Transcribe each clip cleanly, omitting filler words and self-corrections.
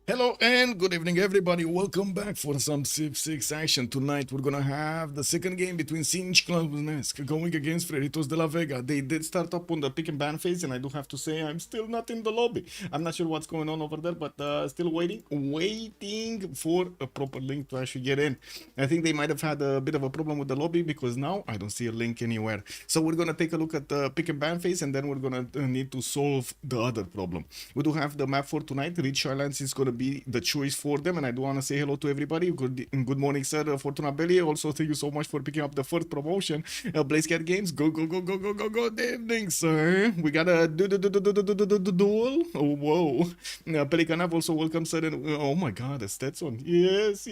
Hello and good evening everybody, welcome back for some Civ6 action. Tonight we're gonna have the second game between Clownesque going against Freritos de la Vega. They did start up on the pick and ban phase and I do have to say I'm still not in the lobby. I'm not sure what's going on over there, but still waiting for a proper link to actually get in. I think they might have had a bit of a problem with the lobby because now I don't see a link anywhere. So we're gonna take a look at the pick and ban phase and then we're gonna need to solve the other problem. We do have the map for tonight. Rich Islands is gonna be the choice for them, and I do want to say hello to everybody. Good morning, sir. Fortuna Belly. Also, thank you so much for picking up the first promotion. Blaze Cat Games. Go. Good evening, sir. We got a duel. Oh, whoa. Pelicanav also welcome, sir. And oh my God, a Stetson. Yes.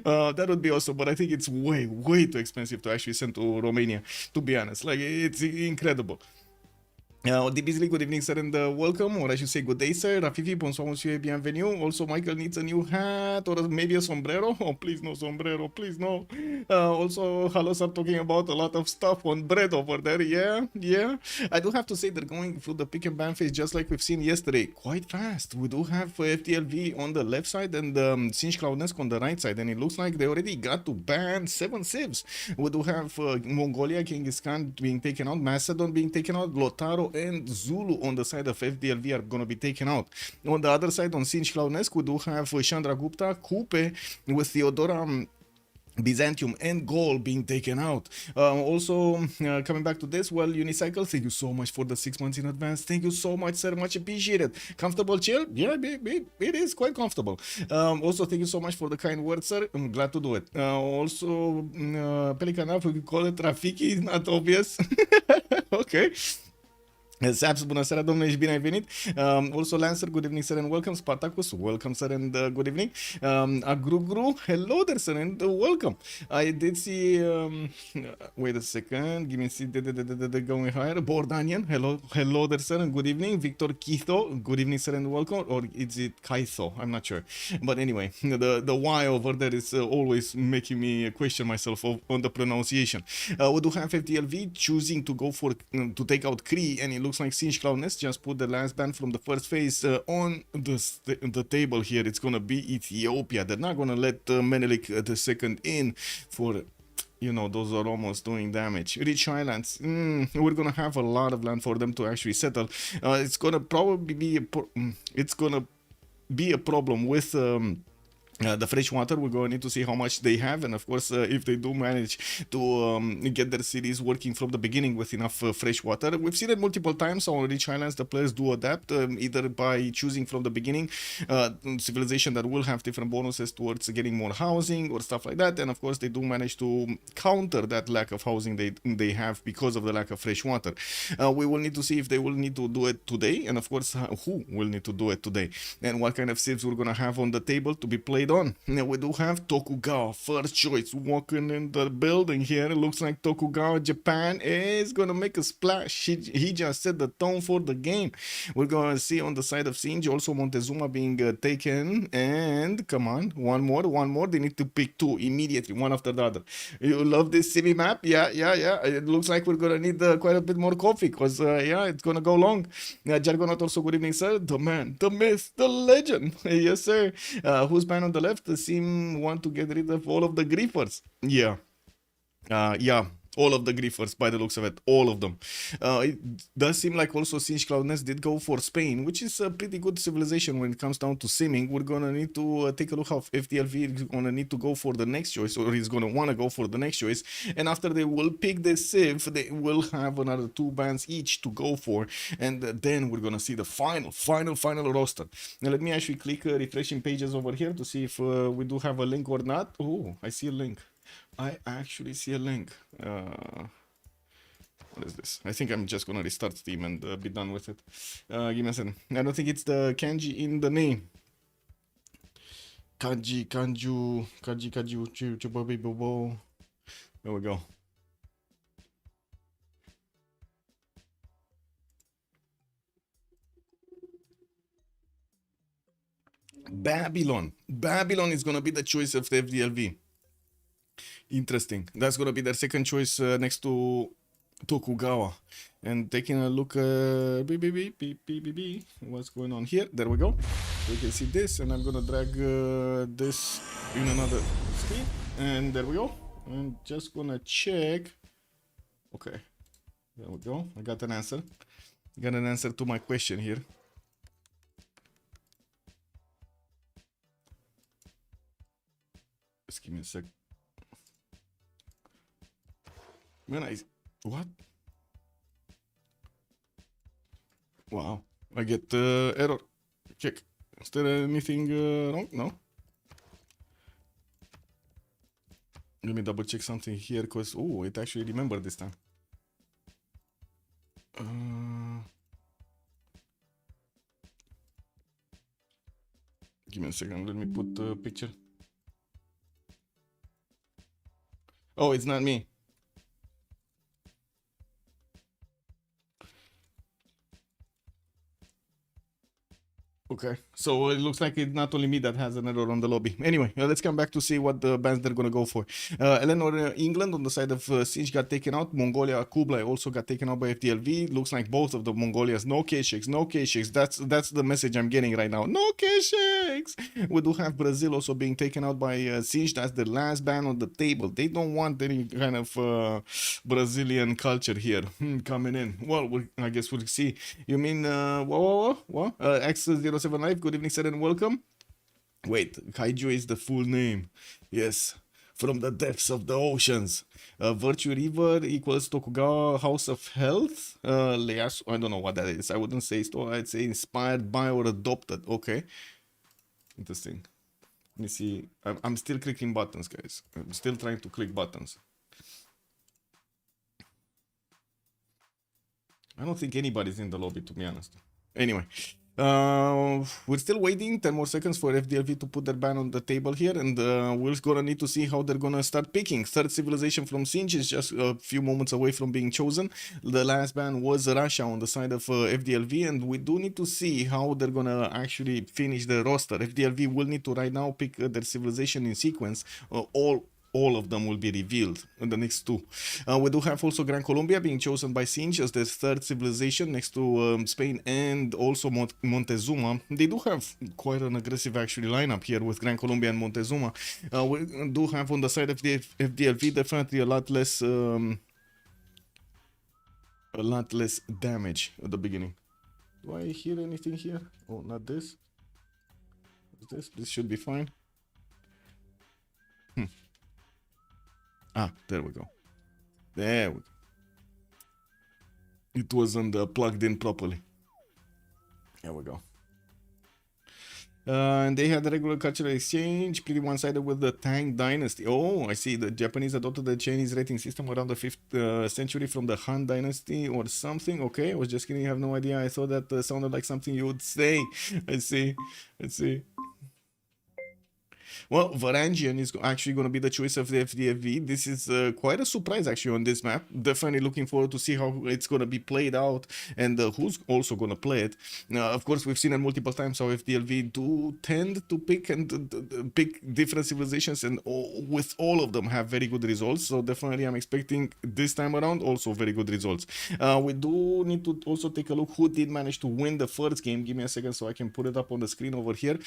That would be awesome, but I think it's way too expensive to actually send to Romania. To be honest, like it's incredible. Dibizli, good evening, sir, and welcome, or I should say good day, sir. Rafifi, bonsoir, monsieur, et bienvenue. Also, Michael needs a new hat, or maybe a sombrero. Oh, please no sombrero, please no. Also, Halos are talking about a lot of stuff on bread over there. Yeah. I do have to say they're going through the pick and ban phase just like we've seen yesterday, quite fast. We do have FTLV on the left side and Clownesque on the right side, and it looks like they already got to ban 7 civs. We do have Mongolia, Genghis Khan being taken out, Macedon being taken out, Lotaro and Zulu on the side of FDLV are going to be taken out. On the other side, on Clownesque, we do have Chandragupta, Kupe with Theodora, Byzantium and Gaul being taken out. Also, coming back to this, well, Unicycle, thank you so much for the 6 months in advance. Thank you so much, sir. Much appreciated. Comfortable chill? Yeah, it is quite comfortable. Also, thank you so much for the kind words, sir. I'm glad to do it. Also, Pelicanaf, we call it Rafiki, not obvious. Okay. Saps, bună seara, domnule, și bine ai venit. Also, Lancer, good evening, sir, and welcome. Spartacus, welcome, sir, and good evening. Agrugru, hello there, sir, and welcome. I did see, wait a second, give me a see, going higher. Bordanian, hello there, sir, and good evening. Victor Kitho, good evening, sir, and welcome. Or is it Kaitho? I'm not sure. But anyway, the Y over there is always making me question myself on the pronunciation. We do have FTLV choosing to go for, to take out Cree, and it looks like Clownesque just put the last ban from the first phase on the table here. It's gonna be Ethiopia. They're not gonna let Menelik II in for, you know, those are almost doing damage. Rich Islands, we're gonna have a lot of land for them to actually settle. It's gonna probably be a problem with the fresh water. We're going to need to see how much they have, and of course if they do manage to get their cities working from the beginning with enough fresh water. We've seen it multiple times on Rich Islands. The players do adapt, either by choosing from the beginning civilization that will have different bonuses towards getting more housing or stuff like that, and of course they do manage to counter that lack of housing they have because of the lack of fresh water. We will need to see if they will need to do it today, and of course who will need to do it today, and what kind of civs we're gonna have on the table to be played on. Now we do have Tokugawa, first choice, walking in the building here. It looks like Tokugawa Japan is gonna make a splash. He just set the tone for the game. We're gonna see on the side of Sinj also Montezuma being taken, and come on, one more. They need to pick 2 immediately, one after the other. You love this CV map? Yeah. It looks like we're gonna need quite a bit more coffee, because yeah, it's gonna go long. Jargonaut also, good evening, sir. The man, the myth, the legend. Yes, sir. Who's banned on the left? The Sim want to get rid of all of the griefers. Yeah. All of the griefers, by the looks of it, all of them. It does seem like also Clownesque did go for Spain, which is a pretty good civilization when it comes down to simming. We're gonna need to take a look how FTLV is gonna need to go for the next choice, or he's gonna wanna go for the next choice. And after they will pick the Civ, they will have another 2 bans each to go for, and then we're gonna see the final roster. Now let me actually click refreshing pages over here to see if we do have a link or not. Oh, I see a link. I actually see a link. What is this? I think I'm just gonna restart Steam and be done with it. Give me a second. I don't think it's the kanji in the name. Kanji, there we go. Babylon is gonna be the choice of the FDLV. Interesting. That's gonna be their second choice next to Tokugawa. And taking a look, what's going on here? There we go. We can see this, and I'm gonna drag this in another screen, and there we go. I'm just gonna check. Okay, there we go. I got an answer. Got an answer to my question here. Just give me a sec. Man, what? Wow, I get error. Check. Is there anything wrong? No. Let me double check something here, because oh, it actually remembered this time. Give me a second. Let me put the picture. Oh, it's not me. Okay, so it looks like it's not only me that has an error on the lobby. Anyway, let's come back to see what the bands they're gonna go for. Eleanor, England on the side of Siege got taken out. Mongolia, Kublai also got taken out by FDLV. Looks like both of the Mongolias. No K-Shakes, no K-Shakes. That's the message I'm getting right now. No K-Shakes! We do have Brazil also being taken out by Siege. That's the last band on the table. They don't want any kind of Brazilian culture here coming in. Well, I guess we'll see. You mean, what? X07 Live, good evening, sir, and welcome. Wait, Kaiju is the full name. Yes, from the depths of the oceans. Virtue River equals Tokugawa House of Health. Leas, I don't know what that is. I wouldn't say so. I'd say inspired by or adopted. Okay. Interesting. Let me see. I'm still clicking buttons, guys. I'm still trying to click buttons. I don't think anybody's in the lobby, to be honest. Anyway. We're still waiting 10 more seconds for FDLV to put their ban on the table here, and we're gonna need to see how they're gonna start picking. Third civilization from Sinj is just a few moments away from being chosen. The last ban was Russia on the side of FDLV, and we do need to see how they're gonna actually finish the roster. FDLV will need to right now pick their civilization in sequence. All of them will be revealed in the next two. We do have also Gran Colombia being chosen by Sinj as the third civilization next to Spain and also Montezuma. They do have quite an aggressive actually lineup here with Gran Colombia and Montezuma. We do have on the side of the FDLV definitely a lot less damage at the beginning. Do I hear anything here? Oh, not this. What's this? This should be fine. Ah, there we go. There we go. It wasn't plugged in properly. There we go. And they had a regular cultural exchange, pretty one-sided with the Tang Dynasty. Oh, I see. The Japanese adopted the Chinese rating system around the 5th century from the Han Dynasty or something. Okay, I was just kidding. I have no idea. I thought that sounded like something you would say. I see. Let's see. Well, Varangian is actually going to be the choice of the FDFV. This is quite a surprise actually on this map. Definitely looking forward to see how it's going to be played out and who's also going to play it. Of course, we've seen it multiple times how FDLV do tend to pick and pick different civilizations, and with all of them have very good results. So definitely I'm expecting this time around also very good results. We do need to also take a look who did manage to win the first game. Give me a second so I can put it up on the screen over here.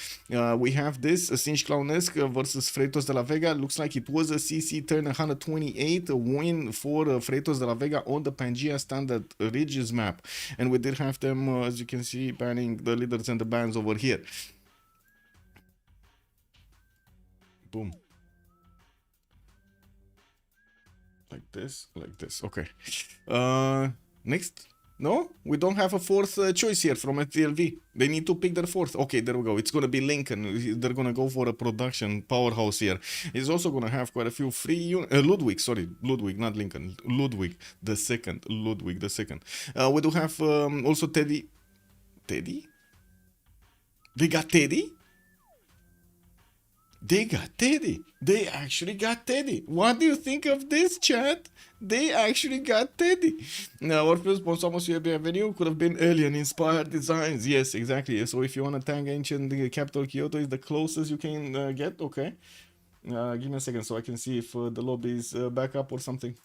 We have this Sinch Clownesque versus Freritos de la Vega. Looks like it was a CC turn 128, a win for Freritos de la Vega on the Pangea Standard Ridges map. And we did have them, as you can see, banning the leaders and the bans over here. Boom. Like this, okay. Next. No, we don't have a fourth choice here from FDLV. They need to pick their fourth. Okay, there we go. It's going to be Lincoln. They're going to go for a production powerhouse here. He's also going to have quite a few free Ludwig, sorry. Ludwig, not Lincoln. Ludwig the second. Ludwig the second. We do have also Teddy. Teddy? They got Teddy? They got Teddy. They actually got Teddy. What do you think of this, chat? They actually got Teddy. Now, Orpheus, Bonsamus, Bienvenue could have been alien-inspired designs. Yes, exactly. So if you want to tag ancient capital Kyoto is the closest you can get, okay. Give me a second so I can see if the lobby is back up or something.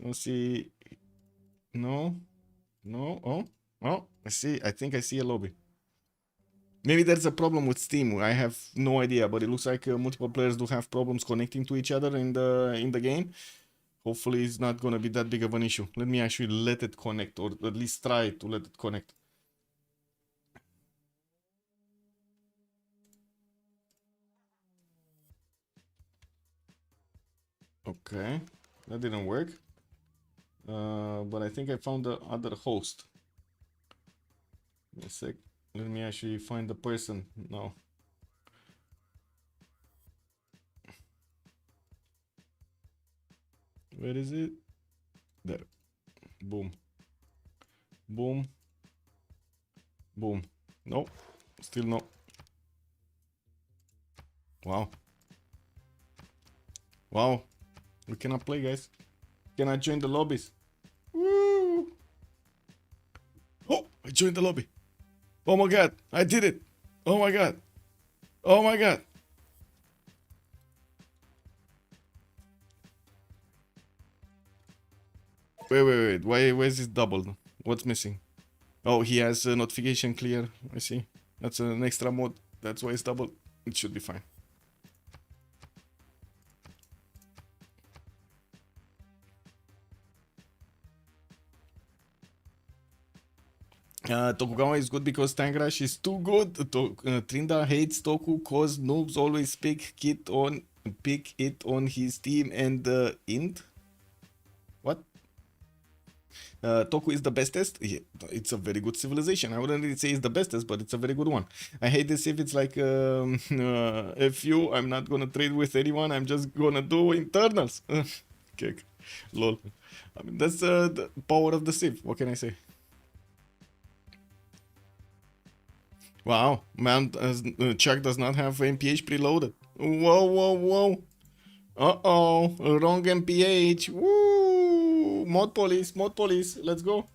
Let's see. No. No. Oh. Oh, I see. I think I see a lobby. Maybe there's a problem with Steam. I have no idea, but it looks like multiple players do have problems connecting to each other in the game. Hopefully, it's not gonna be that big of an issue. Let me actually let it connect, or at least try to let it connect. Okay, that didn't work. But I think I found the other host. Give me a sec. Let me actually find the person. No. Where is it? There. Boom. Boom. Boom. No. Still no. Wow. Wow. We cannot play, guys. Cannot join the lobbies. Woo! Oh, I joined the lobby. Oh my god, I did it. Oh my god. Oh my god. Wait. Why is this doubled? What's missing? Oh, he has a notification clear. I see. That's an extra mode. That's why it's doubled. It should be fine. Tokugawa is good because Tangrash is too good. Trinda hates Toku cause noobs always pick it on his team and int. What? Toku is the bestest. Yeah, it's a very good civilization. I wouldn't really say it's the bestest, but it's a very good one. I hate this if it's like FU. I'm not gonna trade with anyone. I'm just gonna do internals. Kick. Lol. I mean that's the power of the Civ. What can I say? Wow, man, Chuck does not have MPH preloaded. Whoa. Uh-oh, wrong MPH. Woo! Mod police, let's go.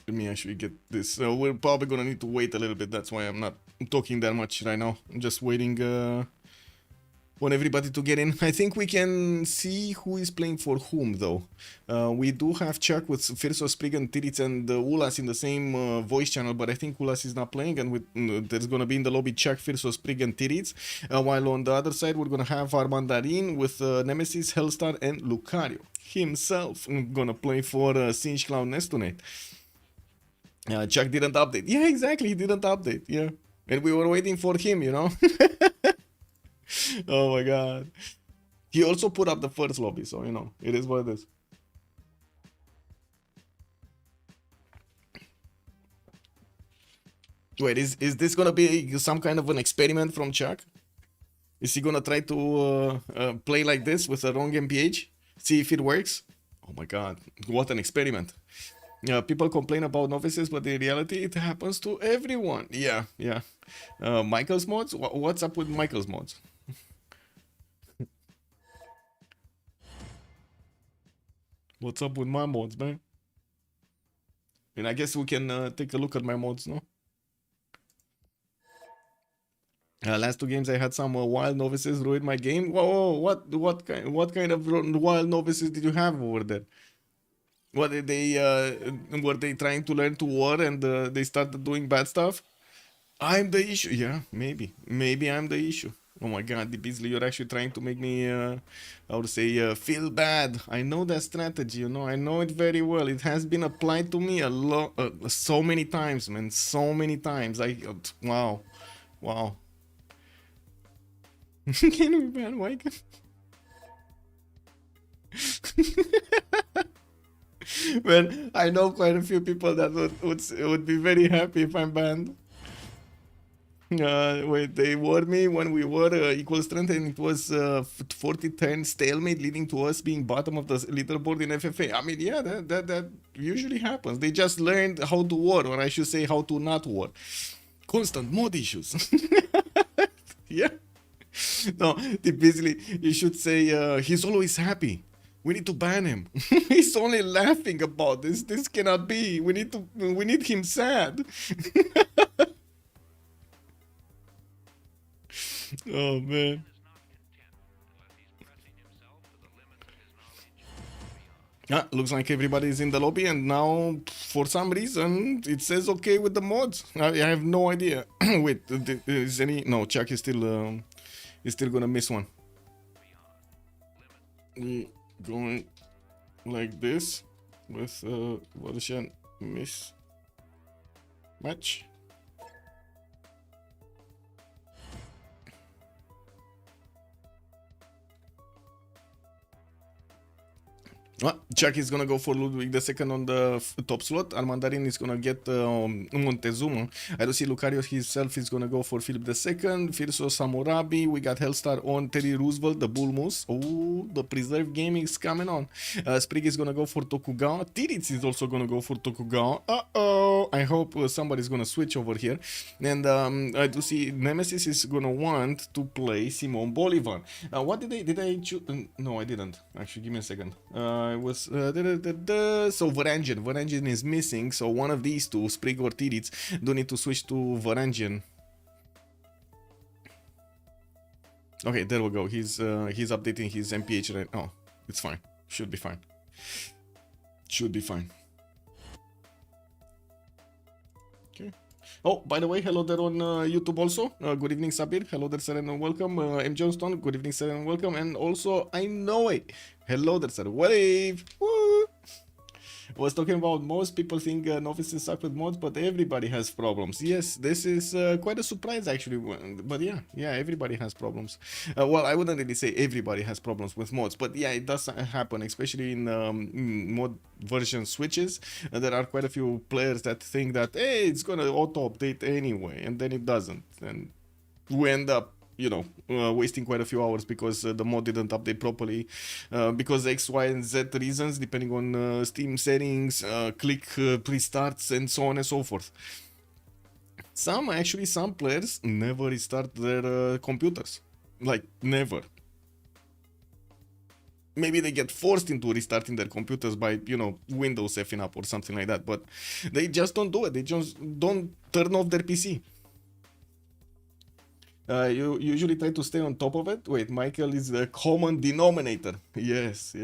Let me actually get this. We're probably gonna need to wait a little bit. That's why I'm not talking that much right now. I'm just waiting want everybody to get in. I think we can see who is playing for whom, though. We do have Chuck with Phyrsos, Sprig, and Titiits and Ulas in the same voice channel, but I think Ulas is not playing, and there's gonna be in the lobby Chuck, Phyrsos, Sprig, and Titiits. While on the other side, we're gonna have Armandarine with Nemesis, Hellstar, and Lucariohimself gonna play for Cinch Clownesque tonight. Chuck didn't update. Yeah, exactly, he didn't update. Yeah, and we were waiting for him, you know. Oh my god. He also put up the first lobby, so you know, it is what it is. Wait, is this gonna be some kind of an experiment from Chuck? Is he gonna try to play like this with a wrong MPH? See if it works? Oh my god, what an experiment. People complain about novices, but in reality it happens to everyone. Yeah. Michael's mods? What's up with Michael's mods? What's up with my mods, man? And I guess we can take a look at my mods, no? Last two games I had some wild novices ruin my game. Whoa, what kind of wild novices did you have over there? What did they were they trying to learn to war and they started doing bad stuff? I'm the issue. Yeah, maybe I'm the issue. Oh my god, the Beasley, you're actually trying to make me, I would say, feel bad. I know that strategy, you know, I know it very well. It has been applied to me a lot, so many times, man, so many times. Wow. Can we ban Mike? Man, I know quite a few people that would be very happy if I'm banned. Wait, they warned me when we were equal strength and it was 40-10 stalemate, leading to us being bottom of the leaderboard in FFA. I mean, yeah, that usually happens. They just learned how to war, or I should say how to not war. Constant mod issues. Yeah. No, basically, you should say he's always happy. We need to ban him. He's only laughing about this. This cannot be. We need him sad. Oh man. Yeah, looks like everybody's in the lobby, and now for some reason it says okay with the mods. I have no idea. Wait, is any? No, Chuck is still gonna miss one. Going like this with Varangian miss match. Chuck is gonna go for Ludwig II on the top slot. Armandarine is gonna get Montezuma. I don't see Lucariohimself is gonna go for Philip II. Phyrsos Hammurabi. We got Hellstar on Teddy Roosevelt, the Bull Moose. Oh, the preserved gaming is coming on. Sprig is gonna go for Tokugawa. Titiits is also gonna go for Tokugawa. Uh-oh. I hope somebody's gonna switch over here. And I do see Nemesis is gonna want to play Simon Bolivar. What did I choose? No, I didn't. Actually, give me a second. I was so Varangian is missing, so one of these two, Sprig or Titiits, do need to switch to Varangian. Okay, there we go. He's updating his MPH right now. Oh, it's fine. Should be fine. Should be fine. Okay. Oh, by the way, hello there on YouTube also. Good evening, Sabir. Hello there, sir, and welcome. M. Johnston. Good evening, sir, and welcome. And also, I know it. Hello there, sir. Wave. Woo! Was talking about most people think novices suck with mods, but everybody has problems. Yes, this is quite a surprise actually. But yeah, everybody has problems. Well, I wouldn't really say everybody has problems with mods, but yeah, it does happen, especially in mod version switches. There are quite a few players that think that hey, it's gonna auto update anyway, and then it doesn't, and we end up, you know, wasting quite a few hours because the mod didn't update properly because X, Y, and Z reasons, depending on Steam settings, click restarts, and so on and so forth. Some players never restart their computers, like never. Maybe they get forced into restarting their computers by, you know, Windows effing up or something like that, but they just don't do it. They just don't turn off their PC. You usually try to stay on top of it. Wait, Michael is the common denominator. Yes.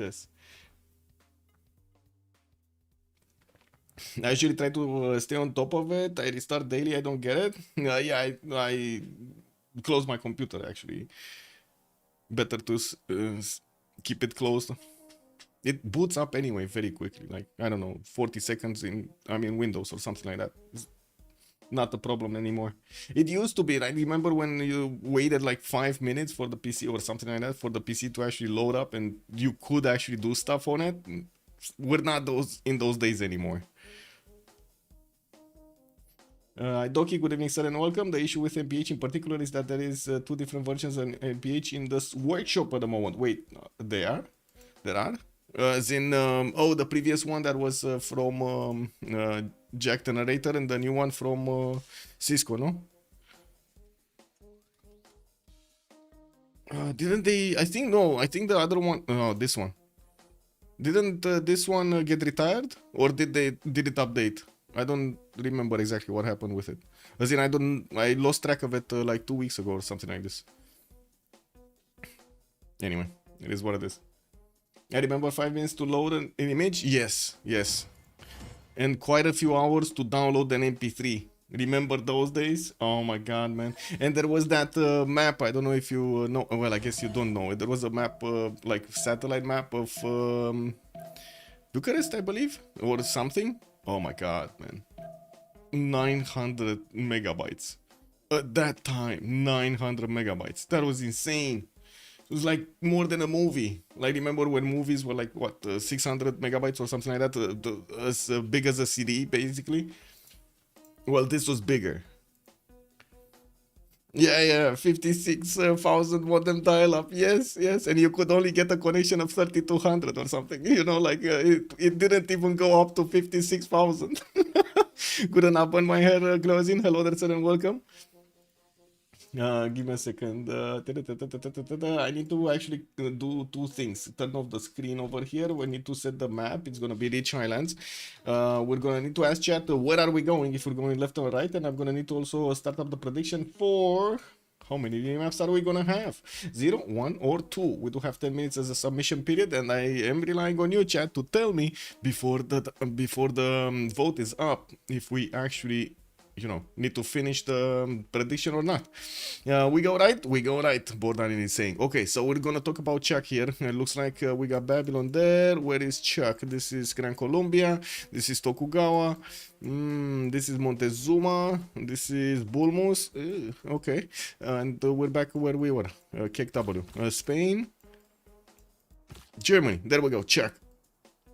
I usually try to stay on top of it. I restart daily. I don't get it. Yeah, I close my computer actually. Better to keep it closed. It boots up anyway very quickly. Like, I don't know, 40 seconds in Windows or something like that. It's not a problem anymore. It used to be, right? Remember when you waited like 5 minutes for the PC or something like that for the PC to actually load up and you could actually do stuff on it? We're not in those days anymore. Doki, good evening, sir, and welcome. The issue with MPH in particular is that there is 2 different versions of MPH in this workshop at the moment. Wait, there are? As in, the previous one that was from Jack the Narrator, and the new one from Cisco, no? Didn't they? I think the other one. No, this one. Didn't this one get retired, or did it update? I don't remember exactly what happened with it. As in, I lost track of it like 2 weeks ago or something like this. Anyway, it is what it is. I remember 5 minutes to load an image. Yes. And quite a few hours to download an MP3. Remember those days? Oh my god, man. And there was that map. I don't know if you know. Well, I guess you don't know. There was a map, like satellite map of Bucharest, I believe, or something. Oh my god, man. 900 megabytes. At that time, 900 megabytes. That was insane. It was like more than a movie. Like, remember when movies were like, what, 600 megabytes or something like that? As big as a CD, basically. Well, this was bigger. Yeah, 56,000 modem dial-up. Yes. And you could only get a connection of 3200 or something. You know, like, it didn't even go up to 56,000. Couldn't open my hair, Glozin. Hello there, sir, and welcome. Give me a second. I need to actually do 2 things. Turn off the screen over here. We need to set the map. It's gonna be Rich Highlands. We're gonna need to ask chat where are we going, if we're going left or right, and I'm gonna need to also start up the prediction for How many maps are we gonna have? 0, 1, or 2? We do have 10 minutes as a submission period, and I am relying on you, chat, to tell me before the vote is up if we actually, you know, need to finish the prediction or not. We go right? We go right, Bordanin is saying. Okay, so we're gonna talk about Chuck here. It looks like we got Babylon there. Where is Chuck? This is Gran Colombia. This is Tokugawa. This is Montezuma. This is Bulmus. Okay, and we're back where we were. KW. Spain. Germany. There we go. Chuck.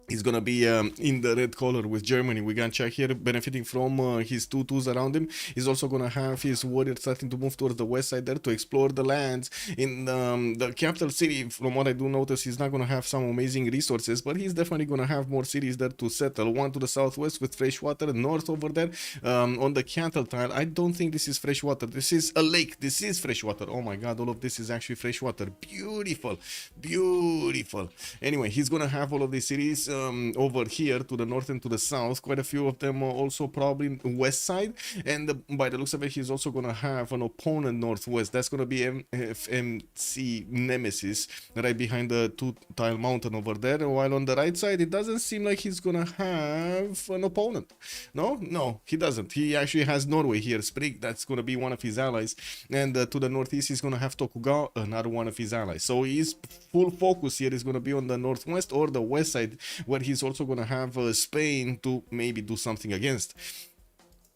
He's gonna be in the red color with Germany. We can check here, benefiting from his 2-2s around him. He's also gonna have his warriors starting to move towards the west side there to explore the lands. In the capital city, from what I do notice, he's not gonna have some amazing resources, but he's definitely gonna have more cities there to settle. One to the southwest with fresh water, north over there on the cattle tile. I don't think this is fresh water. This is a lake. This is fresh water. Oh my god, all of this is actually fresh water. Beautiful, beautiful. Anyway, he's gonna have all of these cities over here to the north and to the south. Quite a few of them also probably west side, and by the looks of it, he's also gonna have an opponent northwest. That's gonna be FNCNemesis right behind the 2-tile mountain over there, while on the right side it doesn't seem like he's gonna have an opponent. No, he doesn't. He actually has Norway here, Sprig. That's gonna be one of his allies, and to the northeast he's gonna have Tokugawa, another one of his allies. So his full focus here is gonna be on the northwest or the west side, where he's also going to have Spain to maybe do something against.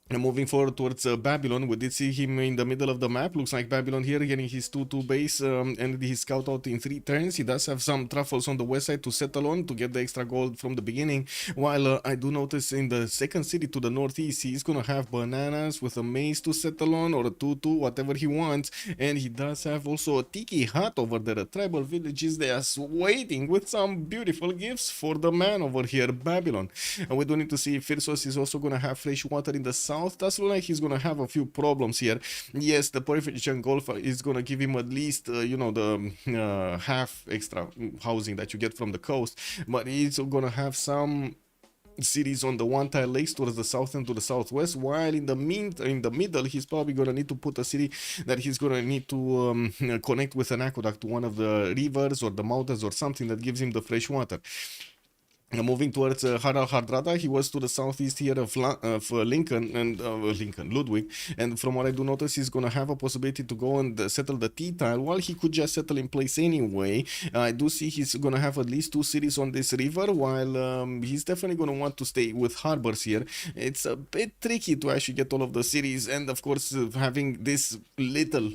And moving forward towards Babylon, we did see him in the middle of the map. Looks like Babylon here getting his 2-2 base and his scout out in 3 turns. He does have some truffles on the west side to settle on to get the extra gold from the beginning. While I do notice in the second city to the northeast, he's going to have bananas with a maze to settle on, or a 2-2, whatever he wants. And he does have also a tiki hut over there, a tribal villages. They are waiting with some beautiful gifts for the man over here, Babylon. And we do need to see if Phyrsos is also going to have fresh water in the south. Does look like he's gonna have a few problems here. Yes, the Purification Golf is gonna give him at least you know, the half extra housing that you get from the coast, but he's gonna have some cities on the 1-tile lakes towards the south and to the southwest, while in the middle he's probably gonna need to put a city that he's gonna need to connect with an aqueduct to one of the rivers or the mountains or something that gives him the fresh water. Moving towards Harald Hardrada, he was to the southeast here of Lincoln and Ludwig, and from what I do notice, he's gonna have a possibility to go and settle the T-tile, while he could just settle in place anyway. I do see he's gonna have at least 2 cities on this river, while he's definitely gonna want to stay with harbors here. It's a bit tricky to actually get all of the cities, and of course having this little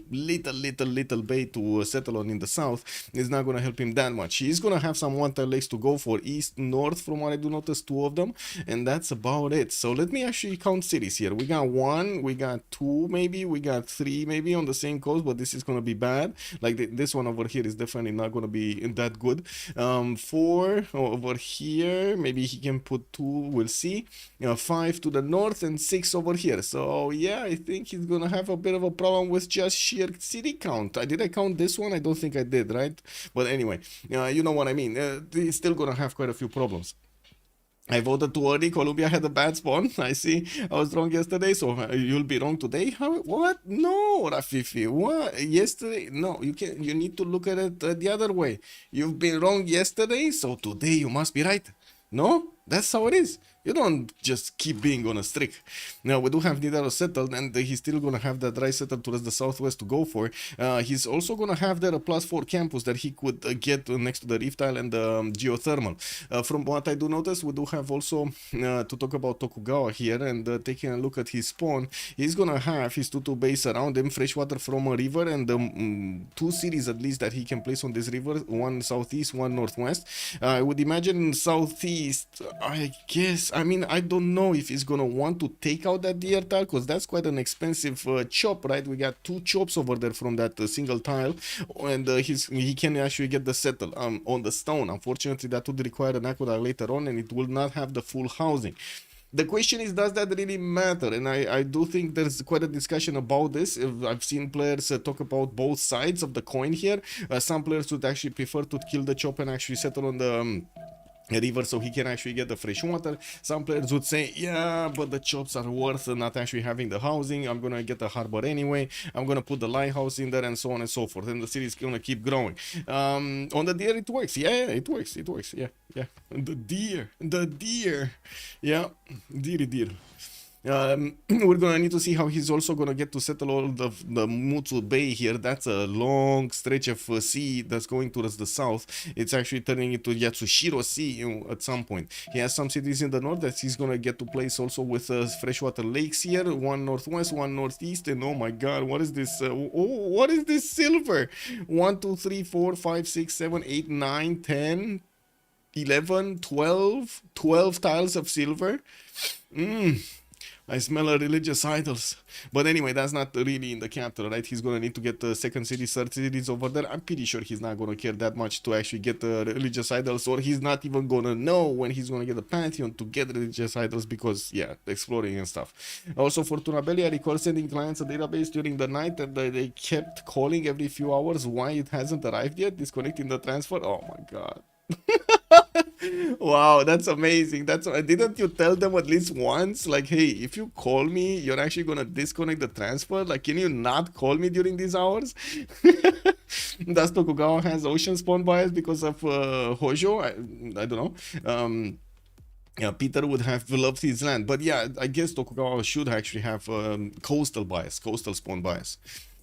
bay to settle on in the south is not gonna help him that much. He's gonna have some 1-tile lakes to go for, east, north, from what I do notice 2 of them, and that's about it. So let me actually count cities here. We got 1, we got 2, maybe we got 3 maybe on the same coast, but this is gonna be bad. Like this one over here is definitely not gonna be that good. 4 over here, maybe he can put 2, we'll see. 5 to the north and 6 over here. So yeah, I think he's gonna have a bit of a problem with just sheer city count. Did I count this one? I don't think I did, right? But anyway, you know what I mean. He's still gonna have quite a few problems. I voted too early. Colombia had a bad spawn. I see. I was wrong yesterday, so you'll be wrong today. How? What? No, Rafifi. What? Yesterday? No, you can. You need to look at it the other way. You've been wrong yesterday, so today you must be right. No, that's how it is. You don't just keep being on a streak. Now, we do have Nidaro settled, and he's still going to have that dry settled towards the southwest to go for. He's also going to have there a +4 campus that he could get next to the Rift Tile and the geothermal. From what I do notice, we do have also to talk about Tokugawa here, and taking a look at his spawn, he's going to have his 2-2 base around him, fresh water from a river, and 2 cities at least that he can place on this river, one southeast, one northwest. I would imagine southeast, I guess. I mean, I don't know if he's gonna want to take out that DR tile, because that's quite an expensive chop, right? We got 2 chops over there from that single tile, and he can actually get the settle on the stone. Unfortunately, that would require an aqueduct later on, and it will not have the full housing. The question is, does that really matter? And I do think there's quite a discussion about this. I've seen players talk about both sides of the coin here. Some players would actually prefer to kill the chop and actually settle on the a river so he can actually get the fresh water. Some players would say, yeah, but the chops are worth not actually having the housing. I'm gonna get the harbor anyway. I'm gonna put the lighthouse in there and so on and so forth. And the city is gonna keep growing. On the deer, it works. Yeah, it works. It works. Yeah. The deer. Yeah, deer. We're gonna need to see how he's also gonna get to settle all the Mutsu Bay here. That's a long stretch of sea that's going towards the south. It's actually turning into Yatsushiro Sea at some point. He has some cities in the north that he's gonna get to place also with freshwater lakes here. One northwest, one northeast, and oh my god, what is this? What is this silver? 1, 2, 3, 4, 5, 6, 7, 8, 9, 10, 11, 12, 12 tiles of silver. I smell religious idols. But anyway, that's not really in the capital, right? He's gonna need to get the second city, third cities over there. I'm pretty sure he's not gonna care that much to actually get the religious idols, or he's not even gonna know when he's gonna get the pantheon to get religious idols because, yeah, exploring and stuff. Also, for Tunabelli, I recall sending clients a database during the night and they kept calling every few hours why it hasn't arrived yet, disconnecting the transfer. Oh my god. Wow, that's amazing. Didn't you tell them at least once, like, hey, if you call me, you're actually gonna disconnect the transfer? Like, can you not call me during these hours? Does Tokugawa has ocean spawn bias because of Hojo? I don't know. Yeah, Peter would have loved his land, but yeah, I guess Tokugawa should actually have coastal bias, coastal spawn bias.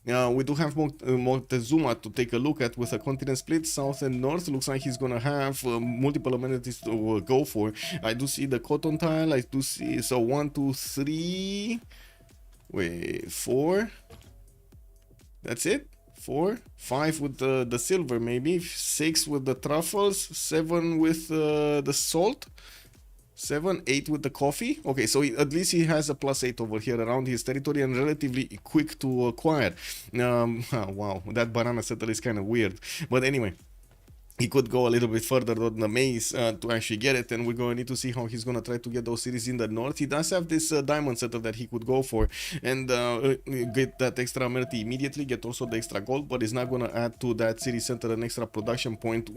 We do have Montezuma to take a look at with a continent split, south and north. Looks like he's gonna have multiple amenities to go for. I do see the cotton tile. I do see, so 1, 2, 3. Wait, 4. That's it. 4, 5 with the silver, maybe 6 with the truffles, 7 with the salt. 7, 8 with the coffee. Okay, so at least he has a +8 over here around his territory and relatively quick to acquire. Wow, that banana settle is kind of weird. But anyway, he could go a little bit further on the maze to actually get it, and we're going to need to see how he's going to try to get those cities in the north. He does have this diamond setup that he could go for and get that extra amenity immediately, get also the extra gold, but he's not going to add to that city center an extra production point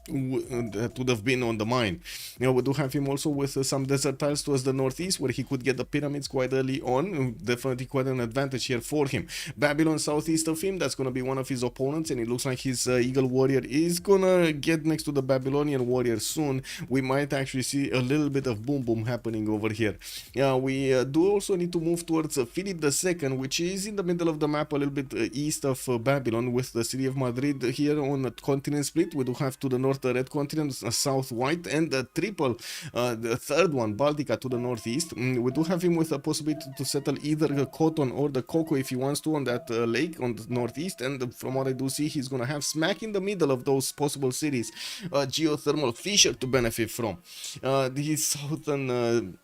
that would have been on the mine. You know, we do have him also with some desert tiles towards the northeast where he could get the pyramids quite early on. Definitely quite an advantage here for him. Babylon southeast of him, that's going to be one of his opponents, and it looks like his eagle warrior is gonna get next to the Babylonian warrior soon. We might actually see a little bit of boom boom happening over here. We do also need to move towards Philip II, which is in the middle of the map, a little bit east of Babylon, with the city of Madrid here on the continent split. We do have to the north the red continent, south white, and the triple, the third one, Baltica, to the northeast. We do have him with a possibility to settle either the cotton or the cocoa if he wants to on that lake on the northeast, and from what I do see, he's gonna have smack in the middle of those possible cities geothermal fissure to benefit from. The southern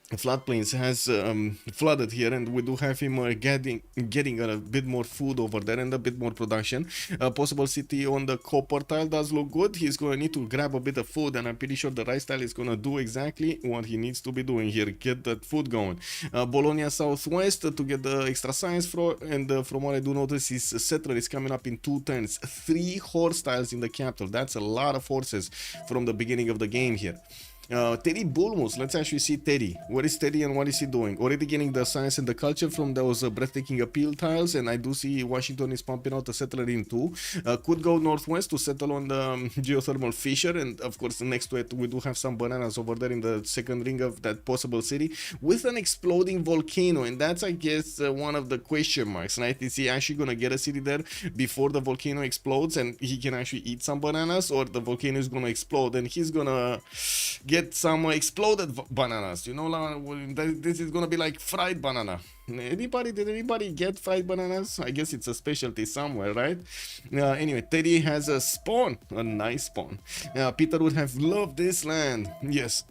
floodplains has flooded here, and we do have him getting a bit more food over there and a bit more production. Possible city on the copper tile does look good. He's going to need to grab a bit of food, and I'm pretty sure the rice tile is going to do exactly what he needs to be doing here, get that food going. Bologna southwest to get the extra science for, and from what I do notice, his settler is coming up in 2 turns. 3 horse tiles in the capital. That's a lot of horses from the beginning of the game here. Teddy Bulmus, let's actually see Teddy. What is Teddy and what is he doing? Already getting the science and the culture from those breathtaking appeal tiles, and I do see Washington is pumping out a settler in too. Could go northwest to settle on the geothermal fissure, and of course next to it we do have some bananas over there in the second ring of that possible city with an exploding volcano, and that's, I guess, one of the question marks, right? Is he actually gonna get a city there before the volcano explodes and he can actually eat some bananas, or the volcano is gonna explode and he's gonna get some exploded bananas, you know? This is gonna be like fried banana. Did anybody get fried bananas? I guess it's a specialty somewhere, right? Anyway, Teddy has a spawn, a nice spawn. Peter would have loved this land. Yes.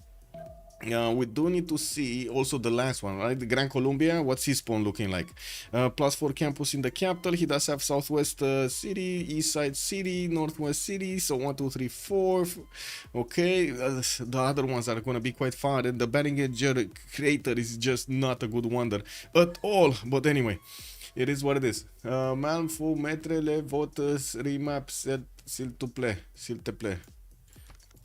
We do need to see also the last one, right? The Gran Colombia, what's his spawn looking like? +4 campus in the capital. He does have southwest city, east side city, northwest city. So 1, 2, 3, 4. Okay, the other ones are going to be quite far, and the Varangian crater is just not a good wonder at all. But anyway, it is what it is. Malfo, metrele, votes, remap, s'il te plaît.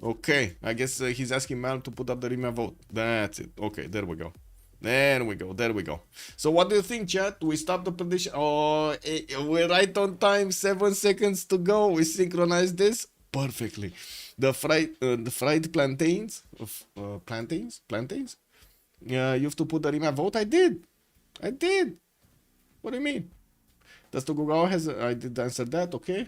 Okay, I guess he's asking Mal to put up the remap vote. That's it. Okay, there we go. There we go. There we go. So what do you think, chat? We stop the prediction. Oh, we're right on time. 7 seconds to go. We synchronize this perfectly. The fried plantains. Plantains. Yeah, you have to put the remap vote. I did. What do you mean? Does Tokugawa has? I did answer that. Okay.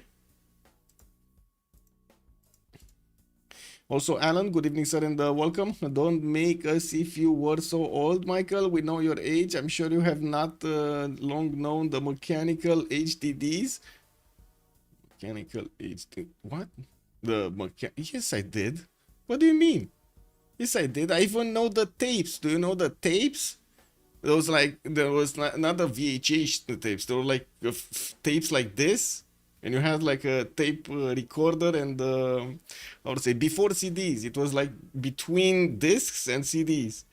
Also, Alan, good evening, sir, and welcome. Don't make us if you were so old, Michael. We know your age. I'm sure you have not long known the mechanical HDDs. Mechanical HD. What? Yes, I did. What do you mean? Yes, I did. I even know the tapes. Do you know the tapes? There was not the VHS tapes. There were like tapes like this. And you had like a tape recorder and I would say before CDs. It was like between discs and CDs.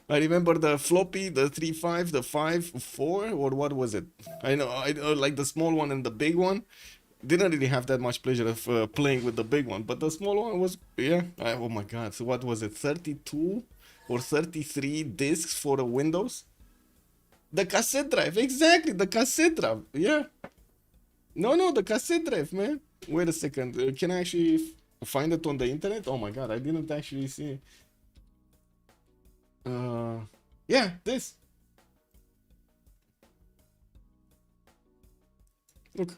I remember the floppy, the 3.5, the 5.4, or what was it? I know, I like the small one and the big one. Didn't really have that much pleasure of playing with the big one, but the small one was, yeah. Oh my god, so what was it, 32 or 33 discs for the Windows? The cassette drive, exactly, the cassette drive, yeah. No, the cassette drive, man. Wait a second, can I actually find it on the internet? Oh my god, I didn't actually see it. Yeah, this. Look.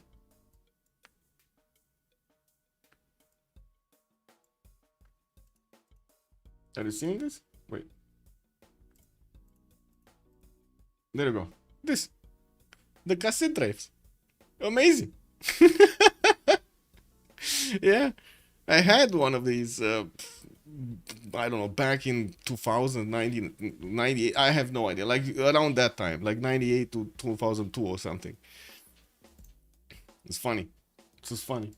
Are you seeing this? Wait. There you go. This. The cassette drives. Amazing. Yeah. I had one of these, I don't know, back in 98. I have no idea. Like around that time. Like 98 to 2002 or something. It's funny. It's just funny.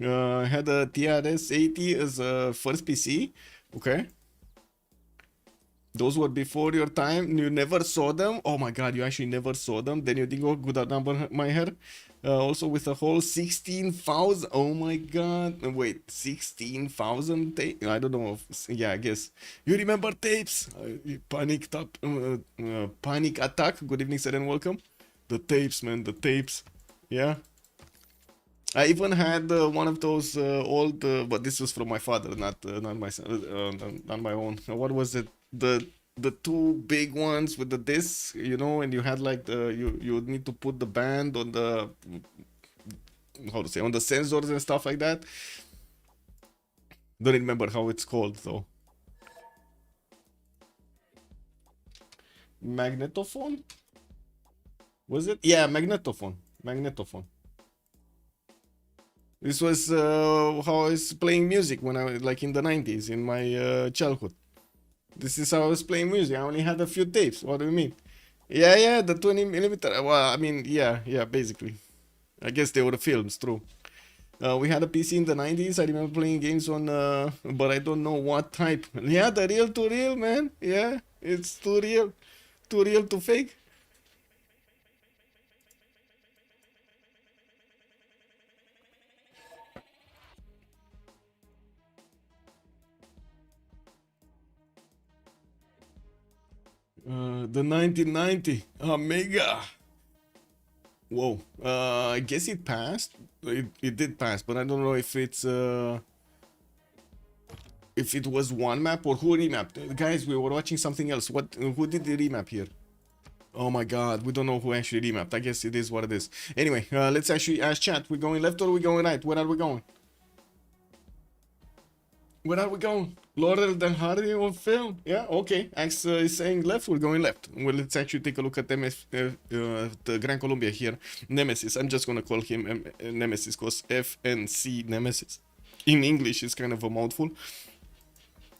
I had a TRS 80 as a first PC. Okay. Those were before your time. You never saw them. Oh my god, you actually never saw them. Then you think, oh, good number, my hair. Also with a whole 16,000. Oh my god. Wait, 16,000 tapes? I don't know. Yeah, I guess. You remember tapes? Panic attack. Good evening, sir, and welcome. The tapes, man. The tapes. Yeah. I even had one of those old, but this was from my father, not my not my own. What was it? The two big ones with the discs, you know, and you had like you would need to put the band on the, how to say, on the sensors and stuff like that. Don't remember how it's called though. Magnetophone? Was it? Yeah, magnetophone. This was how I was playing music when I was like in the 90s, in my childhood. This is how I was playing music. I only had a few tapes. What do you mean? Yeah, the 20mm. Well, I mean, yeah, basically. I guess they were films, true. We had a PC in the 90s. I remember playing games on, but I don't know what type. Yeah, the real to real, man. Yeah, it's too real to fake. The 1990 Omega. Whoa. I guess it passed. It did pass, but I don't know if it's if it was one map or who remapped. Guys, we were watching something else. Who did the remap here? Oh my god, we don't know who actually remapped. I guess it is what it is. Anyway, let's actually ask chat. We going left or we going right? Where are we going? Where are we going? Laurel than Hardy on film? Yeah, okay. Axe is saying left, we're going left. Well, let's actually take a look at the Gran Colombia here. Nemesis. I'm just gonna call him Nemesis because FNCNemesis in English is kind of a mouthful.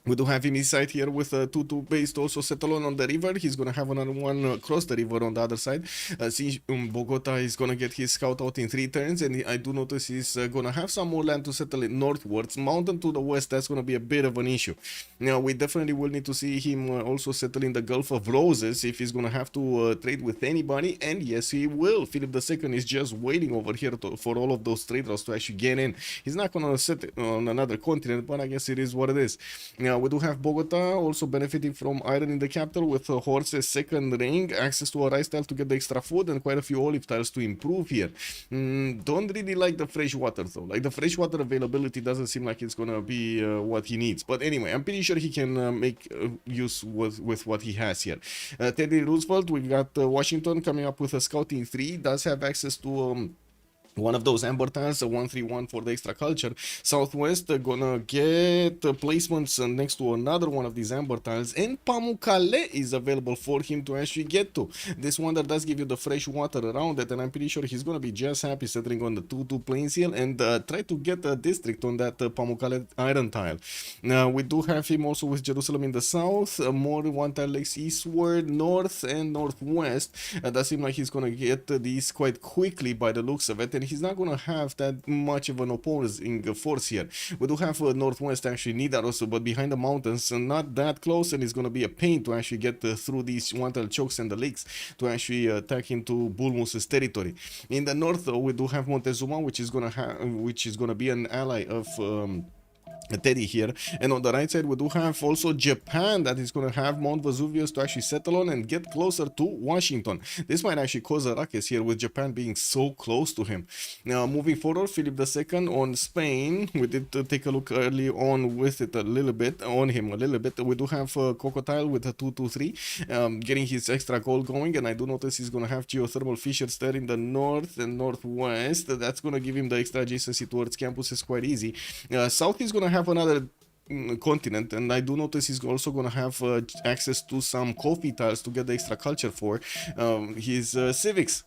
We do have him inside here with a 2-2 base to also settle on the river. He's gonna have another one across the river on the other side. See, Bogota is gonna get his scout out in 3 turns, and I do notice he's gonna have some more land to settle it northwards. Mountain to the west, that's gonna be a bit of an issue. Now, we definitely will need to see him also settle in the Gulf of Roses if he's gonna have to trade with anybody, and yes, he will. Philip II is just waiting over here for all of those trade routes to actually get in. He's not gonna set it on another continent, but I guess it is what it is. We do have Bogota also benefiting from iron in the capital with horses second ring, access to a rice tile to get the extra food, and quite a few olive tiles to improve here. Don't really like the fresh water though. Like, the fresh water availability doesn't seem like it's gonna be what he needs. But anyway, I'm pretty sure he can make use with what he has here. Teddy Roosevelt, we've got Washington coming up with a scouting 3, does have access to one of those amber tiles, a 1-3-1 for the extra culture. Southwest gonna get placements next to another one of these amber tiles, and Pamukkale is available for him to actually get to. This one that does give you the fresh water around it, and I'm pretty sure he's gonna be just happy settling on the 2-2 plains here and try to get a district on that Pamukkale iron tile. Now, we do have him also with Jerusalem in the south, more 1 tile lakes eastward, north, and northwest. That seems like he's gonna get these quite quickly by the looks of it, and he's not going to have that much of an opposing force here. We do have northwest actually Nidar also, but behind the mountains, not that close, and it's going to be a pain to actually get through these one-tile chokes and the lakes to actually attack into Bulmus's territory. In the north, though, we do have Montezuma, which is going to be an ally of Teddy here, and on the right side we do have also Japan that is going to have Mount Vesuvius to actually settle on and get closer to Washington. This might actually cause a ruckus here with Japan being so close to him. Now, moving forward, Philip II on Spain, we did take a look early on with it a little bit. We do have Crocodile with a 2-2-3 getting his extra goal going, and I do notice he's going to have geothermal fissures there in the north and northwest. That's going to give him the extra adjacency towards campuses quite easy. South is going to have another continent, and I do notice he's also going to have access to some coffee tiles to get the extra culture for his civics.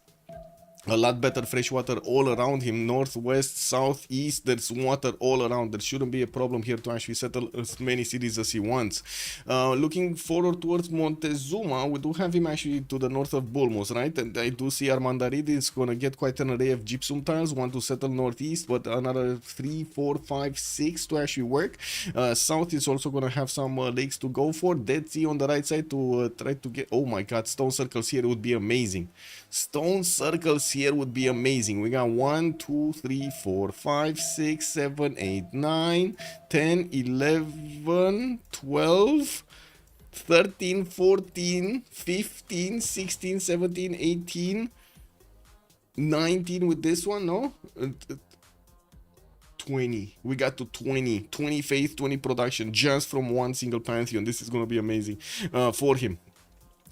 A lot better fresh water all around him, northwest, southeast, there's water all around. There shouldn't be a problem here to actually settle as many cities as he wants. Looking forward towards Montezuma, we do have him actually to the north of Bulmus, right? And I do see Armandarine is going to get quite an array of gypsum tiles, one to settle northeast, but another 3, 4, 5, 6 to actually work. South is also going to have some lakes to go for. Dead Sea on the right side to try to get, oh my god, stone circles here would be amazing. Stone circles here would be amazing. We got 1, 2, 3, 4, 5, 6, 7, 8, 9, 10, 11, 12, 13, 14, 15, 16, 17, 18, 19 with this one, no? 20. We got to 20 faith, 20 production just from one single pantheon. This is going to be amazing for him.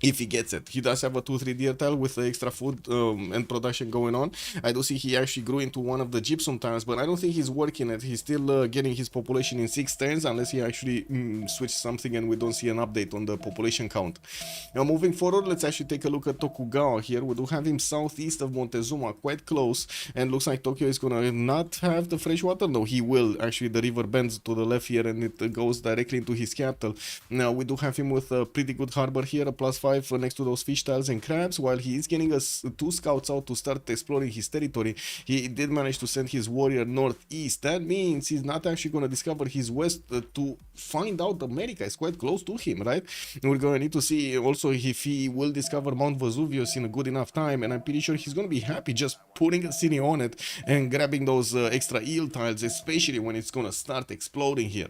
If he gets it. He does have a 2-3 deer tile with extra food and production going on. I do see he actually grew into one of the gypsum tiles, but I don't think he's working it. He's still getting his population in 6 turns unless he actually switched something and we don't see an update on the population count. Now, moving forward, let's actually take a look at Tokugawa here. We do have him southeast of Montezuma, quite close, and looks like Tokyo is gonna not have the fresh water. No, he will. Actually, the river bends to the left here and it goes directly into his capital. Now, we do have him with a pretty good harbor here, a +5 next to those fish tiles and crabs. While he is getting us 2 scouts out to start exploring his territory, he did manage to send his warrior northeast. That means he's not actually going to discover his west to find out America is quite close to him, right? We're going to need to see also if he will discover Mount Vesuvius in a good enough time, and I'm pretty sure he's going to be happy just putting a city on it and grabbing those extra eel tiles, especially when it's going to start exploding here.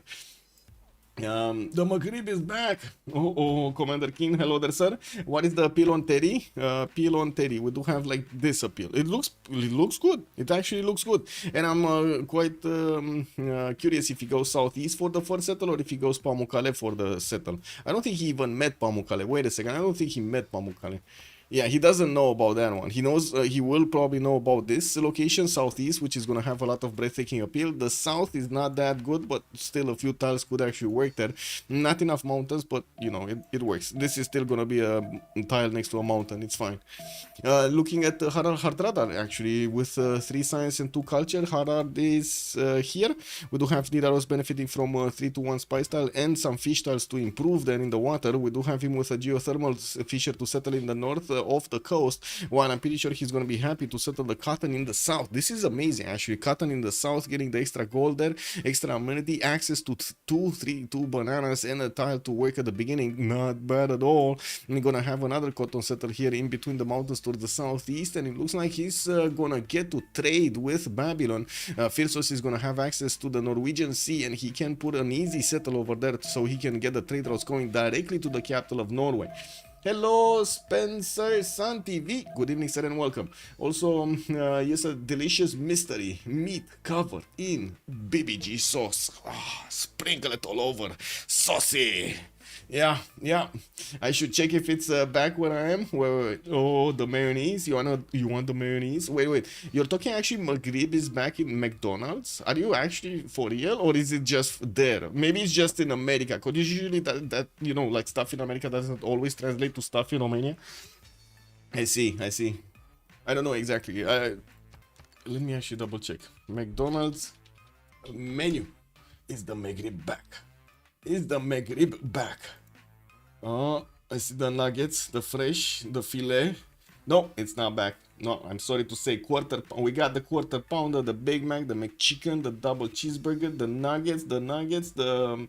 The Maghrib is back. Commander King, hello there, sir. What is the appeal on Teddy? Appeal on Teddy. We do have like this appeal. It looks good. It actually looks good. And I'm quite curious if he goes southeast for the first settle or if he goes Pamukkale for the settle. I don't think he even met Pamukkale. Wait a second. I don't think he met Pamukkale. Yeah, he doesn't know about that one. He knows he will probably know about this location, southeast, which is gonna have a lot of breathtaking appeal. The south is not that good, but still a few tiles could actually work there. Not enough mountains, but you know it works. This is still gonna be a tile next to a mountain. It's fine. Looking at hard radar actually with 3 science and 2 culture. Hard is here. We do have Nidaros benefiting from 3 to 1 spice tile and some fish tiles to improve there in the water. We do have him with a geothermal fisher to settle in the north off the coast, while I'm pretty sure he's going to be happy to settle the cotton in the south. This is amazing actually. Cotton in the south, getting the extra gold there, extra amenity, access to 2 bananas and a tile to work at the beginning. Not bad at all. We're going to have another cotton settle here in between the mountains towards the southeast, and it looks like he's going to get to trade with Babylon. Phyrsos is going to have access to the Norwegian Sea, and he can put an easy settle over there so he can get the trade routes going directly to the capital of Norway. Hello, Spencer Sun TV. Good evening, sir, and welcome. Also, yes, a delicious mystery meat covered in BBG sauce. Sprinkle it all over. Saucy. Yeah. I should check if it's back where I am. Wait. Oh, the mayonnaise. You want the mayonnaise? Wait. You're talking actually Maghrib is back in McDonald's? Are you actually for real, or is it just there? Maybe it's just in America. Because usually that you know, like stuff in America doesn't always translate to stuff in Romania. I see. I don't know exactly. Let me actually double check. McDonald's menu. Is the Maghrib back? Is the Maghrib back? Oh, I see the nuggets, the fresh, the filet. No, it's not back. No, I'm sorry to say. We got the quarter pounder, the Big Mac, the McChicken, the double cheeseburger, the nuggets, the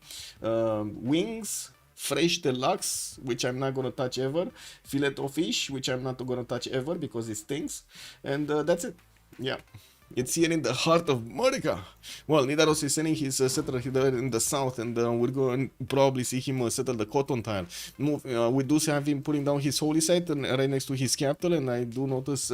wings, fresh deluxe, which I'm not gonna touch ever, filet of fish, which I'm not gonna touch ever because it stinks, and that's it. Yeah. It's here in the heart of America. Well, Nidaros is sending his settler here in the south, and we're going to probably see him settle the cotton tile. We do have him putting down his holy site and right next to his capital, and I do notice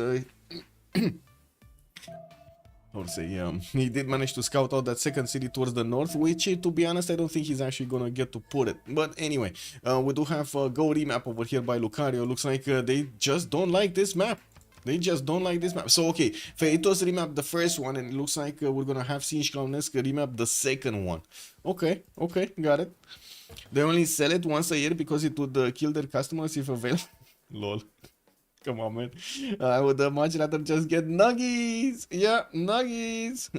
he did manage to scout out that second city towards the north, which, to be honest, I don't think he's actually gonna get to put it. But anyway, we do have a go remap over here by Lucario. Looks like they just don't like this map. They just don't like this map. So, okay, Freritos remap the first one, and it looks like we're gonna have Clownesque remap the second one. Okay, got it. They only sell it once a year because it would kill their customers if available. Lol. Come on, man. I would much rather just get nuggies. Yeah, nuggies.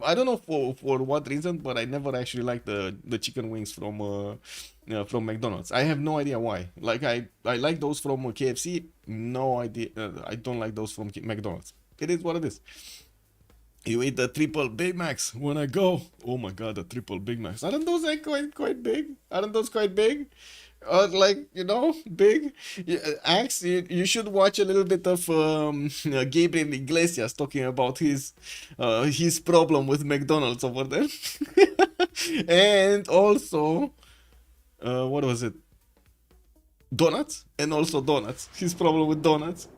I don't know for what reason, but I never actually liked the chicken wings from McDonald's. I have no idea why. Like I like those from KFC. No idea. I don't like those from McDonald's. It is what it is. You eat the triple Big Macs when I go. Oh my god, the triple Big Macs. Aren't those like quite big? Aren't those quite big? Like, you know, big. Axe, you should watch a little bit of Gabriel Iglesias talking about his problem with McDonald's over there. And also, what was it? Donuts, and also donuts. His problem with donuts.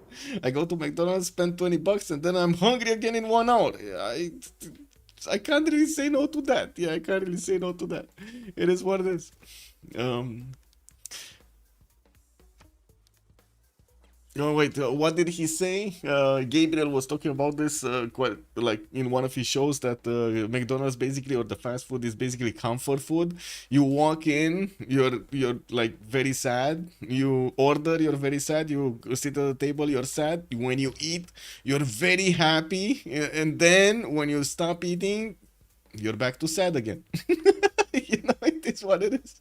I go to McDonald's, spend $20, and then I'm hungry again in 1 hour. I can't really say no to that. Yeah, I can't really say no to that. It is what it is. Oh wait, what did he say? Gabriel was talking about this quite like in one of his shows that McDonald's basically, or the fast food, is basically comfort food. You walk in, you're like very sad. You order, you're very sad. You sit at the table, you're sad. When you eat, you're very happy, and then when you stop eating, you're back to sad again. You know, it is what it is.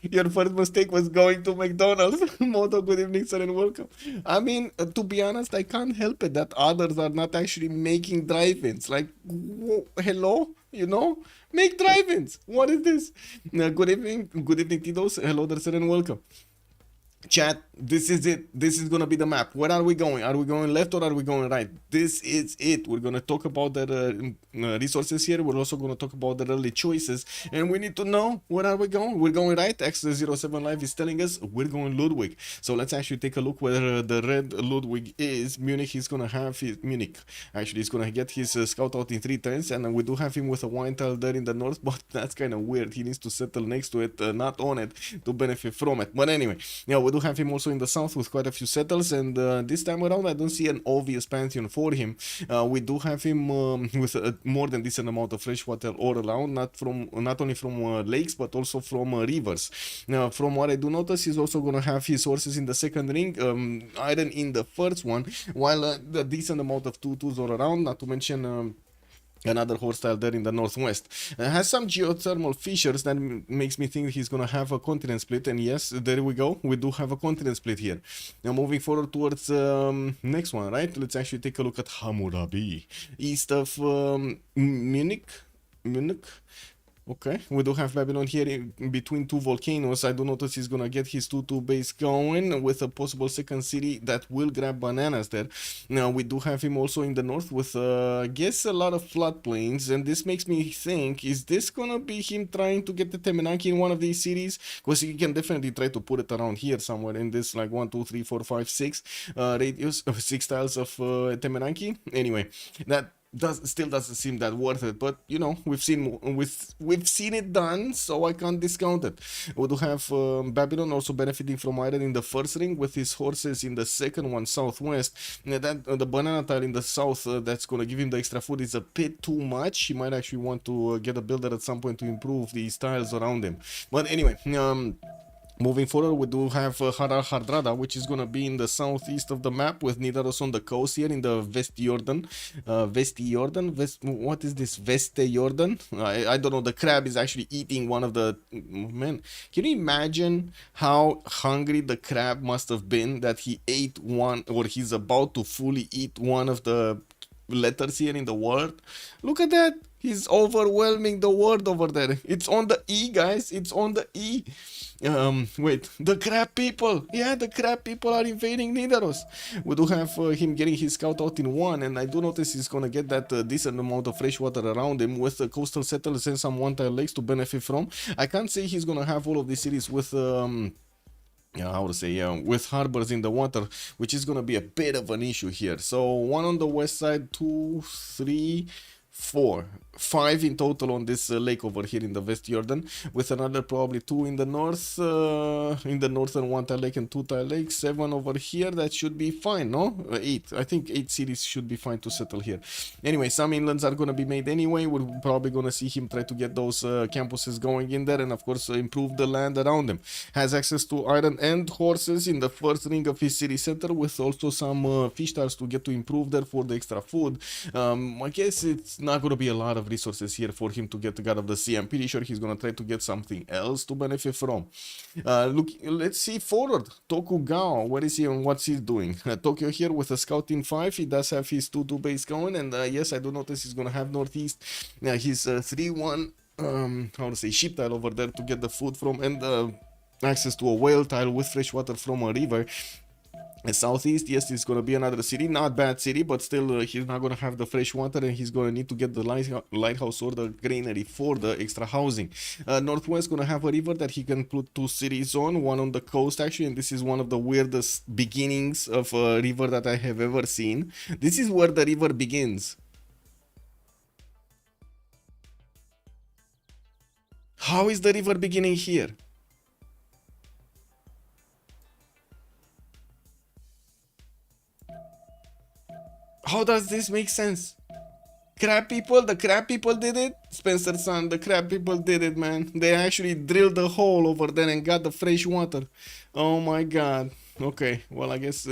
Your first mistake was going to McDonald's. Moto, good evening, sir, and welcome. I mean, to be honest, I can't help it that others are not actually making drive-ins. Like, hello? You know? Make drive-ins. What is this? Good evening, Titos. Hello there, sir, and welcome. Chat, this is it. This is gonna be the map. Where are we going? Are we going left or are we going right? This is it. We're gonna talk about the resources here. We're also gonna talk about the early choices, and we need to know where are we going. We're going right. X07 Live is telling us we're going Ludwig. So let's actually take a look where the red Ludwig is. Munich. He's gonna have his Munich. Actually, he's gonna get his scout out in 3 turns, and we do have him with a wine tile there in the north, but that's kind of weird. He needs to settle next to it, not on it, to benefit from it. But anyway, yeah, we do have him also in the south with quite a few settles, and this time around I don't see an obvious pantheon for him. We do have him with a more than decent amount of fresh water all around, not only from lakes but also from rivers. Now, from what I do notice, he's also gonna have his horses in the second ring, iron in the first one, while the decent amount of 2/2s all around, not to mention another horse style there in the northwest. Has some geothermal fissures that makes me think he's gonna have a continent split, and yes, there we go, we do have a continent split here. Now moving forward towards next one, right? Let's actually take a look at Hammurabi, east of Munich. Okay, we do have Babylon here in between two volcanoes. I do notice he's gonna get his 2/2 base going with a possible second city that will grab bananas there. Now we do have him also in the north with I guess a lot of floodplains, and this makes me think, is this gonna be him trying to get the Temenanki in one of these cities? Because he can definitely try to put it around here somewhere in this like 1 2 3 4 5 6 radius of 6 tiles of Temenanki. Anyway, that still doesn't seem that worth it, but you know, we've seen it done, so I can't discount it. We do have Babylon also benefiting from iron in the first ring with his horses in the second one southwest. That the banana tile in the south that's gonna give him the extra food is a bit too much. He might actually want to get a builder at some point to improve these tiles around him. But anyway, moving forward, we do have Harar Hardrada, which is going to be in the southeast of the map, with Nidaros on the coast here in the West Jordan. What is this? Veste Jordan? I don't know. The crab is actually eating one of the... Man, can you imagine how hungry the crab must have been that he ate one, or he's about to fully eat one of the letters here in the word? Look at that. He's overwhelming the word over there. It's on the E, guys. It's on the E. Wait, the crab people. Yeah, the crab people are invading Nidaros. We do have him getting his scout out in one, and I do notice he's gonna get that decent amount of fresh water around him with the coastal settlers and some one-tile lakes to benefit from. I can't say he's gonna have all of these cities with how to say, with harbors in the water, which is gonna be a bit of an issue here. So one on the west side, 2, 3, 4, 5 in total on this lake over here in the West Jordan, with another probably 2 in the north, in the northern one-tile lake and 2-tile lake, 7 over here. That should be fine, no? 8. I think 8 cities should be fine to settle here. Anyway, some inlands are gonna be made anyway. We're probably gonna see him try to get those campuses going in there, and of course improve the land around him. Has access to iron and horses in the first ring of his city center, with also some fish stars to get to improve there for the extra food. I guess it's not gonna be a lot of resources here for him to get the God of the Sea. I'm pretty sure he's gonna try to get something else to benefit from. Look, let's see forward. Tokugawa, where is he and what's he doing? Tokyo here with a scout in 5. He does have his 2-2 base going, and yes, I do notice he's gonna have northeast his 3-1 how to say, sheep tile over there to get the food from, and access to a whale tile with fresh water from a river. Southeast, yes, it's gonna be another city, not bad city, but still he's not gonna have the fresh water, and he's gonna need to get the lighthouse or the granary for the extra housing. Northwest gonna have a river that he can put 2 cities on, one on the coast actually, and this is one of the weirdest beginnings of a river that I have ever seen. This is where the river begins. How is the river beginning here? How does this make sense? Crab people, the crab people did it? Spencer son, the crab people did it, man. They actually drilled a hole over there and got the fresh water. Oh my god. Okay, well, I guess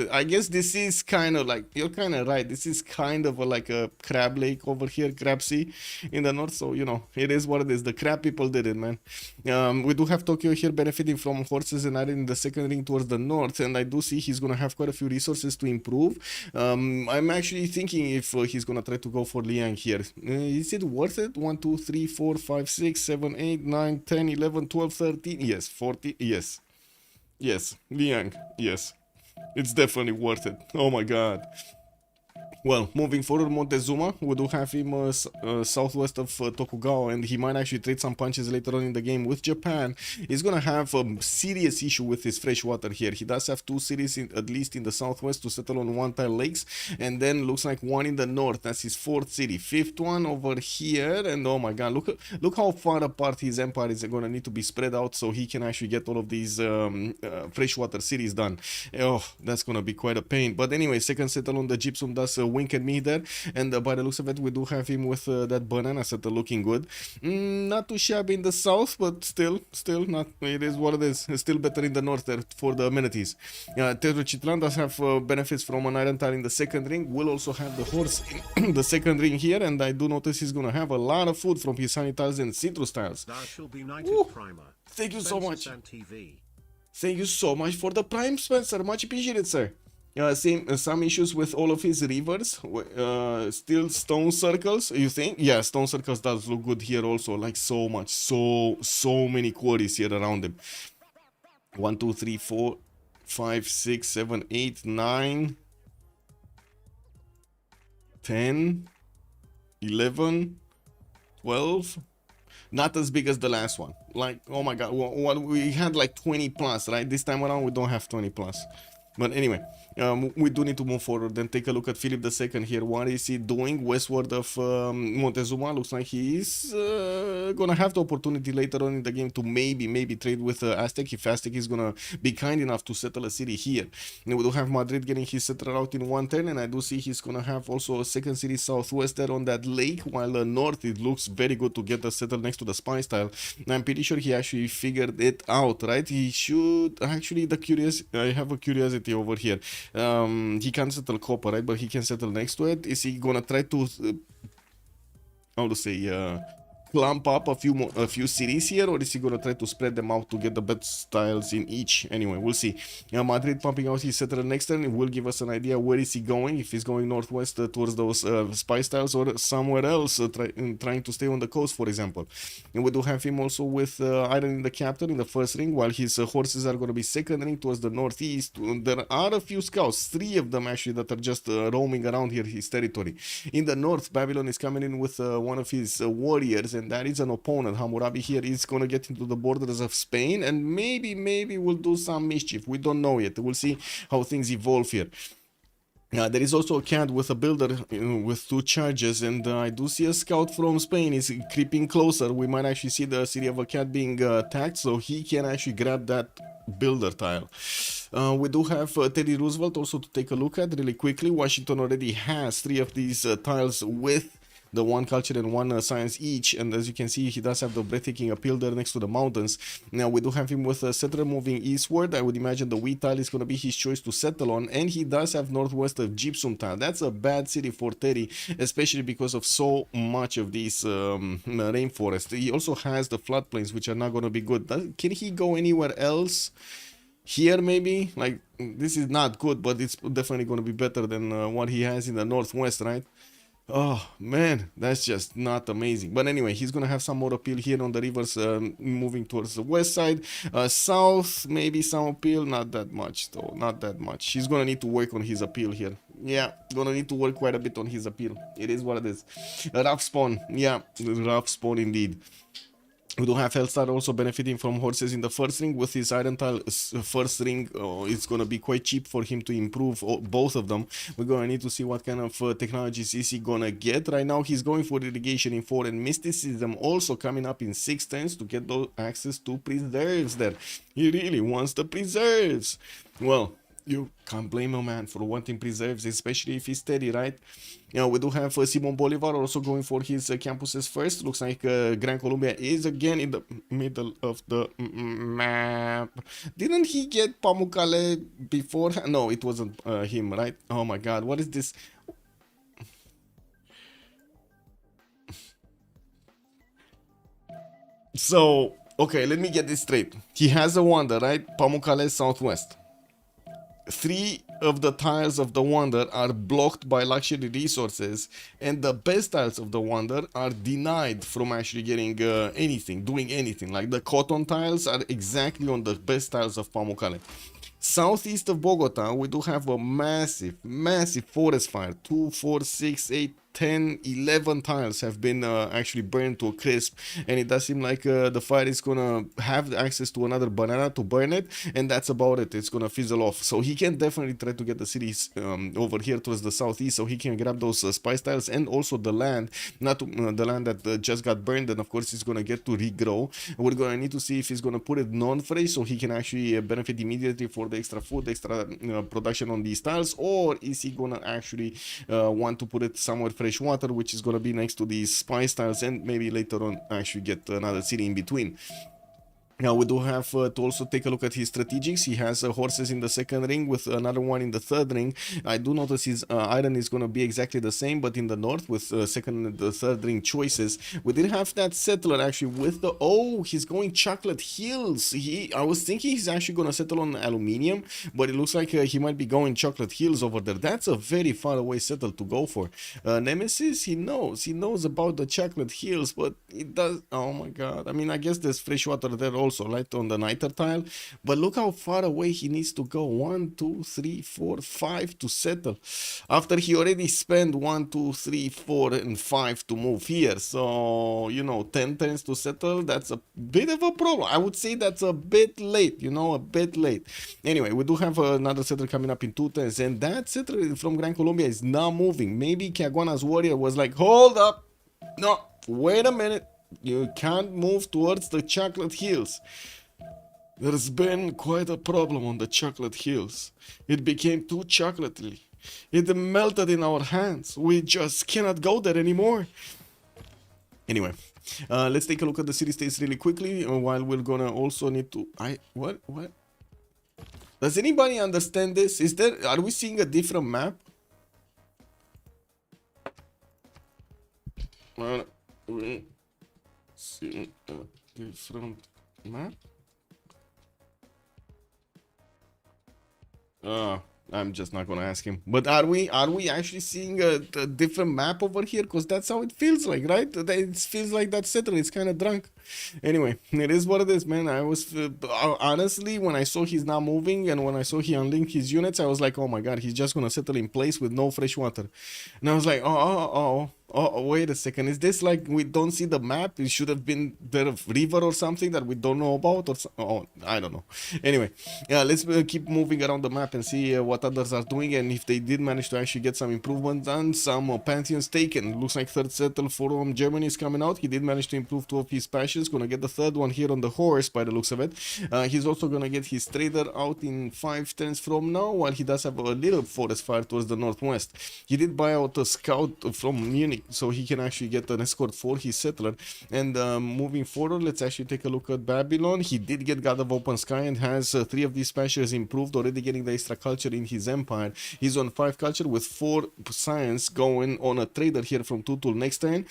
this is kind of like, you're kind of right, this is kind of like a crab lake over here, crab sea in the north, so you know, it is what it is. The crab people did it, man. We do have Tokyo here benefiting from horses and iron in the second ring towards the north, and I do see he's gonna have quite a few resources to improve. I'm actually thinking if he's gonna try to go for Liang here. Is it worth it? 1 2 3 4 5 6 7 8 9 10 11 12 13, yes, 40, yes. Yes, Liang, yes. It's definitely worth it. Oh my god. Well, moving forward, Montezuma, we do have him southwest of Tokugawa, and he might actually trade some punches later on in the game with Japan. He's gonna have a serious issue with his fresh water here. He does have two cities, at least in the southwest, to settle on one-tile lakes, and then looks like one in the north. That's his fourth city. Fifth one over here, and oh my god, look how far apart his empire is gonna need to be spread out so he can actually get all of these freshwater cities done. Oh, that's gonna be quite a pain. But anyway, second settle on the gypsum does wink at me there, and by the looks of it, we do have him with that banana settle looking good. Not too shabby in the south, but still not. It is what it is. Still better in the north there for the amenities. Tenochtitlan does have benefits from an iron tile in the second ring. Will also have the horse in the second ring here, and I do notice he's gonna have a lot of food from his honey tiles and citrus tiles. Thank you so much. Thank you so much for the prime, Spencer. Much appreciated, sir. Some issues with all of his rivers. Still stone circles, you think? Yeah, stone circles does look good here also. Like so much, so many quarries here around him. 1, 2, 3, 4, 5, 6, 7, 8, 9, 10, 11, 12. Not as big as the last one. Like, oh my god, what we had like 20 plus, right? This time around we don't have 20 plus. But anyway, we do need to move forward and take a look at Philip II here. What is he doing westward of Montezuma? Looks like he's gonna have the opportunity later on in the game to maybe trade with Aztec, if Aztec is gonna be kind enough to settle a city here. And we do have Madrid getting his settler out in one turn, and I do see he's gonna have also a second city southwest there on that lake, while north it looks very good to get the settle next to the spy style. And I'm pretty sure he actually figured it out, right? He should actually, I have a curiosity over here. He can't settle copper, right? But he can settle next to it. Is he gonna try to how to say clump up a few cities here, or is he gonna try to spread them out to get the best styles in each? Anyway, we'll see. Madrid pumping out his settler next turn. It will give us an idea where is he going, if he's going northwest towards those spy styles, or somewhere else trying to stay on the coast, for example. And we do have him also with iron in the capital in the first ring, while his horses are going to be second ring towards the northeast. There are a few scouts, 3 of them actually, that are just roaming around here his territory. In the north, Babylon is coming in with one of his warriors, and that is an opponent. Hammurabi here is gonna get into the borders of Spain, and maybe will do some mischief. We don't know yet. We'll see how things evolve here. There is also a cat with a builder with 2 charges, and I do see a scout from Spain is creeping closer. We might actually see the city of a cat being attacked, so he can actually grab that builder tile. We do have Teddy Roosevelt also to take a look at really quickly. Washington already has 3 of these tiles with the 1 culture and 1 science each, and as you can see, he does have the breathtaking appeal there next to the mountains. Now we do have him with a settler moving eastward. I would imagine the wheat tile is going to be his choice to settle on, and he does have northwest of gypsum tile. That's a bad city for Teddy, especially because of so much of these rainforest. He also has the floodplains, which are not going to be good. Can he go anywhere else? Here maybe? Like, this is not good, but it's definitely going to be better than what he has in the northwest, right? Oh man, that's just not amazing. But anyway, he's gonna have some more appeal here on the rivers, moving towards the west side. South, maybe some appeal, not that much though, not that much. He's gonna need to work on his appeal here. Yeah, gonna need to work quite a bit on his appeal. It is what it is. A rough spawn, yeah, rough spawn indeed. We do have Hellstar also benefiting from horses in the first ring with his iron tile first ring. It's gonna be quite cheap for him to improve both of them. We're gonna need to see what kind of technologies is he gonna get. Right now he's going for irrigation in 4 and mysticism also coming up in 6 turns to get those access to preserves there. He really wants the preserves. Well, you can't blame a man for wanting preserves, especially if he's steady, right? You know, we do have Simon Bolivar also going for his campuses first. Looks like Gran Colombia is again in the middle of the map. Didn't he get Pamukkale before? No, it wasn't him, right? Oh my god, what is this? So, okay, let me get this straight. He has a wonder, right? Pamukkale southwest. 3 of the tiles of the wonder are blocked by luxury resources, and the best tiles of the wonder are denied from actually getting doing anything. Like the cotton tiles are exactly on the best tiles of Pamukkale. Southeast of Bogota, we do have a massive forest fire. 2, 4, 6, 8, 10, 11 tiles have been actually burned to a crisp, and it does seem like the fire is gonna have access to another banana to burn it, and that's about it. It's gonna fizzle off. So he can definitely try to get the cities over here towards the southeast, so he can grab those spice tiles and also the land, not the land that just got burned, and of course he's gonna get to regrow. We're gonna need to see if he's gonna put it non-fresh so he can actually benefit immediately for the extra food, extra production on these tiles, or is he gonna actually want to put it somewhere fresh water, which is going to be next to these spice tiles, and maybe later on actually get another city in between. Now we do have to also take a look at his strategics. He has horses in the second ring with another one in the third ring. I do notice his iron is going to be exactly the same, but in the north with second and the third ring choices. We did have that settler actually with the... Oh, he's going Chocolate Hills. I was thinking he's actually going to settle on aluminium, but it looks like he might be going Chocolate Hills over there. That's a very far away settle to go for. Nemesis, he knows about the Chocolate Hills, but it does... Oh my god. I mean, I guess there's fresh water there also, right on the niter tile, but look how far away he needs to go. 1, 2, 3, 4, 5 to settle, after he already spent 1, 2, 3, 4 and 5 to move here. So, you know, 10 turns to settle, that's a bit of a problem. I would say that's a bit late, you know, a bit late. Anyway, we do have another settler coming up in 2 turns, and that settler from Gran Colombia is not moving. Maybe Kiaguana's warrior was like, hold up, no, wait a minute, you can't move towards the Chocolate Hills. There's been quite a problem on the Chocolate Hills. It became too chocolatey. It melted in our hands. We just cannot go there anymore. Anyway, let's take a look at the city states really quickly, while we're gonna also need to... What? Does anybody understand this? Are we seeing a different map? See a different map? I'm just not gonna ask him. But are we actually seeing a different map over here? Because that's how it feels like, right? It feels like that settler is kind of drunk. Anyway, it is what it is, man. I was honestly, when I saw he's not moving and when I saw he unlinked his units, I was like, oh my god, he's just gonna settle in place with no fresh water. And I was like, oh, wait a second. Is this like we don't see the map? It should have been there a river or something that we don't know about, or oh, I don't know. Anyway, yeah, let's keep moving around the map and see what others are doing, and if they did manage to actually get some improvements done. Some pantheons taken. Looks like third settle from Germany is coming out. He did manage to improve 2 of his passions. Gonna get the third one here on the horse by the looks of it. He's also gonna get his trader out in 5 turns from now, while he does have a little forest fire towards the northwest. He did buy out a scout from Munich, so he can actually get an escort for his settler. And moving forward, let's actually take a look at Babylon. He did get God of Open Sky and has 3 of these passions improved, already getting the extra culture in his empire. He's on 5 culture with 4 science, going on a trader here from Tutul next turn.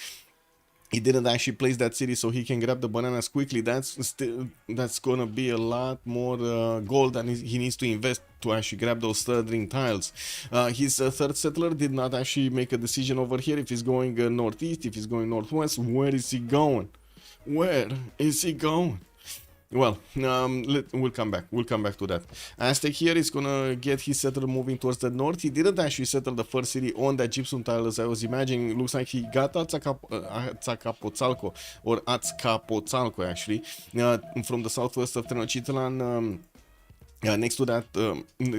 He didn't actually place that city, so he can grab the bananas quickly. That's gonna be a lot more gold than he needs to invest to actually grab those third ring tiles. His third settler did not actually make a decision over here if he's going northeast, if he's going northwest. Where is he going? Where is he going? Well, we'll come back to that. Aztec here is gonna get his settler moving towards the north. He didn't actually settle the first city on that gypsum tile as I was imagining. It looks like he got Azcapotzalco, or Azcapotzalco actually, from the southwest of Tenochtitlan. Next to that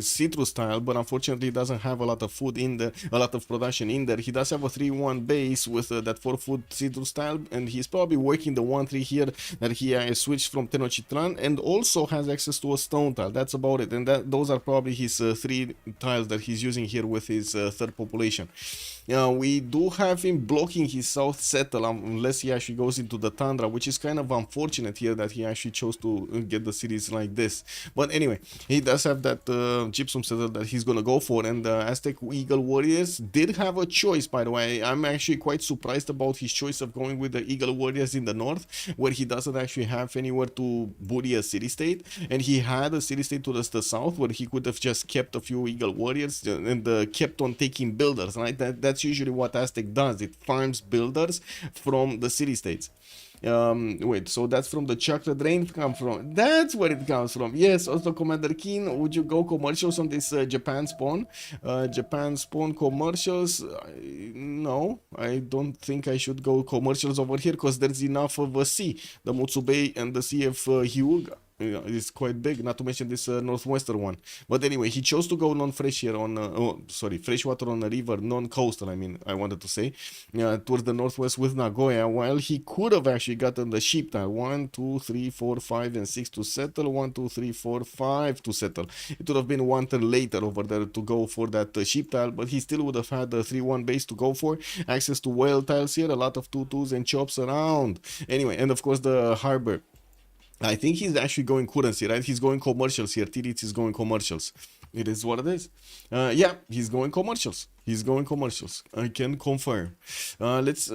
citrus tile, but unfortunately he doesn't have a lot of food in there, a lot of production in there. He does have a 3-1 base with that 4 food citrus tile, and he's probably working the 1-3 here that he switched from Tenochtitlan, and also has access to a stone tile. That's about it, and those are probably his 3 tiles that he's using here with his third population. We do have him blocking his south settle unless he actually goes into the tundra, which is kind of unfortunate here that he actually chose to get the cities like this. But anyway, he does have that gypsum settle that he's gonna go for, and Aztec Eagle Warriors did have a choice, by the way. I'm actually quite surprised about his choice of going with the Eagle Warriors in the north, where he doesn't actually have anywhere to booty a city-state, and he had a city-state to the south where he could have just kept a few Eagle Warriors and kept on taking builders, right? That's usually what Aztec does. It farms builders from the city-states. Wait, so that's from the chocolate rain come from. That's where it comes from. Yes, also Commander Keen, would you go commercials on this Japan spawn? Japan spawn commercials? No, I don't think I should go commercials over here because there's enough of a sea. The Mutsubei and the Sea of Hyuga. Yeah, it's quite big, not to mention this northwestern one. But anyway, he chose to go non-fresh here on, freshwater on a river, non-coastal, I mean, I wanted to say, towards the northwest with Nagoya, while he could have actually gotten the sheep tile. 1, 2, 3, 4, 5, and 6 to settle. 1, 2, 3, 4, 5 to settle. It would have been one turn later over there to go for that sheep tile, but he still would have had the 3-1 base to go for. Access to whale tiles here, a lot of 2-2s and chops around. Anyway, and of course the harbor. I think he's actually going currency, right? He's going commercials here. Titiits is going commercials. It is what it is. Yeah, he's going commercials. He's going commercials. I can confirm. Let's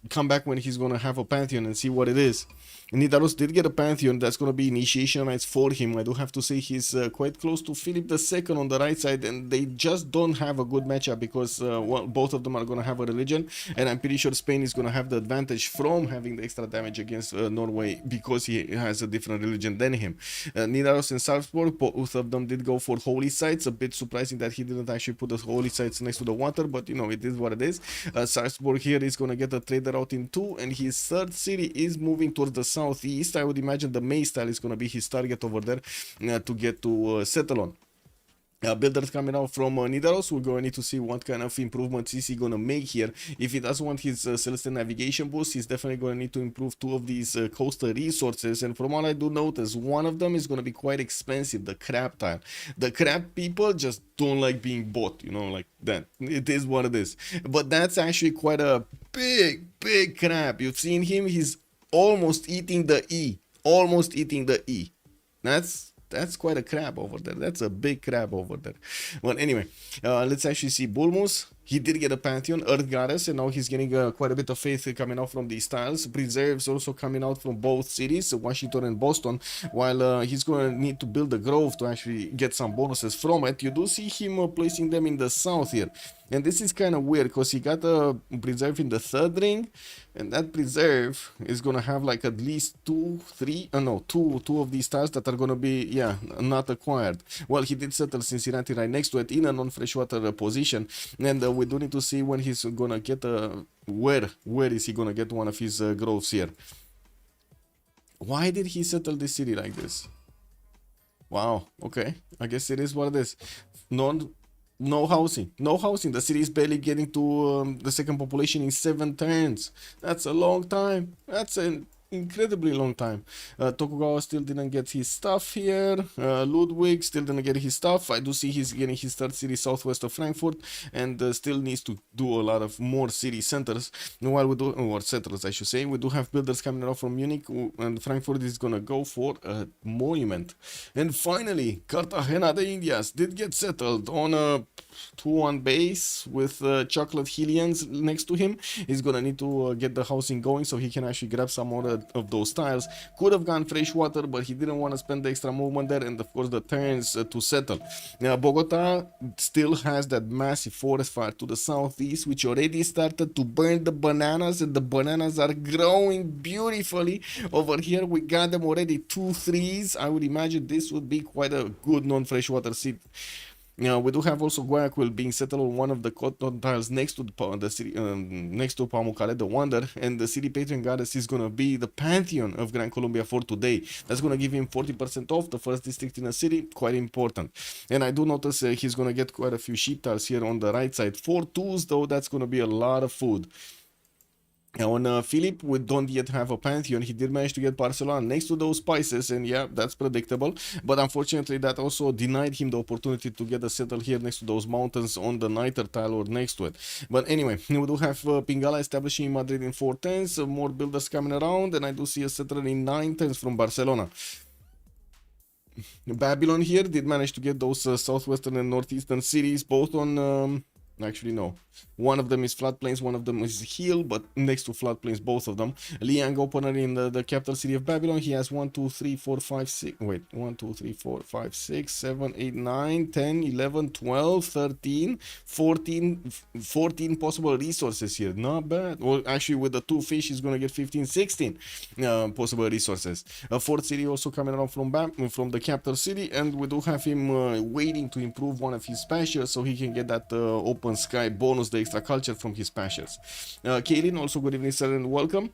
come back when he's going to have a Pantheon and see what it is. Nidaros did get a Pantheon. That's going to be initiation rights for him. I do have to say he's quite close to Philip II on the right side, and they just don't have a good matchup because well, both of them are going to have a religion, and I'm pretty sure Spain is going to have the advantage from having the extra damage against Norway because he has a different religion than him. Nidaros and Salzburg, both of them did go for holy sites. A bit surprising that he didn't actually put the holy sites next to the water, but you know, it is what it is. Salzburg here is going to get a trader out in 2, and his third city is moving towards the southeast. I would imagine the May style is going to be his target over there to get to settle on. Builders coming out from Nidaros. We're going to need to see what kind of improvements is he going to make here. If he does want his Celestial Navigation boost, he's definitely going to need to improve 2 of these coastal resources. And from what I do notice, one of them is going to be quite expensive, the crab tile. The crab people just don't like being bought, you know, like that. It is what it is. But that's actually quite a big crab. You've seen him, he's almost eating the E. Almost eating the E. That's quite a crab over there. That's a big crab over there. Well, anyway, let's actually see Bulmus. He did get a Pantheon, Earth Goddess, and now he's getting quite a bit of faith coming out from these tiles. Preserves also coming out from both cities, Washington and Boston, while he's going to need to build a grove to actually get some bonuses from it. You do see him placing them in the south here. And this is kind of weird because he got a preserve in the 3rd ring, and that preserve is going to have like at least 2 of these tiles that are going to be, yeah, not acquired. Well, he did settle Cincinnati right next to it in a non-freshwater position, and we do need to see when he's going to get where is he going to get one of his groves here. Why did he settle this city like this? Wow, okay, I guess it is what it is. No housing. The city is barely getting to the second population in 7 turns. That's a long time. That's an incredibly long time. Tokugawa still didn't get his stuff here. Ludwig still didn't get his stuff. I do see he's getting his 3rd city southwest of Frankfurt, and still needs to do a lot of more city centers. While we do, or settlers, I should say, we do have builders coming out from Munich, and Frankfurt is gonna go for a monument. And finally, Cartagena de Indias did get settled on a 2-1 base with chocolate Helians next to him. He's gonna need to get the housing going so he can actually grab some more of those tiles. Could have gone freshwater, but he didn't want to spend the extra movement there, and of course the turns to settle. Now Bogota still has that massive forest fire to the southeast, which already started to burn the bananas, and the bananas are growing beautifully. Over here we got them already 2-3s. I would imagine this would be quite a good non-freshwater city. Now we do have also Guayaquil being settled on one of the cotton tiles next to the city, next to Pamukkale, the Wonder, and the city patron goddess is gonna be the Pantheon of Gran Colombia for today. That's gonna give him 40% off the first district in a city, quite important. And I do notice he's gonna get quite a few sheep tiles here on the right side. 4 2s though, that's gonna be a lot of food. Now on Philip, we don't yet have a Pantheon. He did manage to get Barcelona next to those spices, and yeah, that's predictable. But unfortunately, that also denied him the opportunity to get a settle here next to those mountains on the Niter tile or next to it. But anyway, we do have Pingala establishing in Madrid in 4 turns, more builders coming around, and I do see a settler in 9 turns from Barcelona. Babylon here did manage to get those southwestern and northeastern cities, both on... actually, no. One of them is floodplains, one of them is hill, but next to floodplains, both of them. Liang opener in the capital city of Babylon. He has 1, 2, 3, 4, 5, 6. Wait, 1, 2, 3, 4, 5, 6, 7, 8, 9, 10, 11, 12, 13, 14, 14 possible resources here. Not bad. Well, actually, with the 2 fish, he's gonna get 15, 16 possible resources. A fourth city also coming around from the capital city, and we do have him waiting to improve one of his specials so he can get that open sky bonus, the extra culture from his specials. Kaylin, also good evening, sir, and welcome.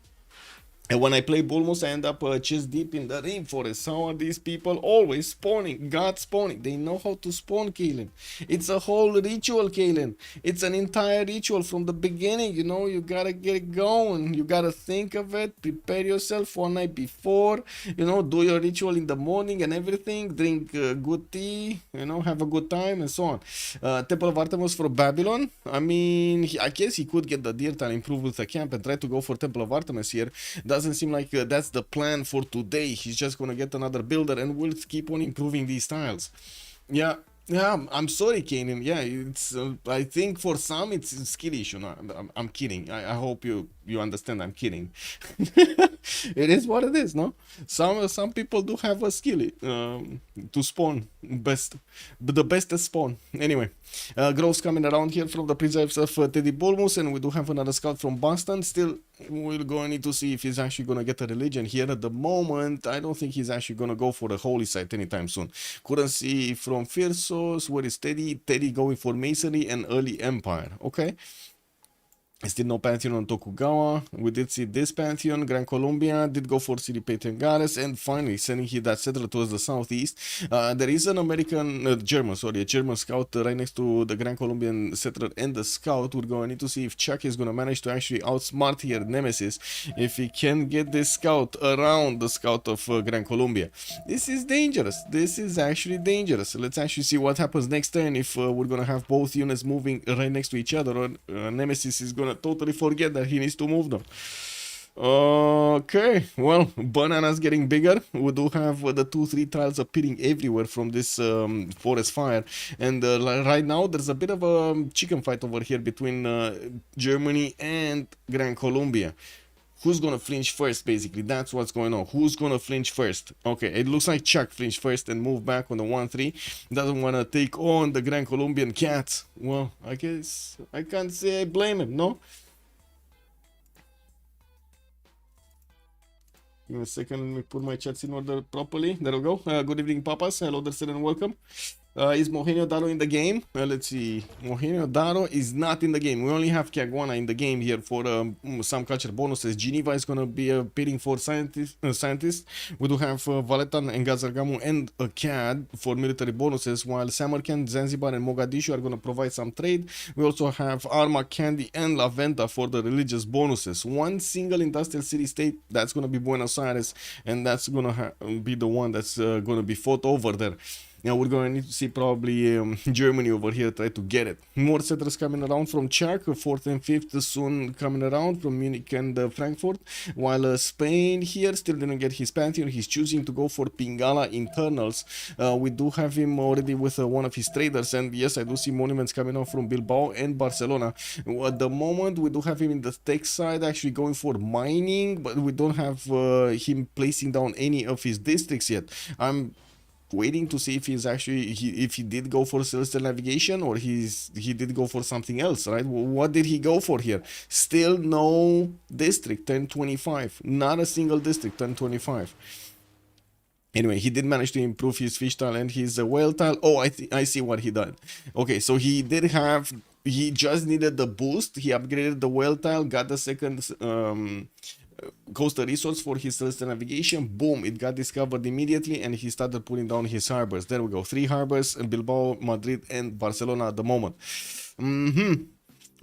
And when I play Bulmos, I end up chest deep in the rainforest. How are these people always spawning? God spawning. They know how to spawn, Kaelin. It's a whole ritual, Kaelin. It's an entire ritual from the beginning. You know, you gotta get it going. You gotta think of it. Prepare yourself one night before. You know, do your ritual in the morning and everything. Drink good tea. You know, have a good time and so on. Temple of Artemis for Babylon. I mean, I guess he could get the deer tile, improve with the camp, and try to go for Temple of Artemis here. Doesn't seem like that's the plan for today. He's just gonna get another builder and we'll keep on improving these tiles. Yeah, I'm sorry, Kanan. Yeah, it's I think for some it's a skill issue. No, I'm kidding. I hope you understand. I'm kidding. It is what it is, no? Some people do have a skill to spawn the best spawn. Anyway, Groves coming around here from the preserves of Teddy Bulmus, and we do have another scout from Boston. Still, we're going to need to see if he's actually going to get a religion here. At the moment, I don't think he's actually going to go for the holy site anytime soon. Couldn't see from Phyrsos. Where is Teddy? Teddy going for masonry and early empire. Okay. Still no Pantheon on Tokugawa. We did see this Pantheon. Gran Colombia did go for City Patengares, and finally sending here that settler towards the southeast. There is an a German scout right next to the Gran Colombian settler and the scout. We're going to need to see if Chuck is going to manage to actually outsmart here Nemesis, if he can get this scout around the scout of Gran Colombia. This is dangerous. This is actually dangerous. Let's actually see what happens next turn if we're going to have both units moving right next to each other, or Nemesis is going to totally forget that he needs to move them. Okay, well, bananas getting bigger. We do have the 2-3 tiles appearing everywhere from this forest fire, and right now there's a bit of a chicken fight over here between Germany and Gran Colombia. Who's gonna flinch first, basically? That's what's going on. Who's gonna flinch first? Okay, it looks like Chuck flinched first and moved back on the 1-3. Doesn't want to take on the Gran Colombian cats. Well, I guess I can't say I blame him, no? Give me a second, let me put my chats in order properly. There we go. Good evening, papas. Hello there, sir, and welcome. Is Mohenio Daro in the game? Let's see. Mohenio Daro is not in the game. We only have Caguana in the game here for some culture bonuses. Geneva is going to be bidding for scientists. We do have Valetan and Gazargamu and a CAD for military bonuses, while Samarkand, Zanzibar, and Mogadishu are going to provide some trade. We also have Arma, Candy, and La Venta for the religious bonuses. One single industrial city-state, that's going to be Buenos Aires, and that's going to be the one that's going to be fought over there. Now we're going to need to see probably Germany over here try to get it. More settlers coming around from Czech, 4th and 5th soon coming around from Munich and Frankfurt, while Spain here still didn't get his Pantheon. He's choosing to go for Pingala internals. We do have him already with one of his traders, and yes, I do see monuments coming out from Bilbao and Barcelona. At the moment, we do have him in the tech side actually going for mining, but we don't have him placing down any of his districts yet. I'm waiting to see if he's actually if he did go for celestial navigation, or he did go for something else, right? What did he go for here? Still no district. 1025, not a single district. 1025. Anyway, he did manage to improve his fish tile and his whale tile. Oh, I see what he did. Okay, so he just needed the boost. He upgraded the whale tile, got the second coastal resource for his celestial navigation. Boom, it got discovered immediately, and he started putting down his harbors. There we go, 3 harbors in Bilbao, Madrid, and Barcelona at the moment.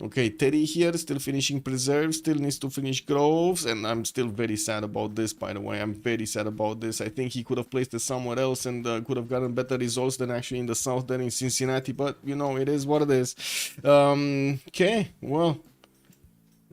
Okay, Teddy here still finishing preserves, still needs to finish groves, and I'm still very sad about this, by the way. I'm very sad about this. I think he could have placed it somewhere else and could have gotten better results than actually in the south than in Cincinnati, but you know, it is what it is. Okay, well,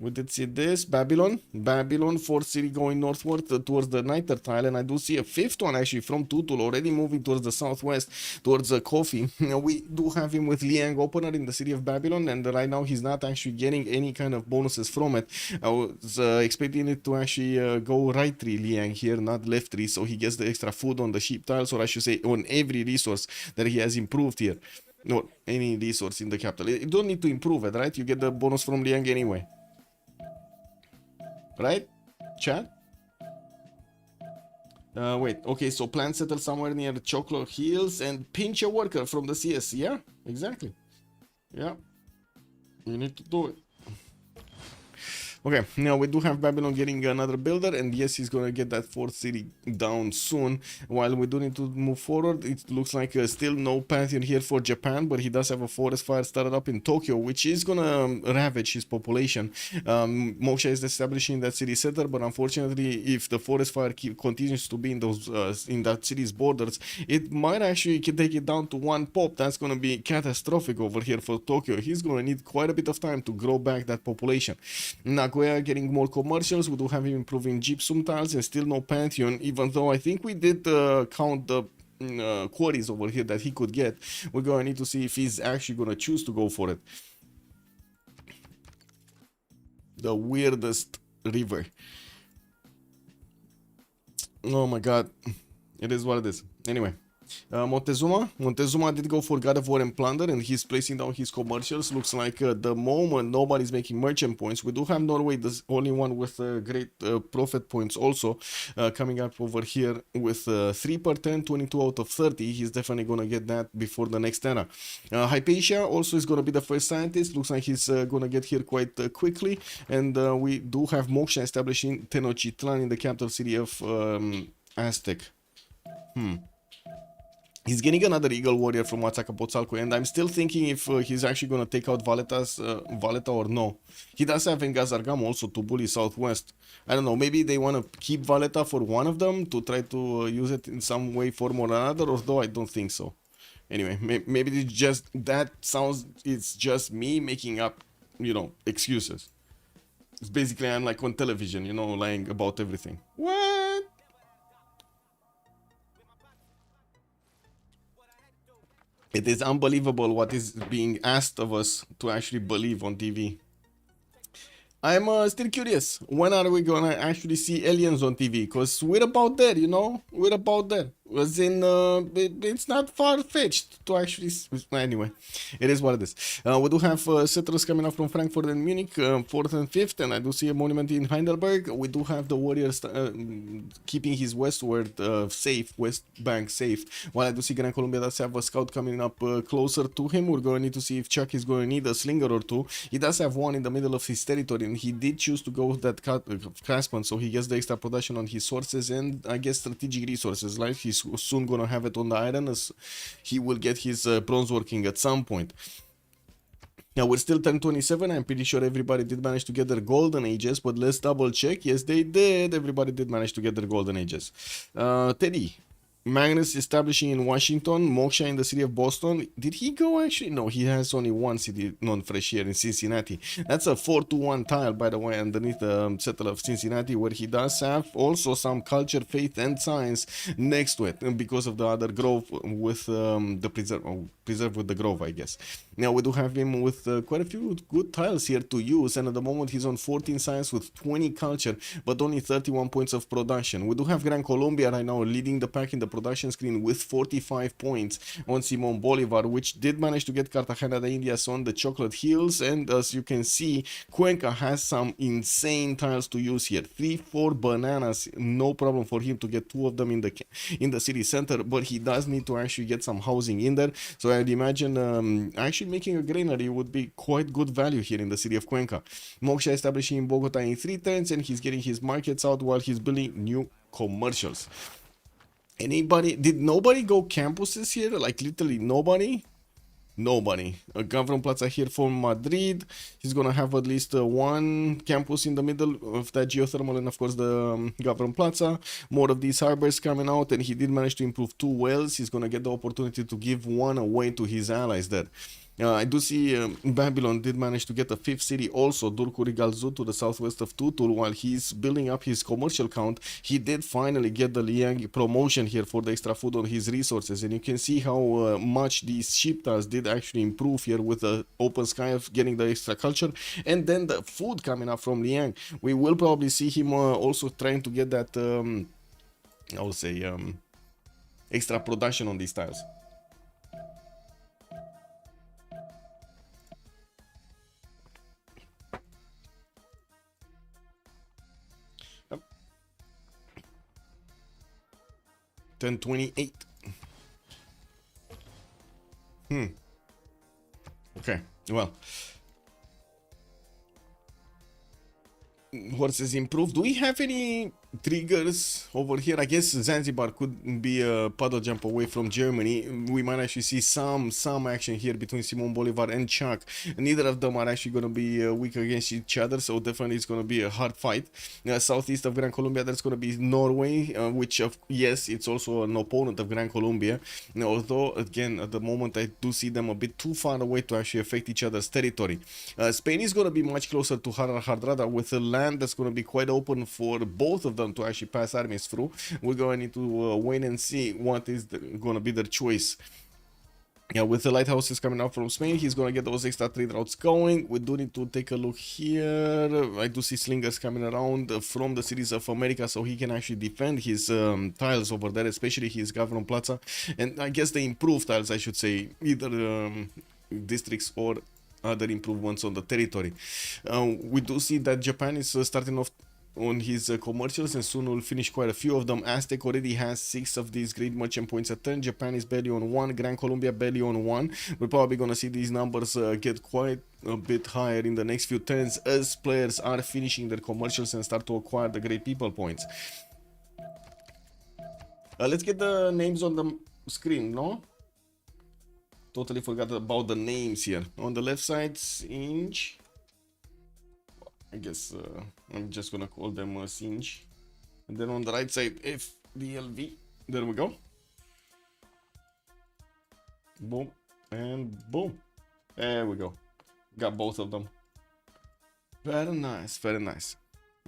We did see this, Babylon, fourth city going northward towards the Niter tile, and I do see a fifth one actually from Tutul already moving towards the southwest, towards Kofi. We do have him with Liang opener in the city of Babylon, and right now he's not actually getting any kind of bonuses from it. I was expecting it to actually go right tree Liang here, not left tree, so he gets the extra food on the sheep tiles, or I should say on every resource that he has improved here. No, any resource in the capital. You don't need to improve it, right? You get the bonus from Liang anyway. Right? Chat? Wait, okay, so plan settle somewhere near Chocolate Hills and pinch a worker from the CS. Yeah, exactly. Yeah. You need to do it. Okay, now we do have Babylon getting another builder, and yes, he's gonna get that fourth city down soon. While we do need to move forward, it looks like still no pantheon here for Japan, but he does have a forest fire started up in Tokyo, which is gonna ravage his population. Moksha is establishing that city center, but unfortunately, if the forest fire continues to be in those in that city's borders, it might actually take it down to one pop. That's gonna be catastrophic over here for Tokyo. He's gonna need quite a bit of time to grow back that population. Nagoya getting more commercials. We do have him improving gypsum tiles and still no pantheon, even though I think we did count the quarries over here that he could get. We're gonna need to see if he's actually gonna choose to go for it. The weirdest river. Oh my god. It is what it is. Anyway. Montezuma did go for God of War and Plunder, and he's placing down his commercials. Looks like the moment nobody's making merchant points. We do have Norway, the only one with great profit points also, coming up over here with 3 per 10, 22 out of 30. He's definitely gonna get that before the next era. Hypatia also is gonna be the first scientist. Looks like he's gonna get here quite quickly, and we do have Moksha establishing Tenochtitlan in the capital city of Aztec. He's getting another Eagle Warrior from Huatzacapotzelco, and I'm still thinking if he's actually going to take out Valeta or no. He does have Engazargam also to bully Southwest. I don't know, maybe they want to keep Valeta for one of them to try to use it in some way, form or another, although I don't think so. Anyway, maybe it's just, it's just me making up, you know, excuses. It's basically, I'm like on television, you know, lying about everything. What? It is unbelievable what is being asked of us to actually believe on TV. I'm still curious, when are we gonna actually see aliens on TV? Because we're about there, you know? We're about there. As in, it's not far-fetched to actually... Anyway, it is what it is. We do have settlers coming up from Frankfurt and Munich, 4th and 5th, and I do see a monument in Heidelberg. We do have the warriors keeping his westward safe, west bank safe, while I do see Gran Colombia does have a scout coming up closer to him. We're going to need to see if Chuck is going to need a slinger or two. He does have one in the middle of his territory, and he did choose to go with that craftsman, so he gets the extra production on his sources and I guess strategic resources. Like he's soon gonna have it on the iron, as he will get his bronze working at some point. Now we're still 1027. I'm pretty sure everybody did manage to get their golden ages, but let's double check. Yes, they did. Everybody did manage to get their golden ages. Teddy. Magnus establishing in Washington, Moksha in the city of Boston. Did he go actually? No, he has only one city non-fresh here in Cincinnati. That's a 4-1 tile, by the way, underneath the settle of Cincinnati, where he does have also some culture, faith, and science next to it, because of the other grove with the preserve with the grove, I guess. Now we do have him with quite a few good tiles here to use, and at the moment he's on 14 science with 20 culture, but only 31 points of production. We do have Gran Colombia right now leading the pack in the production screen with 45 points on Simon Bolivar, which did manage to get Cartagena de Indias on the Chocolate Hills, and as you can see, Cuenca has some insane tiles to use here. 3-4 bananas, no problem for him to get 2 of them in the city center, but he does need to actually get some housing in there, so I'd imagine actually making a granary would be quite good value here in the city of Cuenca. Moksha establishing in Bogota in 3 turns, and he's getting his markets out while he's building new commercials. Did nobody go campuses here? Like literally nobody? Nobody. Gavron Plaza here from Madrid. He's gonna have at least one campus in the middle of that geothermal, and of course the Gavron Plaza. More of these harbors coming out, and he did manage to improve 2 wells. He's gonna get the opportunity to give one away to his allies there. I do see Babylon did manage to get a 5th city also, Durkurigalzu, to the southwest of Tutul. While he's building up his commercial count, he did finally get the Liang promotion here for the extra food on his resources, and you can see how much these ship tiles did actually improve here with the open sky of getting the extra culture, and then the food coming up from Liang. We will probably see him also trying to get that, I would say, extra production on these tiles. Yep. 1028. Okay, well, horses improved. Do we have any triggers over here? I guess Zanzibar could be a puddle jump away from Germany. We might actually see some action here between Simon Bolivar and Chuck. Neither of them are actually going to be weak against each other, so definitely it's going to be a hard fight. Southeast of Gran Colombia, there's going to be Norway, which yes, it's also an opponent of Gran Colombia, although again at the moment I do see them a bit too far away to actually affect each other's territory. Spain is going to be much closer to Hardrada, with a land that's going to be quite open for both of them to actually pass armies through. We're going to need to wait and see what is going to be their choice. Yeah, with the lighthouses coming out from Spain, he's going to get those extra trade routes going. We do need to take a look here. I do see slingers coming around from the cities of America, so he can actually defend his tiles over there, especially his Gavron Plaza. And I guess the improved tiles, I should say, either districts or other improvements on the territory. We do see that Japan is starting off on his commercials, and soon we'll finish quite a few of them. Aztec already has 6 of these great merchant points a turn. Japan is barely on 1. Gran Colombia barely on 1. We're probably gonna see these numbers get quite a bit higher in the next few turns as players are finishing their commercials and start to acquire the great people points. Let's get the names on the screen, no? Totally forgot about the names here. On the left side, Singe. I guess I'm just gonna call them Singe. And then on the right side, FDLV. There we go. Boom. And boom. There we go. Got both of them. Very nice, very nice.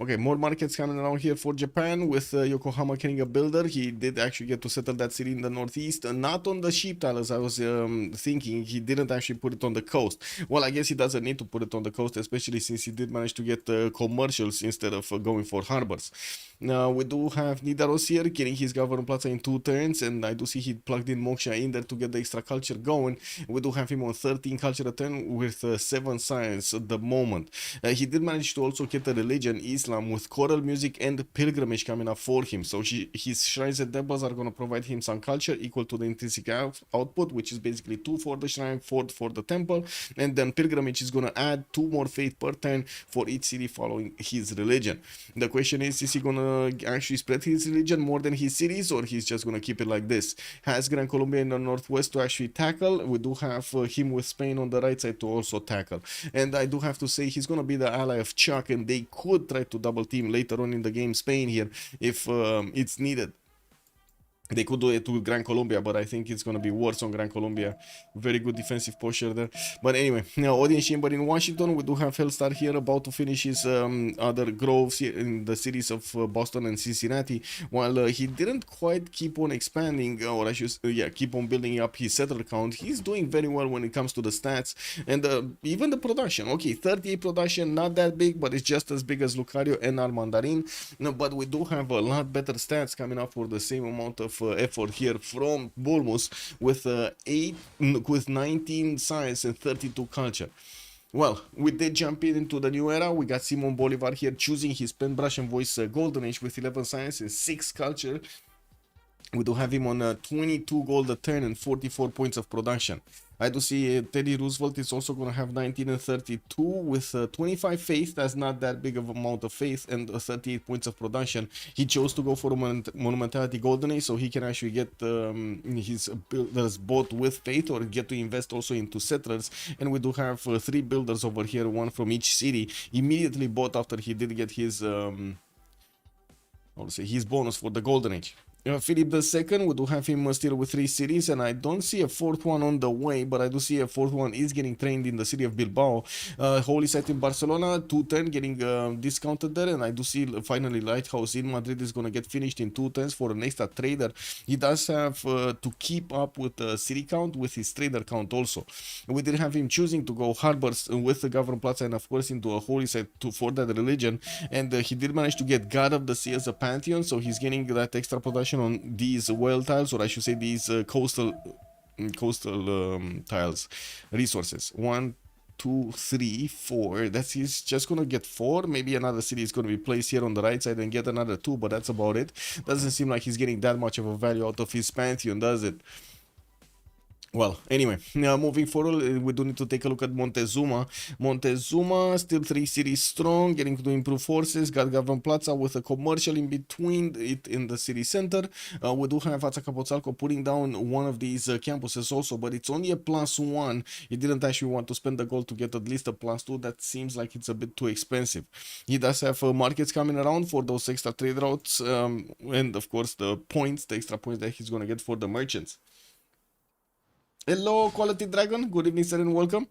Okay, more markets coming around here for Japan, with Yokohama getting a builder. He did actually get to settle that city in the northeast, not on the sheep tile as I was thinking. He didn't actually put it on the coast. Well, I guess he doesn't need to put it on the coast, especially since he did manage to get commercials instead of going for harbors. Now, we do have Nidaros here getting his Governor Plaza in 2 turns, and I do see he plugged in Moksha in there to get the extra culture going. We do have him on 13 culture a turn with 7 science at the moment. He did manage to also get the religion, Islam, with choral music and pilgrimage coming up for him. So his shrines and temples are going to provide him some culture equal to the intrinsic output, which is basically 2 for the shrine, 4 for the temple, and then pilgrimage is going to add 2 more faith per turn for each city following his religion. The question is he going to actually spread his religion more than his cities, or he's just going to keep it like this? Has Gran Colombia in the northwest to actually tackle? We do have him with Spain on the right side to also tackle. And I do have to say he's going to be the ally of Chuck, and they could try to double team later on in the game Spain here if it's needed. They could do it to Gran Colombia, but I think it's going to be worse on Gran Colombia. Very good defensive posture there. But anyway, now audience chamber in Washington. We do have Hellstar here about to finish his other groves here in the cities of Boston and Cincinnati. While he didn't quite keep on expanding, or I should keep on building up his settler count. He's doing very well when it comes to the stats and even the production. Okay, 38 production, not that big, but it's just as big as Lucario and Armandarine. No, but we do have a lot better stats coming up for the same amount of effort here from Bulmus with 19 science and 32 culture. Well, we did jump into the new era. We got Simon Bolivar here choosing his pen, brush and voice golden age with 11 science and 6 culture. We do have him on 22 gold a turn and 44 points of production. I do see Teddy Roosevelt is also going to have 19 and 32 with 25 faith. That's not that big of amount of faith, and 38 points of production. He chose to go for a Monumentality Golden Age, so he can actually get his builders both with faith or get to invest also into settlers. And we do have 3 builders over here, 1 from each city, immediately bought after he did get his his bonus for the Golden Age. Philip II, we do have him still with 3 cities, and I don't see a 4th one on the way, but I do see a 4th one is getting trained in the city of Bilbao. Holy Site in Barcelona, 210 getting discounted there, and I do see finally Lighthouse in Madrid is gonna get finished in 210s for an extra trader. He does have to keep up with the city count with his trader count also. We did have him choosing to go harbors with the Government Plaza and of course into a Holy Site for that religion, and he did manage to get God of the Sea as a pantheon, so he's getting that extra production on these whale tiles, or I should say these coastal tiles resources. 1, 2, 3, 4. That's he's just gonna get 4. Maybe another city is gonna be placed here on the right side and get another 2, but that's about it. Doesn't seem like he's getting that much of a value out of his pantheon, does it? Well, anyway, now moving forward, we do need to take a look at Montezuma. Montezuma, still 3 cities strong, getting to improve forces. Got Government Plaza with a commercial in between it in the city center. We do have Atzcapotzalco putting down one of these campuses also, but it's only a +1. He didn't actually want to spend the gold to get at least a +2. That seems like it's a bit too expensive. He does have markets coming around for those extra trade routes, and of course the points, the extra points that he's going to get for the merchants. Hello, Quality Dragon. Good evening, sir, and welcome.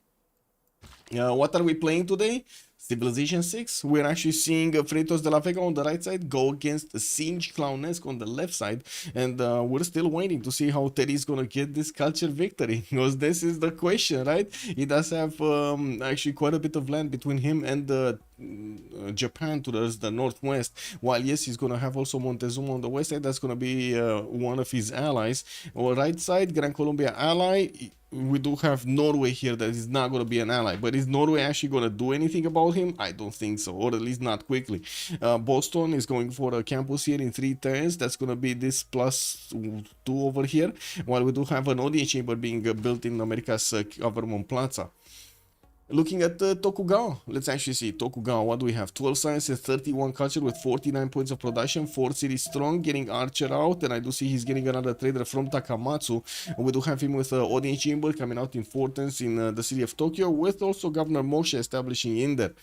What are we playing today? Civilization 6. We're actually seeing Freritos de la Vega on the right side go against Siege Clownesque on the left side, and we're still waiting to see how Teddy is gonna get this culture victory, because this is the question, right? He does have actually quite a bit of land between him and Japan towards the northwest, while yes, he's gonna have also Montezuma on the west side. That's gonna be one of his allies. On the right side, Gran Colombia ally. We do have Norway here that is not going to be an ally, but is Norway actually going to do anything about him? I don't think so, or at least not quickly. Boston is going for a campus here in 3 turns. That's going to be this +2 over here, while we do have an audience chamber being built in America's Government Plaza. Looking at Tokugawa, let's actually see Tokugawa. What do we have? 12 science and 31 culture with 49 points of production, 4 cities strong, getting Archer out, and I do see he's getting another trader from Takamatsu. We do have him with audience chamber coming out in 4 turns in the city of Tokyo, with also Governor Moshe establishing in there.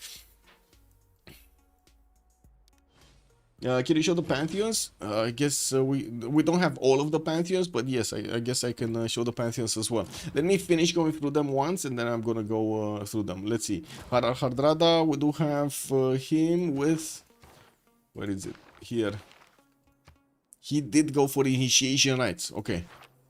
Can you show the pantheons? I guess we don't have all of the pantheons, but yes, I guess I can show the pantheons as well. Let me finish going through them once, and then I'm gonna go through them. Let's see. Hardrada, we do have him with... Where is it? Here. He did go for initiation rites. Okay.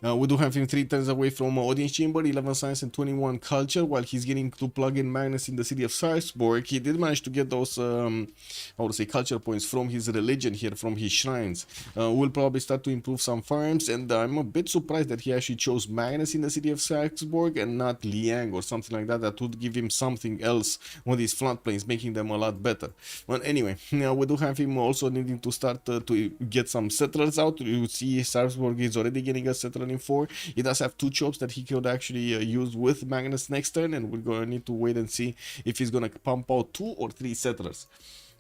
We do have him 3 turns away from audience chamber, 11 science and 21 culture, while he's getting to plug in Magnus in the city of Salzburg. He did manage to get those, how to say, culture points from his religion here, from his shrines. We'll probably start to improve some farms, and I'm a bit surprised that he actually chose Magnus in the city of Salzburg and not Liang or something like that. That would give him something else on these floodplains, making them a lot better. But anyway, now we do have him also needing to start to get some settlers out. You see Salzburg is already getting a settler in 4. He does have 2 chops that he could actually use with Magnus next turn, and we're gonna need to wait and see if he's gonna pump out 2 or 3 settlers.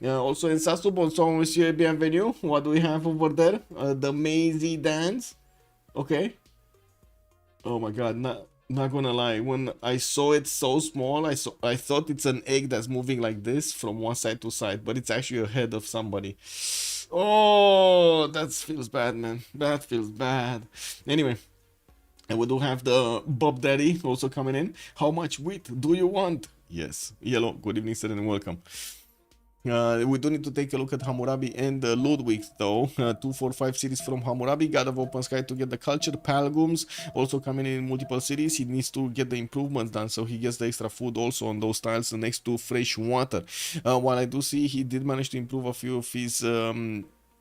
Also in Sasu, bonsoir monsieur, bienvenue. What do we have over there? The mazy dance. Okay. Oh my god, not gonna lie, when I saw it so small, I thought it's an egg that's moving like this from one side to side, but it's actually a head of somebody. Oh, that feels bad, man. That feels bad. Anyway, and we do have the Bob Daddy also coming in. How much wheat do you want? Yes. Yellow, good evening, sir, and welcome. We do need to take a look at Hammurabi and Ludwig though. 2, 4, 5 cities from Hammurabi. God of Open Sky to get the culture. Palgums also coming in multiple cities. He needs to get the improvements done, so he gets the extra food also on those tiles next to fresh water. While I do see he did manage to improve a few of his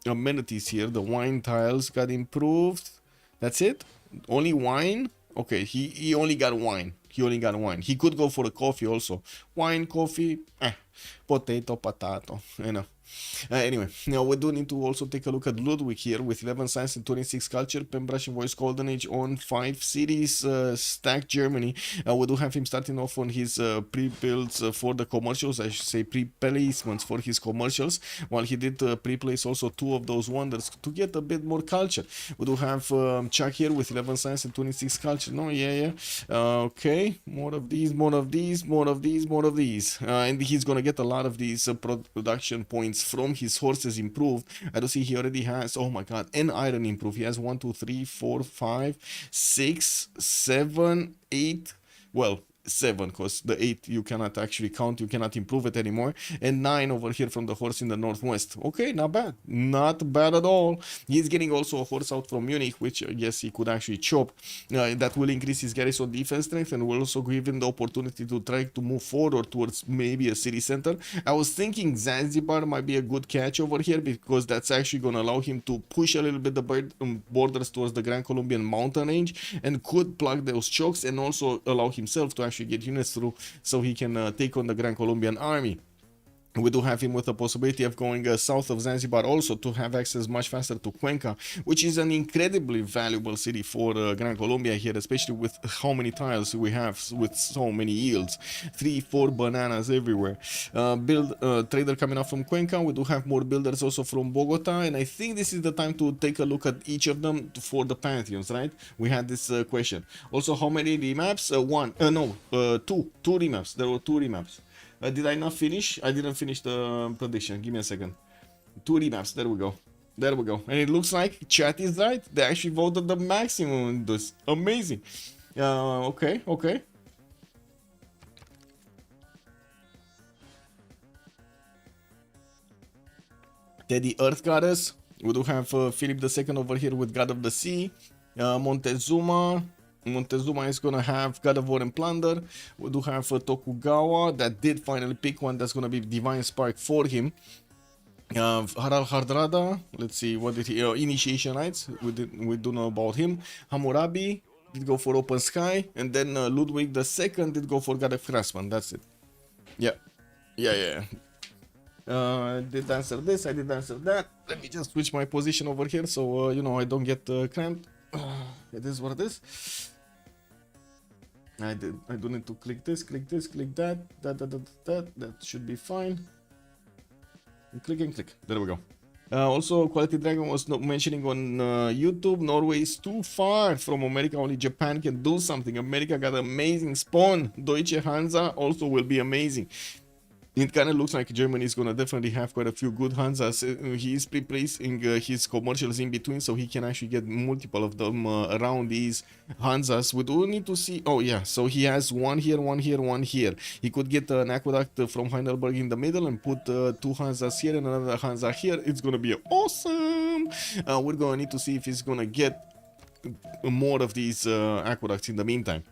amenities here. The wine tiles got improved. That's it? Only wine? Okay, he only got wine. He only got wine. He could go for a coffee also. Wine, coffee, potato, potato, you know. Anyway, now we do need to also take a look at Ludwig here with 11 science and 26 culture, Pembrush and Voice Golden Age on 5 cities, stacked Germany. We do have him starting off on his pre-builds for the commercials, I should say pre-placements for his commercials, while he did pre-place also 2 of those wonders to get a bit more culture. We do have Chuck here with 11 science and 26 culture. No, yeah. Okay, more of these, more of these, more of these, more of these. And he's gonna get a lot of these production points yields from his horses improved. I do see he already has, oh my god, an iron improved. He has 1, 2, 3, 4, 5, 6, 7, 8. Well, 7, because the 8 you cannot actually count, you cannot improve it anymore, and 9 over here from the horse in the northwest. Okay, not bad, not bad at all. He's getting also a horse out from Munich, which yes, he could actually chop. That will increase his garrison defense strength and will also give him the opportunity to try to move forward towards maybe a city center. I was thinking Zanzibar might be a good catch over here, because that's actually going to allow him to push a little bit the borders towards the Grand Colombian mountain range, and could plug those chokes and also allow himself to actually get units through, so he can take on the Grand Colombian army. We do have him with the possibility of going south of Zanzibar also, to have access much faster to Cuenca, which is an incredibly valuable city for Gran Colombia here, especially with how many tiles we have with so many yields. 3, 4 bananas everywhere. Trader coming up from Cuenca. We do have more builders also from Bogota, and I think this is the time to take a look at each of them for the pantheons, right? We had this question. Also, how many remaps? Two remaps. There were 2 remaps. Did I not finish? I didn't finish the prediction. Give me a second. 2 remaps. There we go. There we go. And it looks like chat is right. They actually voted the maximum in this. Amazing. Okay. Teddy Earth Goddess. We do have Philip II over here with God of the Sea. Montezuma is gonna have God of War and Plunder. We do have Tokugawa that did finally pick one that's gonna be Divine Spark for him. Hardrada, let's see, what did he, Initiation Rites, we do know about him. Hammurabi did go for Open Sky, and then Ludwig II did go for God of Craftsman. That's it. Yeah. I did answer this, I did answer that. Let me just switch my position over here, so you know, I don't get cramped. It is what it is. I do need to click this, click that. That should be fine. Click and click. There we go. Also, Quality Dragon was not mentioning on YouTube, Norway is too far from America. Only Japan can do something. America got amazing spawn. Deutsche Hansa also will be amazing. It kind of looks like Germany is going to definitely have quite a few good Hansas. He is pre-placing his commercials in between, so he can actually get multiple of them around these Hansas. We do need to see... Oh, yeah. So he has one here, one here, one here. He could get an aqueduct from Heidelberg in the middle and put 2 Hansas here and another Hansa here. It's going to be awesome. We're going to need to see if he's going to get more of these aqueducts in the meantime.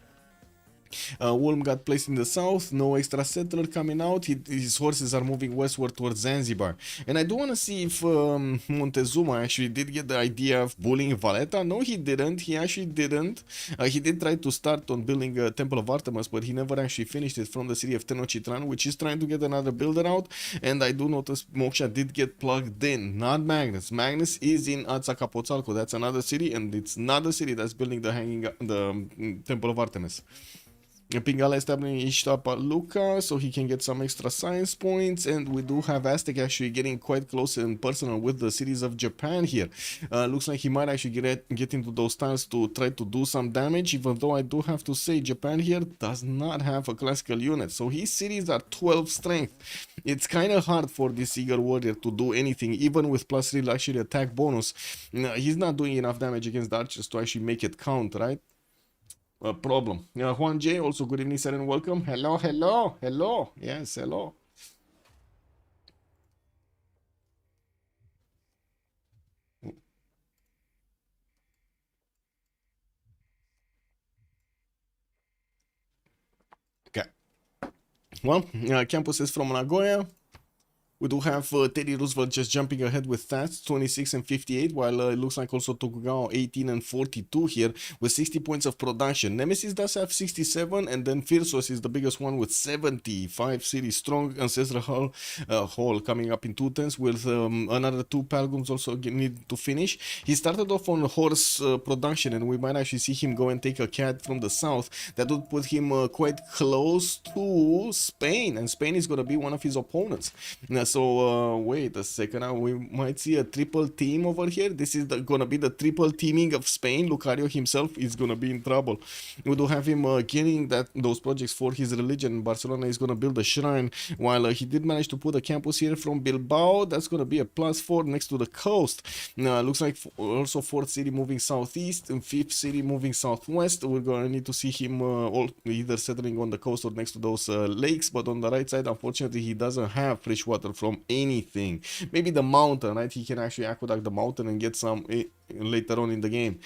Wolm got placed in the south, no extra settler coming out. His horses are moving westward towards Zanzibar. And I do want to see if Montezuma actually did get the idea of bullying Valletta. No, he didn't. He actually didn't. He did try to start on building a Temple of Artemis, but he never actually finished it from the city of Tenochtitlan, which is trying to get another builder out. And I do notice Moksha did get plugged in, not Magnus. Magnus is in Azcapotzalco. That's another city, and it's not the city that's building the Temple of Artemis. Pingala establishing Ixtapaluca so he can get some extra science points, and we do have Aztec actually getting quite close and personal with the cities of Japan here. Looks like he might actually get into those tiles to try to do some damage, even though I do have to say Japan here does not have a classical unit, so his cities are 12 strength. It's kind of hard for this Eagle Warrior to do anything, even with +3 luxury attack bonus. He's not doing enough damage against the archers to actually make it count, right? A problem. Juan J, also good evening, sir, and welcome. Hello. Yes, hello. Okay. Well, campus is from Nagoya. We do have Teddy Roosevelt just jumping ahead with stats, 26 and 58, while it looks like also Tokugawa 18 and 42 here with 60 points of production. Nemesis does have 67, and then Phyrsos is the biggest one with 75 cities strong. Ancestral Hall coming up in 210s with another 2 Palgums also need to finish. He started off on horse production, and we might actually see him go and take a cat from the south. That would put him quite close to Spain, and Spain is going to be one of his opponents. So wait a second, we might see a triple team over here. This is gonna be the triple teaming of Spain. Lucario himself is gonna be in trouble. We do have him getting those projects for his religion. Barcelona is gonna build a shrine, while he did manage to put a campus here from Bilbao. That's gonna be a +4 next to the coast. Looks like also fourth city moving southeast and fifth city moving southwest. We're gonna need to see him either settling on the coast or next to those lakes. But on the right side, unfortunately, he doesn't have fresh water from anything. Maybe the mountain, right? He can actually aqueduct the mountain and get some later on in the game.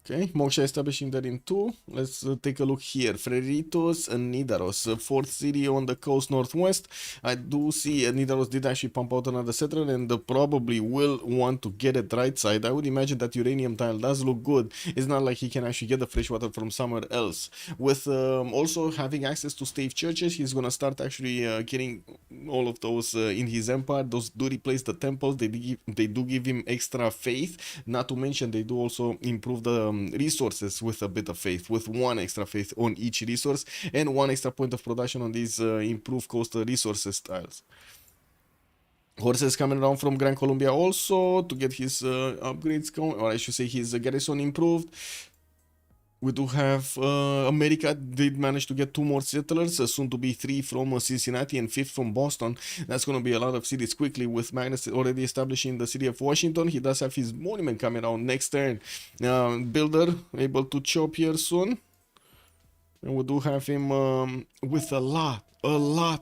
Okay, Moksha establishing that in 2. Let's take a look here. Freritos and Nidaros, fourth city on the coast northwest. I do see Nidaros did actually pump out another settler and probably will want to get it right side. I would imagine that uranium tile does look good. It's not like he can actually get the fresh water from somewhere else. With also having access to stave churches, he's gonna start actually getting all of those in his empire. Those do replace the temples. They do give him extra faith. Not to mention they do also improve the resources with a bit of faith, with 1 extra faith on each resource and 1 extra point of production on these improved coastal resources tiles. Horses coming around from Gran Colombia also to get his upgrades going, or I should say his garrison improved. We do have America did manage to get 2 more settlers, soon to be 3 from Cincinnati and 5th from Boston. That's going to be a lot of cities quickly, with Magnus already establishing the city of Washington. He does have his monument coming out next turn. Builder able to chop here soon. And we do have him with a lot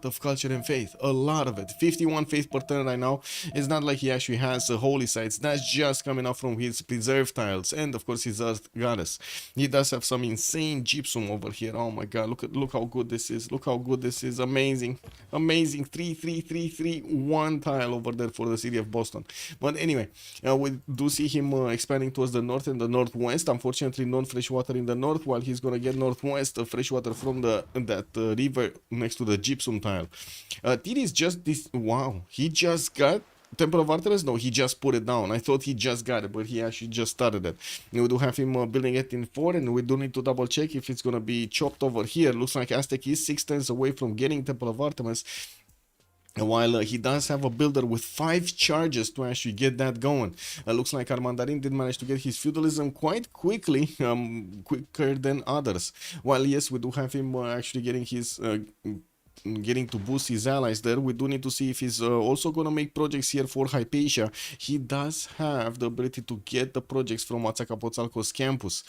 of culture and faith, a lot of it. 51 faith per turn right now. It's not like he actually has holy sites. That's just coming out from his preserve tiles and of course his earth goddess. He does have some insane gypsum over here. Oh my god, look how good this is. Look how good this is. Amazing, amazing. 3 3 3 3 1 tile over there for the city of Boston. But anyway, we do see him expanding towards the north and the northwest. Unfortunately, non-fresh water in the north, while he's gonna get northwest fresh water from that river next to the gypsum tile. Titiits just this. Wow, he just got Temple of Artemis? No, he just put it down. I thought he just got it, but he actually just started it. We do have him building it in 4, and we do need to double check if it's gonna be chopped over here. Looks like Aztec is 6 turns away from getting Temple of Artemis. While he does have a builder with 5 charges to actually get that going. Looks like Armandarine did manage to get his feudalism quite quickly, quicker than others. While yes, we do have him actually getting his getting to boost his allies there. We do need to see if he's also gonna make projects here for Hypatia. He does have the ability to get the projects from Azcapotzalco's campus.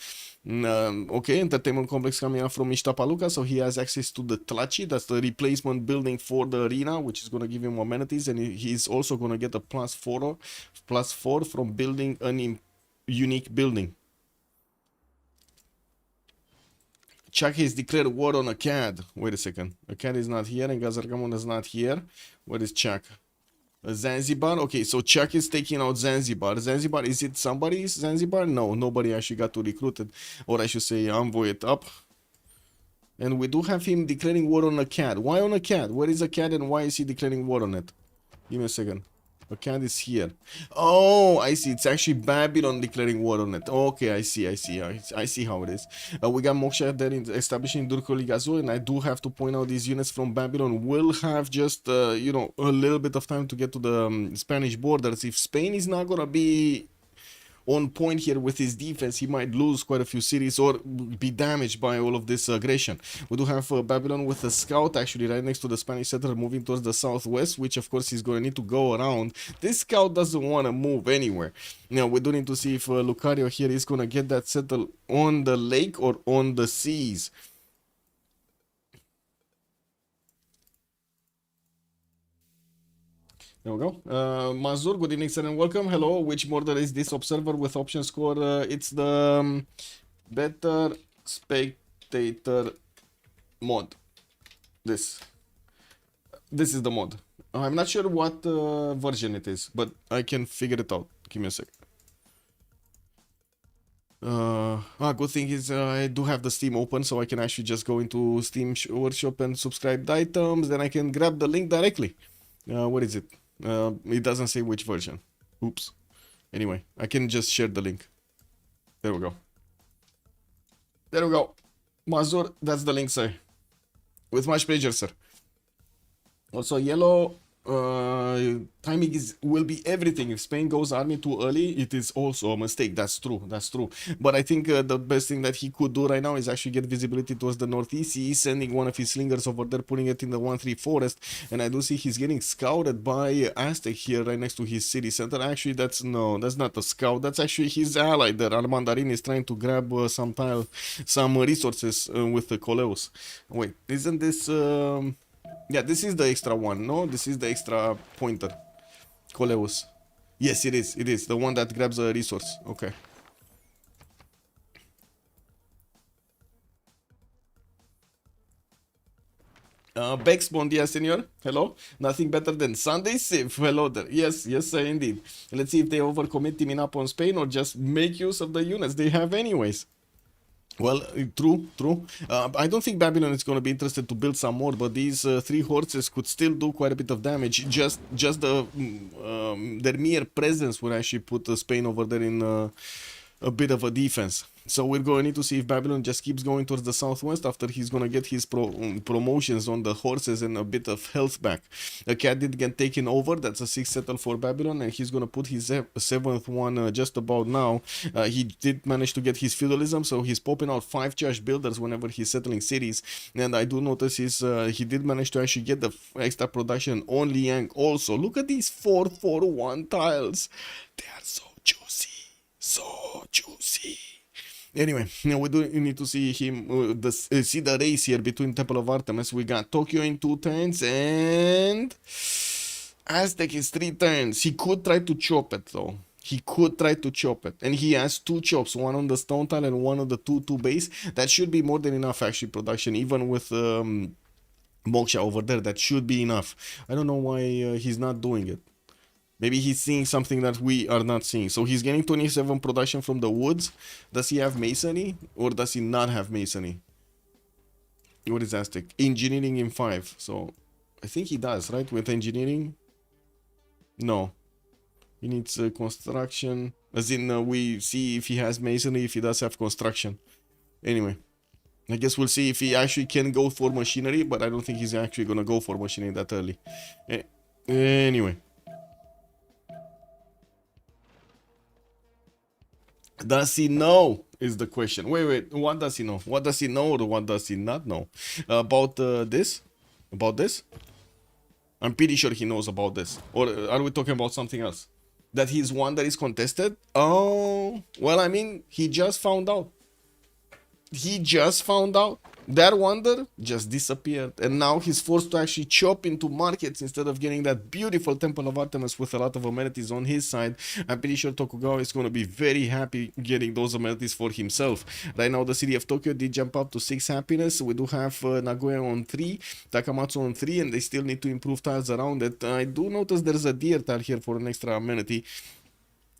Okay, entertainment complex coming up from Ixtapaluca, so he has access to the Tlachi, that's the replacement building for the arena, which is gonna give him amenities, and he's also gonna get a +4 from building an unique building. Chuck has declared war on Akkad. Wait a second. Akkad is not here and Gazargamon is not here. Where is Chuck? Zanzibar? Okay, so Chuck is taking out Zanzibar. Zanzibar, is it somebody's Zanzibar? No, nobody actually got to recruit it. Or I should say envoy it up. And we do have him declaring war on Akkad. Why on Akkad? Where is Akkad and why is he declaring war on it? Give me a second. Akkad is here. Oh, I see. It's actually Babylon declaring war on it. Okay, I see how it is. We got Moksha there establishing Durkoli Gazoo, and I do have to point out these units from Babylon will have just, you know, a little bit of time to get to the Spanish borders. If Spain is not gonna be on point here with his defense, he might lose quite a few cities or be damaged by all of this aggression. We do have Babylon with a scout actually right next to the Spanish settler moving towards the southwest, which of course he's going to need to go around. This scout doesn't want to move anywhere. Now we do need to see if Lucario here is going to get that settled on the lake or on the seas. There we go. Mazur, good evening, sir, and welcome. Hello. Which border is this observer with option score? It's the better spectator mod. This is the mod. I'm not sure what version it is, but I can figure it out. Give me a sec. Good thing is I do have the Steam open, so I can actually just go into Steam Workshop and subscribe the items. Then I can grab the link directly. What is it? It doesn't say which version. Oops. Anyway, I can just share the link. There we go. There we go. Mazur, that's the link, sir. With much pleasure, sir. Also, yellow timing will be everything. If Spain goes army too early, it is also a mistake. That's true. That's true. But I think the best thing that he could do right now is actually get visibility towards the northeast. He's sending one of his slingers over there, putting it in the 1-3 forest, and I do see he's getting scouted by Aztec here, right next to his city center. Actually, that's not a scout. That's actually his ally there. Armandarine is trying to grab some resources with the Coleus. Wait, isn't this? Yeah, this is the extra one, no? This is the extra pointer. Coleus. Yes, it is. It is. The one that grabs a resource. Okay. Bex, bon dia, senor. Hello. Nothing better than Sunday Civ. Hello there. Yes, yes, sir, indeed. Let's see if they overcommit teaming up on Spain or just make use of the units they have anyways. Well, true, true. I don't think Babylon is going to be interested to build some more, but these three horses could still do quite a bit of damage. Just their mere presence would actually put Spain over there in a bit of a defense. So we're going to need to see if Babylon just keeps going towards the southwest after he's going to get his promotions on the horses and a bit of health back. A cat did get taken over. That's a 6 settle for Babylon, and he's going to put his 7th one just about now. He did manage to get his feudalism, so he's popping out 5 charge builders whenever he's settling cities. And I do notice he did manage to actually get the extra production on Liang also. Look at these 4-4-1 tiles. They are so juicy. So juicy. Anyway, we do need to see him, see the race here between Temple of Artemis. We got Tokyo in 2 turns and Aztec is 3 turns. He could try to chop it though. He could try to chop it. And he has 2 chops, one on the stone tile and one on the 2-2 base. That should be more than enough actually production, even with Moksha over there. That should be enough. I don't know why he's not doing it. Maybe he's seeing something that we are not seeing. So he's getting 27 production from the woods. Does he have masonry or does he not have masonry? What is Aztec? Engineering in 5. So I think he does, right? With engineering? No. He needs construction. As in we see if he has masonry, if he does have construction. Anyway. I guess we'll see if he actually can go for machinery. But I don't think he's actually going to go for machinery that early. Anyway. Does he know is the question. Wait, what does he know? What does he know or what does he not know? About this? About this? I'm pretty sure he knows about this. Or are we talking about something else? That he's one that is contested? Oh, well, I mean, he just found out. He just found out. That wonder just disappeared, and now he's forced to actually chop into markets instead of getting that beautiful Temple of Artemis with a lot of amenities on his side. I'm pretty sure Tokugawa is going to be very happy getting those amenities for himself. Right now, the city of Tokyo did jump up to 6 happiness. We do have Nagoya on 3, Takamatsu on 3, and they still need to improve tiles around it. I do notice there's a deer tile here for an extra amenity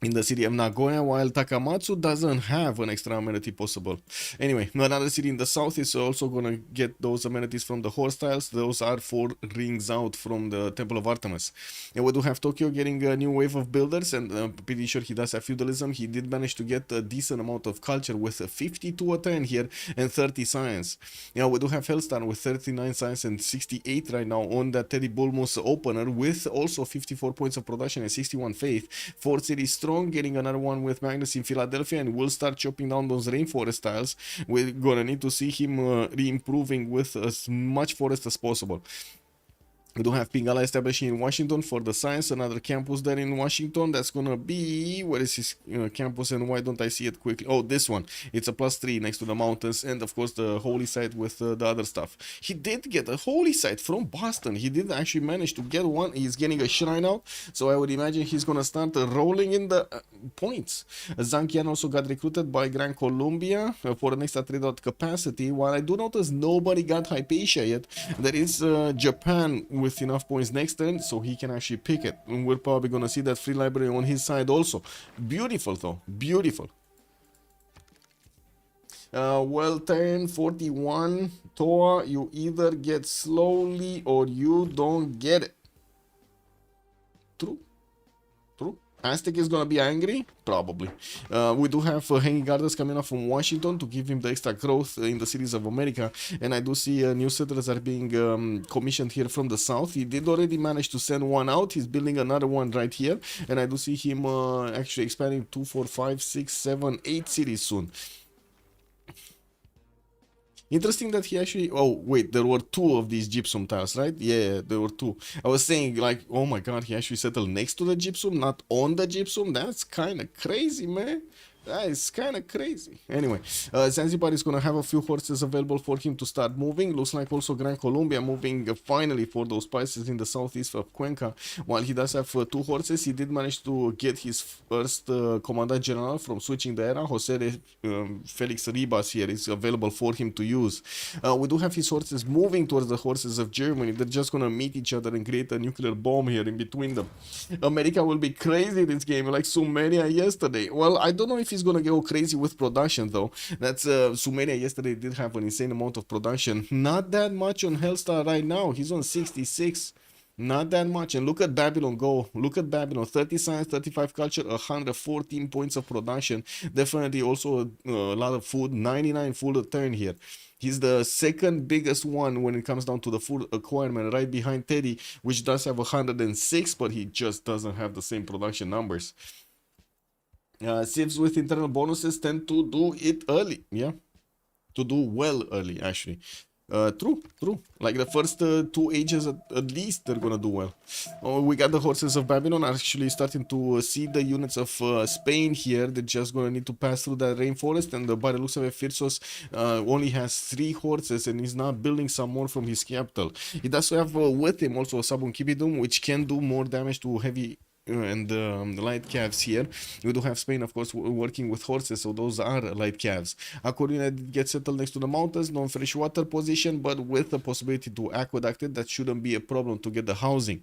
in the city of Nagoya, while Takamatsu doesn't have an extra amenity possible. Anyway, another city in the south is also gonna get those amenities from the horse tiles. Those are 4 rings out from the Temple of Artemis. And we do have Tokyo getting a new wave of builders, and I'm pretty sure he does have feudalism. He did manage to get a decent amount of culture with a 52 a turn here and 30 science. Yeah, we do have Hellstar with 39 science and 68 right now on that Teddy Bulmus opener, with also 54 points of production and 61 faith. 4 cities strong, getting another one with Magnus in Philadelphia, and we'll start chopping down those rainforest tiles. We're gonna need to see him re-improving with as much forest as possible. We do have Pingala establishing in Washington for the science, another campus there in Washington. That's gonna be, where is his campus and why don't I see it quickly? Oh, this one. It's a +3 next to the mountains, and of course the holy site with the other stuff. He did get a holy site from Boston. He did actually manage to get one. He's getting a shrine out, so I would imagine he's gonna start rolling in the points. Zankian also got recruited by Gran Colombia for an extra 3 capacity, while I do notice nobody got Hypatia yet. There is Japan with enough points next turn, so he can actually pick it. And we're probably gonna see that free library on his side also. Beautiful though, beautiful. Well, turn 41, Toa, you either get slowly or you don't get it. True, true. Aztec is gonna be angry? Probably. We do have Hanging Gardens coming up from Washington to give him the extra growth in the cities of America, and I do see new settlers are being commissioned here from the south. He did already manage to send one out. He's building another one right here, and I do see him actually expanding 2, 4, 5, 6, 7, 8 cities soon. Interesting that he actually... Oh, wait, there were 2 of these gypsum tiles, right? Yeah, there were 2. I was saying, like, oh my god, he actually settled next to the gypsum, not on the gypsum. That's kind of crazy, man. That is kind of crazy. Anyway, Zanzibar is going to have a few horses available for him to start moving. Looks like also Gran Colombia moving finally for those prices in the southeast of Cuenca. While he does have 2 horses, he did manage to get his first Commandant General from switching the era. Jose Felix Ribas here is available for him to use. We do have his horses moving towards the horses of Germany. They're just going to meet each other and create a nuclear bomb here in between them. America will be crazy this game, like Sumeria yesterday. Well, I don't know if he's gonna go crazy with production though. That's Sumeria yesterday did have an insane amount of production. Not that much on Hellstar right now. He's on 66. Not that much. And look at Babylon go. Look at Babylon. 30 science, 35 culture, 114 points of production. Definitely also a lot of food. 99 full return here. He's the second biggest one when it comes down to the food acquirement, right behind Teddy, which does have 106, but he just doesn't have the same production numbers. Civs with internal bonuses tend to do it early, yeah, to do well early actually. True. Like the first 2 ages at least they're gonna do well. We got the horses of Babylon actually starting to see the units of Spain here. They're just gonna need to pass through that rainforest, and by the looks of it, Phyrsos only has 3 horses and he's not building some more from his capital. He does have with him also a Sabun Kibidum, which can do more damage to heavy and the light calves here. We do have Spain, of course, working with horses, so those are light calves. A Corina did get settled next to the mountains, non-fresh water position, but with the possibility to aqueduct it, that shouldn't be a problem to get the housing.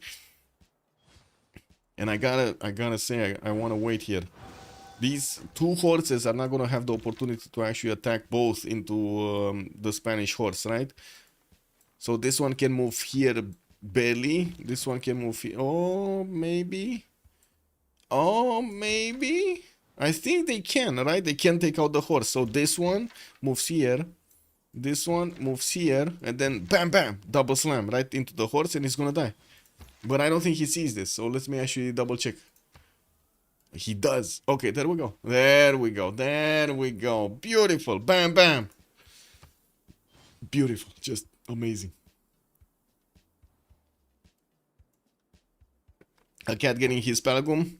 And I gotta say, I want to wait here. These 2 horses are not gonna have the opportunity to actually attack both into the Spanish horse, right? So this one can move here barely. This one can move here. Oh, maybe. Oh, maybe. I think they can, right? They can take out the horse. So this one moves here. This one moves here. And then bam, bam. Double slam right into the horse and he's gonna die. But I don't think he sees this. So let me actually double check. He does. Okay, there we go. There we go. There we go. Beautiful. Bam, bam. Beautiful. Just amazing. A cat getting his Pelagum.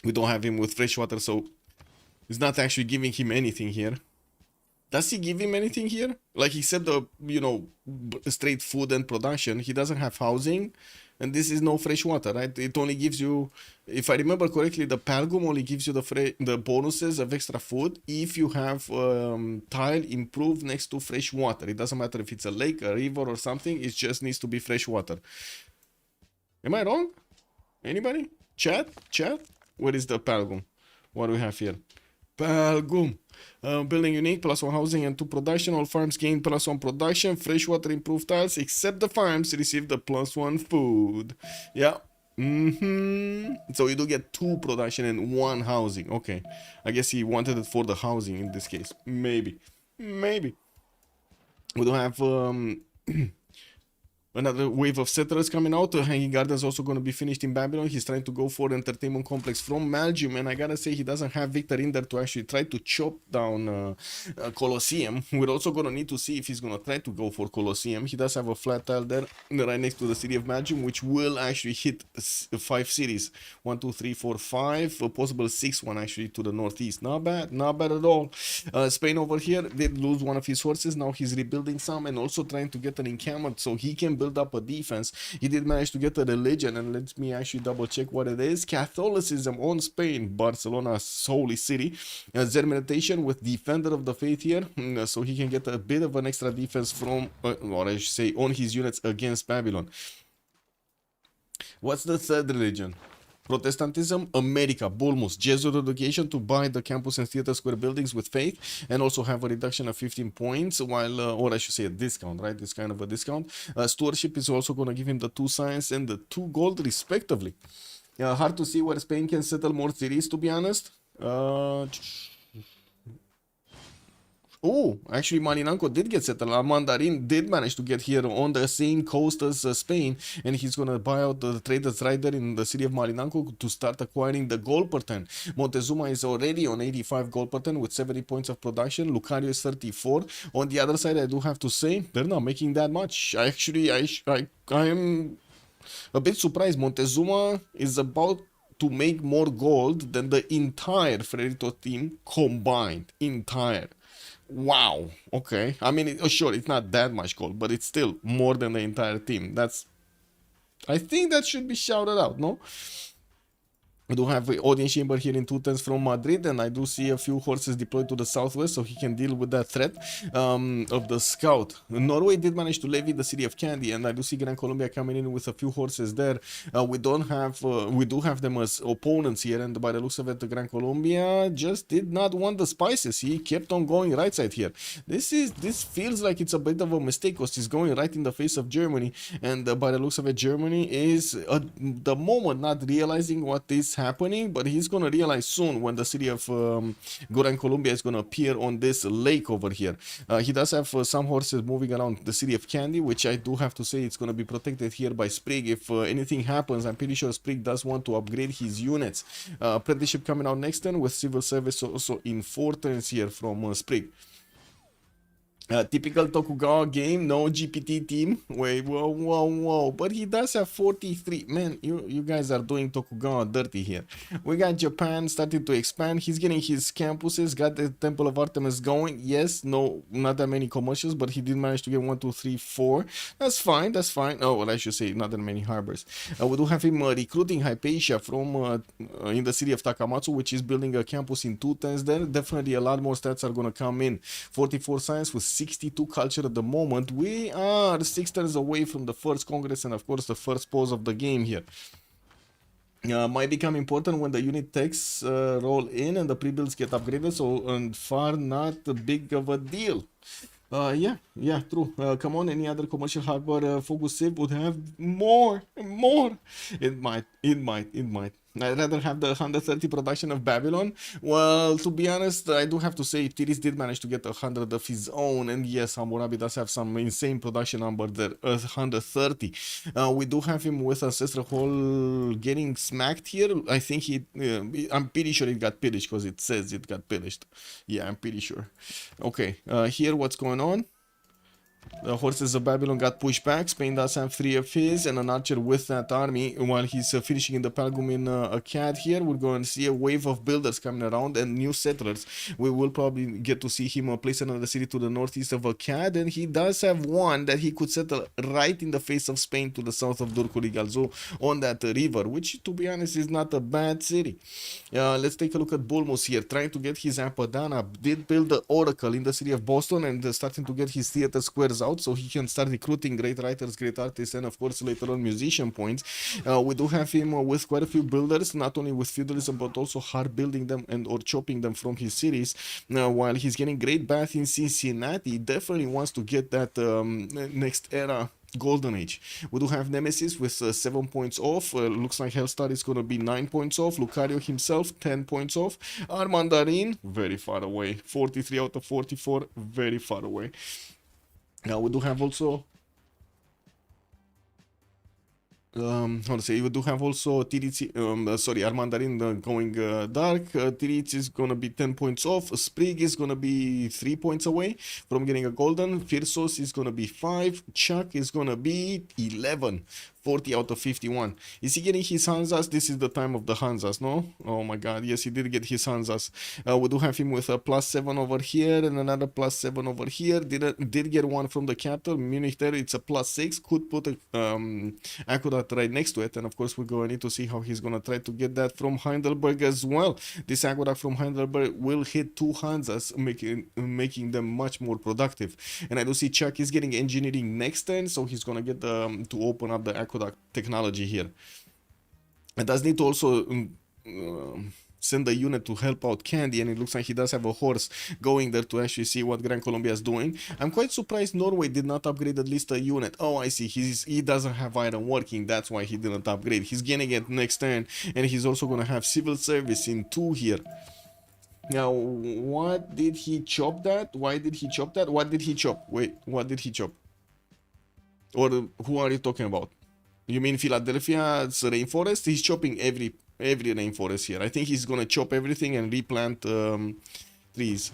We don't have him with fresh water, so it's not actually giving him anything here. Does he give him anything here? Like, except the, you know, straight food and production. He doesn't have housing, and this is no fresh water, right? It only gives you, if I remember correctly, the Pelagum only gives you the bonuses of extra food if you have tile improved next to fresh water. It doesn't matter if it's a lake, a river, or something. It just needs to be fresh water. Am I wrong? Anybody? Chat? Where is the Pelagum? What do we have here? Pelagum. Building unique, +1 housing and 2 production. All farms gain +1 production. Freshwater improved tiles, except the farms receive the +1 food. Yeah. So you do get 2 production and 1 housing. Okay. I guess he wanted it for the housing in this case. Maybe. We don't have another wave of settlers coming out. Hanging Gardens also going to be finished in Babylon. He's trying to go for entertainment complex from Belgium, and I gotta say he doesn't have Victor in there to actually try to chop down Colosseum. We're also going to need to see if he's going to try to go for Colosseum. He does have a flat tile there right next to the city of Belgium, which will actually hit 5 cities. 1, 2, 3, 4, 5, a possible 6th one actually to the northeast. Not bad at all. Spain over here did lose one of his horses. Now he's rebuilding some and also trying to get an encampment so he can build up a defense. He did manage to get a religion, and let me actually double check what it is. Catholicism on Spain, Barcelona's holy city. Zen meditation with defender of the faith here, so he can get a bit of an extra defense from, or I should say, on his units against Babylon. What's the third religion? Protestantism, America, Bulmus, Jesuit education to buy the campus and theater square buildings with faith, and also have a reduction of 15 points, while, or I should say a discount, right? This kind of a discount. Stewardship is also going to give him the 2 science and the 2 gold respectively. Hard to see where Spain can settle more cities, to be honest. Oh, actually, Malinanco did get settled. Armandarine did manage to get here on the same coast as Spain, and he's gonna buy out the traders right there in the city of Malinanco to start acquiring the gold per ton. Montezuma is already on 85 gold per ton with 70 points of production. Lucario is 34. On the other side, I do have to say they're not making that much. I am a bit surprised. Montezuma is about to make more gold than the entire Freritos team combined. Entire. Wow. Okay. I mean, sure, it's not that much gold, but it's still more than the entire team. I think that should be shouted out, no? I do have audience chamber here in 210s from Madrid, and I do see a few horses deployed to the southwest so he can deal with that threat of the scout. Norway did manage to levy the city of Candy, and I do see Gran Colombia coming in with a few horses there. We do have them as opponents here, and by the looks of it, the Gran Colombia just did not want the spices. He kept on going right side here. This feels like it's a bit of a mistake because he's going right in the face of Germany, and by the looks of it, Germany is at the moment not realizing what is happening, but he's gonna realize soon when the city of Gran Colombia is gonna appear on this lake over here. He does have some horses moving around the city of Candy, which I do have to say it's gonna be protected here by Sprig. If anything happens, I'm pretty sure Sprig does want to upgrade his units. Apprenticeship coming out next turn with civil service also in 4 turns here from Sprig. Typical Tokugawa game, no GPT team. Wait, whoa. But he does have 43. Man, you guys are doing Tokugawa dirty here. We got Japan starting to expand. He's getting his campuses, got the Temple of Artemis going. Yes, no, not that many commercials, but he did manage to get 1, 2, 3, 4. That's fine, that's fine. Oh, well, I should say not that many harbors. We do have him recruiting Hypatia from in the city of Takamatsu, which is building a campus in 2 turns there. Definitely a lot more stats are going to come in. 44 science with 62 culture at the moment. We are 6 turns away from the first congress and of course the first pause of the game here. Might become important when the unit techs roll in and the pre-builds get upgraded, so far not a big of a deal. Yeah, true. Come on, any other commercial harbor focus Civ would have more. It might. I'd rather have the 130 production of Babylon. Well, to be honest, I do have to say Titiits did manage to get 100 of his own, and yes, Hammurabi does have some insane production number there, 130. We do have him with Ancestral Hall getting smacked here. I think I'm pretty sure it got pillaged because it says it got pillaged. Yeah, I'm pretty sure. Okay, here what's going on? The horses of Babylon got pushed back. Spain does have 3 of his and an archer with that army. While he's finishing in the Palgumin Acad here, we're going to see a wave of builders coming around and new settlers. We will probably get to see him place another city to the northeast of Acad, and he does have one that he could settle right in the face of Spain to the south of Durkurigalzu on that river, which to be honest is not a bad city. Let's take a look at Bulmus here, trying to get his Apadana. Did build the Oracle in the city of Boston and starting to get his theater squares out so he can start recruiting great writers, great artists, and of course later on musician points. We do have him with quite a few builders, not only with feudalism but also hard building them and or chopping them from his cities. While he's getting great bath in Cincinnati, he definitely wants to get that next era Golden Age. We do have Nemesis with 7 points off. Looks like Hellstar is going to be 9 points off. Lucariohimself 10 points off. Armandarine very far away. 43 out of 44, very far away. Now we do have also we do have also Titiits, Armandarine going dark. Titiits is gonna be 10 points off. Sprig is gonna be 3 points away from getting a golden. Phyrsos is gonna be 5. Chuck is gonna be 11. 40 out of 51. Is he getting his Hanzas? This is the time of the Hanzas, no? Oh my god, yes, he did get his Hanzas. We do have him with a +7 over here and another +7 over here. Did get one from the capital, Munich there, it's a +6. Could put a aqueduct right next to it, and of course we're going to need to see how he's going to try to get that from Heidelberg as well. This aqueduct from Heidelberg will hit 2 Hanzas, making them much more productive. And I do see Chuck is getting engineering next turn, so he's going to get to open up the aqueduct technology here. It does need to also send a unit to help out Candy, and it looks like he does have a horse going there to actually see what Gran Colombia is doing. I'm quite surprised Norway did not upgrade at least a unit. Oh, I see. He doesn't have iron working. That's why he didn't upgrade. He's getting it next turn, and he's also going to have civil service in 2 here. Now, what did he chop that? Why did he chop that? What did he chop? Wait, what did he chop? Or who are you talking about? You mean Philadelphia's rainforest? He's chopping every rainforest here. I think he's gonna chop everything and replant trees.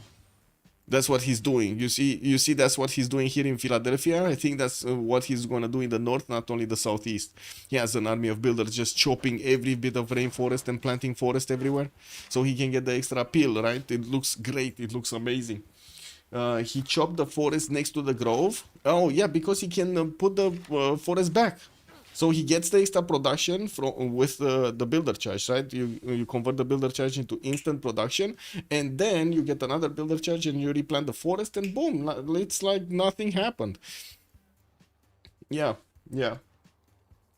That's what he's doing. You see that's what he's doing here in Philadelphia. I think that's what he's gonna do in the north, not only the southeast. He has an army of builders just chopping every bit of rainforest and planting forest everywhere, so he can get the extra peel, right? It looks great. It looks amazing. He chopped the forest next to the grove. Oh yeah, because he can put the forest back. So he gets the extra production from with the builder charge, right? You convert the builder charge into instant production, and then you get another builder charge and you replant the forest, and boom, it's like nothing happened. Yeah.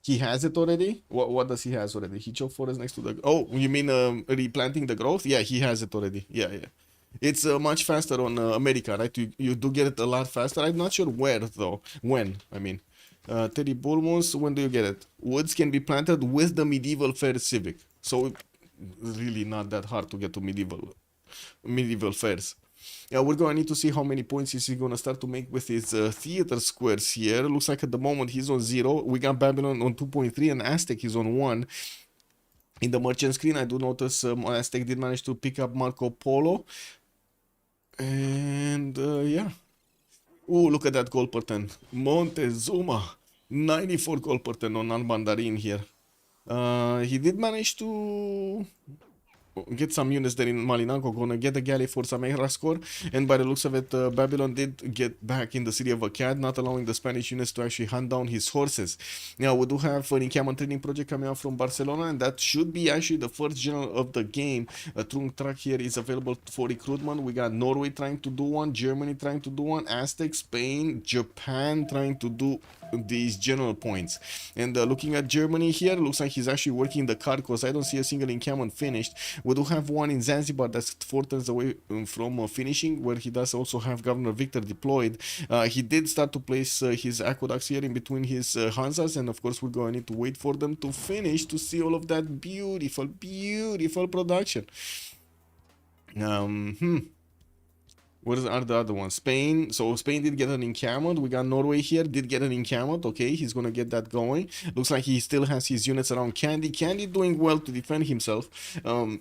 He has it already? What does he has already? He chopped forest next to the... Oh, you mean replanting the growth? Yeah, he has it already. Yeah. It's much faster on America, right? You do get it a lot faster. I'm not sure where, though. When, I mean. Teddy Bulmus, when do you get it? Woods can be planted with the medieval fair civic. So, really not that hard to get to medieval fairs. Yeah, we're going to need to see how many points is he going to start to make with his theater squares here. Looks like at the moment he's on 0. We got Babylon on 2.3 and Aztec is on 1. In the merchant screen, I do notice Aztec did manage to pick up Marco Polo. And, yeah. Oh, look at that gold per 10. Montezuma. 94 gold per 10 on Armandarine here. He did manage to get some units there in Malinanco, gonna get a galley for some extra score, and by the looks of it, Babylon did get back in the city of Akkad, not allowing the Spanish units to actually hunt down his horses. Now, we do have an encampment training project coming out from Barcelona, and that should be actually the first general of the game. A trunk track here is available for recruitment. We got Norway trying to do one, Germany trying to do one, Aztec, Spain, Japan trying to do these general points. And looking at Germany here, looks like he's actually working the card, because I don't see a single encampment finished. We do have one in Zanzibar that's 4 turns away from finishing, where he does also have Governor Victor deployed. He did start to place his aqueducts here in between his Hansas, and of course we're going to need to wait for them to finish to see all of that beautiful production. What are the other ones? Spain. So Spain did get an encampment. We got Norway here, did get an encampment. Okay, he's gonna get that going. Looks like he still has his units around Candy. Candy doing well to defend himself,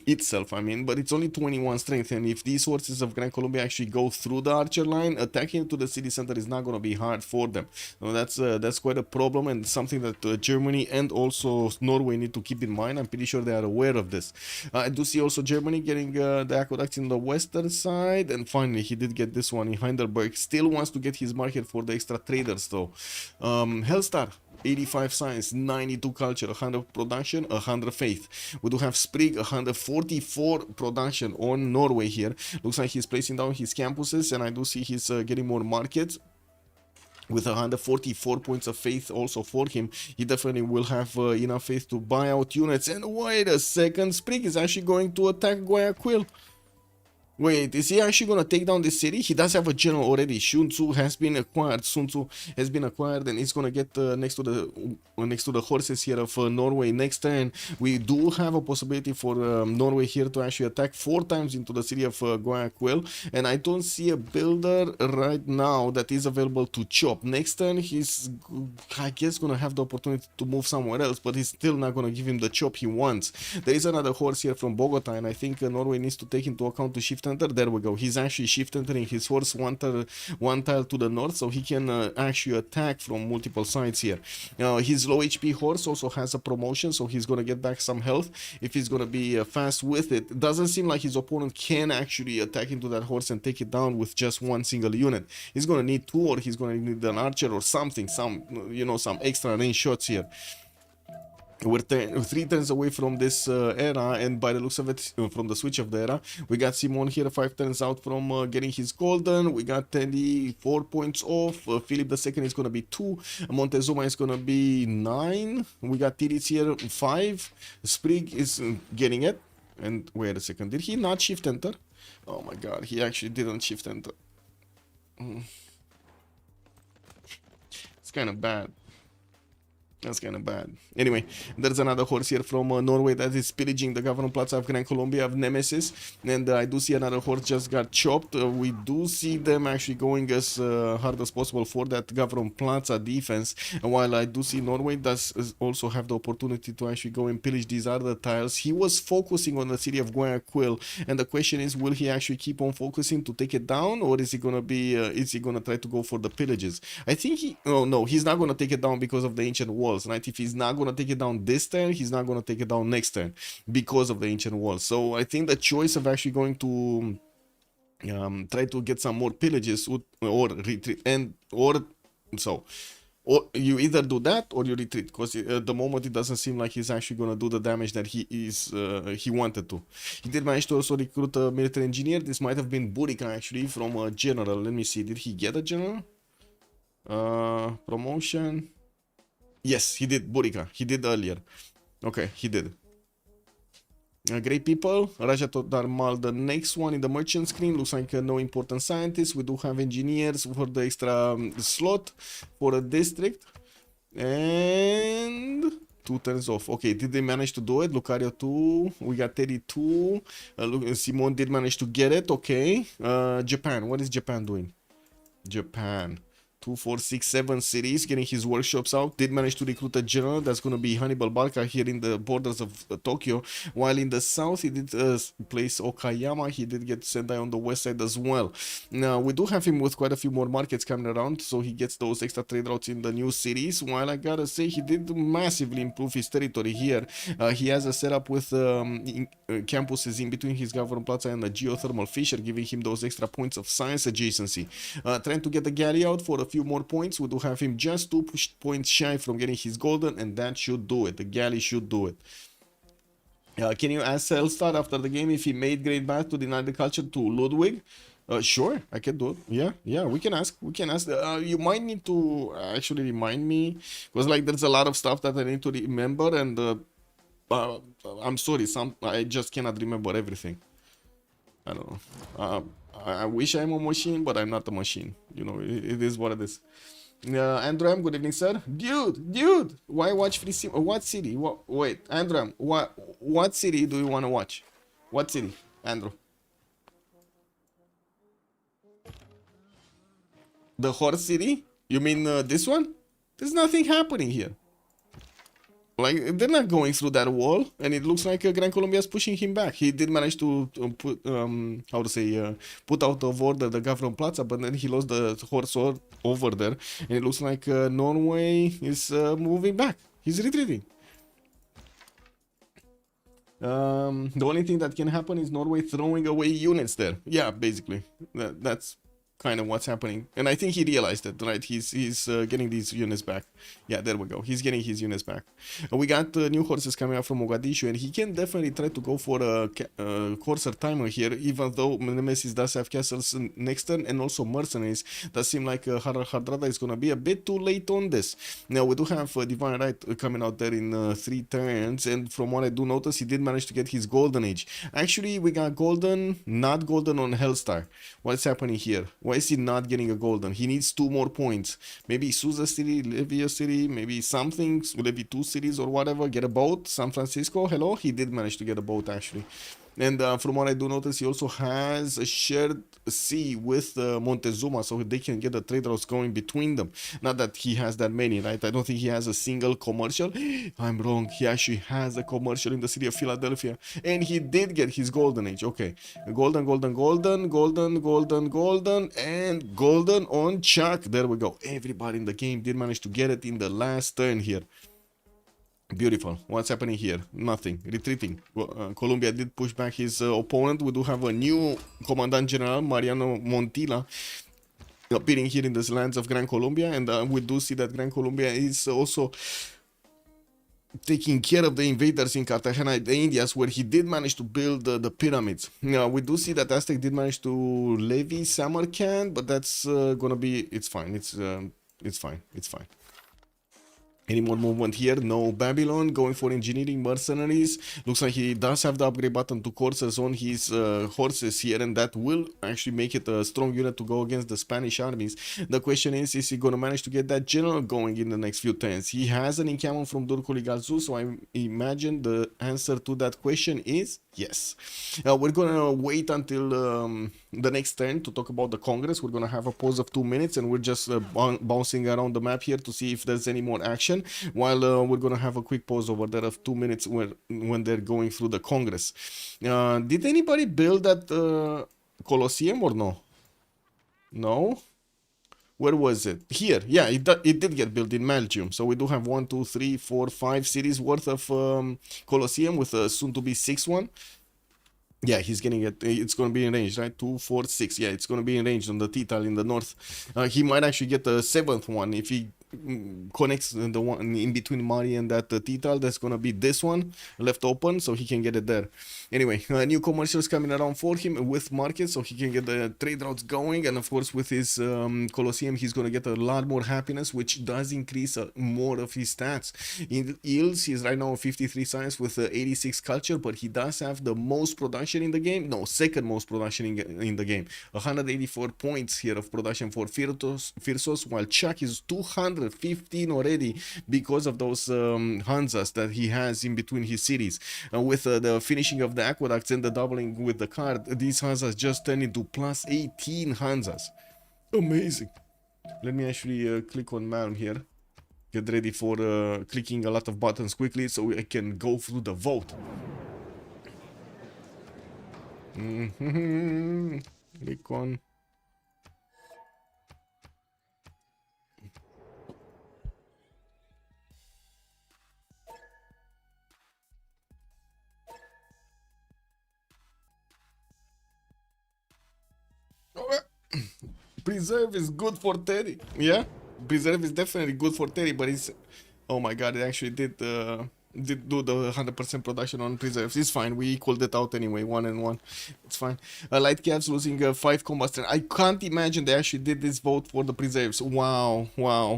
itself, I mean, but it's only 21 strength, and if these horses of Gran Colombia actually go through the archer line, attacking to the city center is not gonna be hard for them. So that's quite a problem, and something that Germany and also Norway need to keep in mind. I'm pretty sure they are aware of this. I do see also Germany getting the aqueducts in the western side, and finally he did get this one in Heidelberg. Still wants to get his market for the extra traders though. Hellstar, 85 science, 92 culture, 100 production, 100 faith. We do have Sprig, 144 production on Norway here. Looks like he's placing down his campuses, and I do see he's getting more markets. With 144 points of faith also for him, he definitely will have enough faith to buy out units. And wait a second, Sprig is actually going to attack Guayaquil. Wait, is he actually gonna take down this city? He does have a general already. Sun Tzu has been acquired. Sun Tzu has been acquired, and he's gonna get next to the horses here of Norway next turn. We do have a possibility for Norway here to actually attack 4 times into the city of Guayaquil, and I don't see a builder right now that is available to chop. Next turn, he's, I guess, gonna have the opportunity to move somewhere else, but he's still not gonna give him the chop he wants. There is another horse here from Bogota, and I think Norway needs to take into account to shift enter. There we go. He's actually shift entering his horse one tile to the north, so he can actually attack from multiple sides here. His low HP horse also has a promotion, so he's gonna get back some health if he's gonna be fast with it. Doesn't seem like his opponent can actually attack into that horse and take it down with just one single unit. He's gonna need 2, or he's gonna need an archer or something, some extra range shots here. We're 3 turns away from this era, and by the looks of it, from the switch of the era, we got Simon here 5 turns out from getting his golden. We got Teddy 4 points off. Philip II is gonna be 2. Montezuma is gonna be 9. We got Titiits here 5. Sprig is getting it. And wait a second, did he not shift enter? Oh my god, he actually didn't shift enter. It's kind of bad. That's kind of bad. Anyway, there's another horse here from Norway that is pillaging the government plaza of Gran Colombia of Nemesis. And I do see another horse just got chopped. We do see them actually going as hard as possible for that government plaza defense. And while I do see Norway does also have the opportunity to actually go and pillage these other tiles, he was focusing on the city of Guayaquil. And the question is, will he actually keep on focusing to take it down? Or is he going to be, is he going to try to go for the pillages? I think he, oh no, he's not going to take it down because of the ancient wall. Right? If he's not going to take it down this turn, he's not going to take it down next turn because of the ancient walls. So I think the choice of actually going to try to get some more pillages or retreat or you either do that or you retreat, because at the moment it doesn't seem like he's actually going to do the damage that he wanted to. He did manage to also recruit a military engineer. This might have been Burica actually from a general. Let me see, did he get a general promotion? Yes, he did, Burica. He did earlier. Okay, he did. Great people. Raja Darmal, the next one in the merchant screen. Looks like no important scientists. We do have engineers for the extra slot for a district. And 2 turns off. Okay, did they manage to do it? Lucario 2. We got 32. Simon did manage to get it. Okay. Japan. What is Japan doing? Japan. 2, 4, 6, 7 cities, getting his workshops out. Did manage to recruit a general. That's going to be Hannibal Barca here in the borders of Tokyo. While in the south, he did place Okayama. He did get Sendai on the west side as well. Now, we do have him with quite a few more markets coming around, so he gets those extra trade routes in the new cities. While I gotta say, he did massively improve his territory here. He has a setup with campuses in between his government plaza and the geothermal fissure, giving him those extra points of science adjacency. Trying to get the galley out for a few more points. We do have him just 2 points shy from getting his golden, and that should do it. The galley should do it. Can you ask Hellstar after the game if he made great bath to deny the culture to Ludwig? Sure, I can do it. Yeah, we can ask. You might need to actually remind me, because like there's a lot of stuff that I need to remember, and I'm sorry, I just cannot remember everything. I don't know. I wish I'm a machine, but I'm not a machine. You know, it is what it is. Andram, good evening, sir. Dude, why watch free sim? What city? Wait, Andram, what city do you want to watch? What city, Andrew? The horse city? You mean this one? There's nothing happening here. Like, they're not going through that wall, and it looks like Gran Colombia is pushing him back. He did manage to put, put out of order the government plaza, but then he lost the horse over there, and it looks like Norway is moving back. He's retreating. The only thing that can happen is Norway throwing away units there. Yeah, basically. That's kind of what's happening, and I think he realized it, right? He's getting these units back. Yeah, there we go. He's getting his units back. We got new horses coming out from Mogadishu, and he can definitely try to go for a courser timer here, even though Nemesis does have castles next turn and also mercenaries. Does seem like Hardrada is gonna be a bit too late on this. Now we do have Divine Right coming out there in 3 turns, and from what I do notice, he did manage to get his golden age. Actually, we got golden, not golden on Hellstar. What's happening here? Why is he not getting a golden? He needs 2 more points. Maybe Suza City, Levia City, maybe something, maybe 2 cities or whatever. Get a boat. San Francisco, hello. He did manage to get a boat actually. And from what I do notice, he also has a shared sea with Montezuma, so they can get the trade routes going between them. Not that he has that many, right? I don't think he has a single commercial. I'm wrong. He actually has a commercial in the city of Philadelphia. And he did get his golden age. Okay. Golden, golden, golden, golden, golden, golden, and golden on Chuck. There we go. Everybody in the game did manage to get it in the last turn here. Beautiful. What's happening here? Nothing. Retreating. Colombia did push back his opponent. We do have a new Commandant General, Mariano Montilla, appearing here in the lands of Gran Colombia. And we do see that Gran Colombia is also taking care of the invaders in Cartagena, the Indias, where he did manage to build the pyramids. Now, we do see that Aztec did manage to levy Samarkand, but that's gonna be... It's fine. It's fine. Any more movement here? No. Babylon going for engineering mercenaries. Looks like he does have the upgrade button to courses on his horses here, and that will actually make it a strong unit to go against the Spanish armies. The question is he going to manage to get that general going in the next few turns? He has an encampment from Durkul Galzu, so I imagine the answer to that question is yes. We're going to wait until the next turn to talk about the Congress. We're going to have a pause of 2 minutes, and we're just bouncing around the map here to see if there's any more action, while we're going to have a quick pause over there of 2 minutes when they're going through the Congress. Did anybody build that Colosseum or no? No? Where was it? Here. Yeah, it did get built in Belgium. So we do have 1, 2, 3, 4, 5 cities worth of Colosseum with a soon-to-be 6th one. Yeah, he's getting it. It's going to be in range, right? 2, 4, 6. Yeah, it's going to be in range on the Titiits in the north. He might actually get the 7th one if he connects the one in between Mari and that Titiits. That's going to be this one left open, so he can get it there. Anyway, new commercials coming around for him with markets, so he can get the trade routes going. And of course, with his Colosseum, he's going to get a lot more happiness, which does increase more of his stats. In yields, he's right now 53 science with 86 culture, but he does have the most production in the game. No, second most production in the game. 184 points here of production for Phyrsos, while Chuck is 215 already because of those Hanzas that he has in between his cities. With the finishing of the aqueducts and the doubling with the card, these Hanzas just turn into plus 18 Hanzas. Amazing. Let me actually click on Malm here. Get ready for clicking a lot of buttons quickly so I can go through the vote. Click on. Preserve is good for Terry. Yeah, Preserve is definitely good for Terry, but it's... Oh my god, it actually did do the 100% production on Preserves. It's fine, we equaled it out anyway, 1 and 1. It's fine. Light Cavs losing 5 combat strength. I can't imagine they actually did this vote for the Preserves. Wow.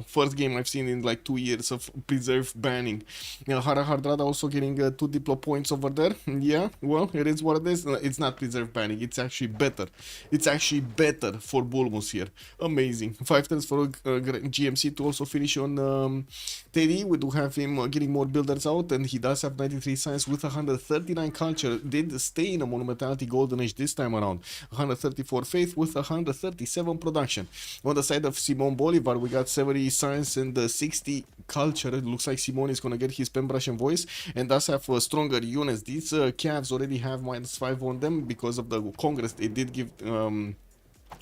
First game I've seen in like 2 years of Preserve banning. Hara Hardrada also getting 2 Diplo points over there. Yeah, well, it is what it is. It's not Preserve banning, it's actually better. It's actually better for Bulmus here. Amazing. 5 turns for GMC to also finish on Teddy. We do have him getting more builders out, and he does have 93 science with 139 culture. Did stay in a monumentality golden age this time around. 134 faith with 137 production. On the side of Simon Bolivar, we got 70 science and 60 culture. It looks like Simon is gonna get his pen brush and voice, and does have stronger units. These calves already have -5 on them because of the Congress. They did give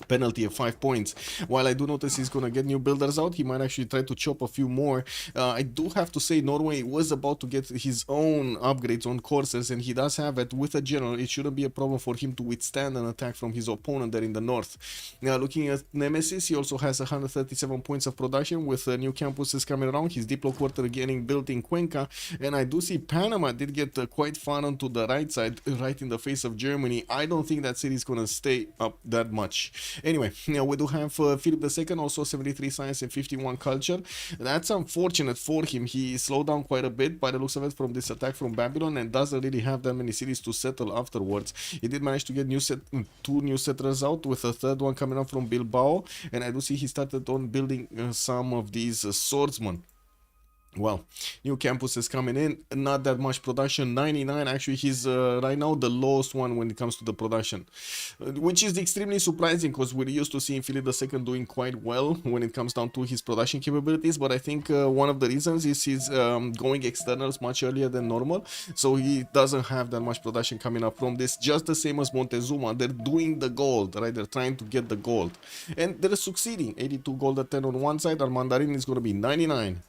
penalty of 5 points. While I do notice he's gonna get new builders out, he might actually try to chop a few more. I do have to say Norway was about to get his own upgrades on courses, and he does have it with a general. It shouldn't be a problem for him to withstand an attack from his opponent there in the north. Now looking at Nemesis, he also has 137 points of production with new campuses coming around. His Diplo quarter getting built in Cuenca, and I do see Panama did get quite far onto the right side, right in the face of Germany. I don't think that city is gonna stay up that much. Anyway, we do have Philip II, also 73 science and 51 culture. That's unfortunate for him. He slowed down quite a bit by the looks of it from this attack from Babylon, and doesn't really have that many cities to settle afterwards. He did manage to get 2 new settlers out, with a 3rd one coming up from Bilbao, and I do see he started on building some of these swordsmen. Well, new campuses coming in, not that much production, 99. Actually, he's right now the lowest one when it comes to the production, which is extremely surprising because we're used to seeing Philip II doing quite well when it comes down to his production capabilities. But I think one of the reasons is he's going externals much earlier than normal, so he doesn't have that much production coming up from this. Just the same as Montezuma, they're doing the gold, right? They're trying to get the gold, and they're succeeding. 82 gold at 10 on one side. Armandarine is going to be 99.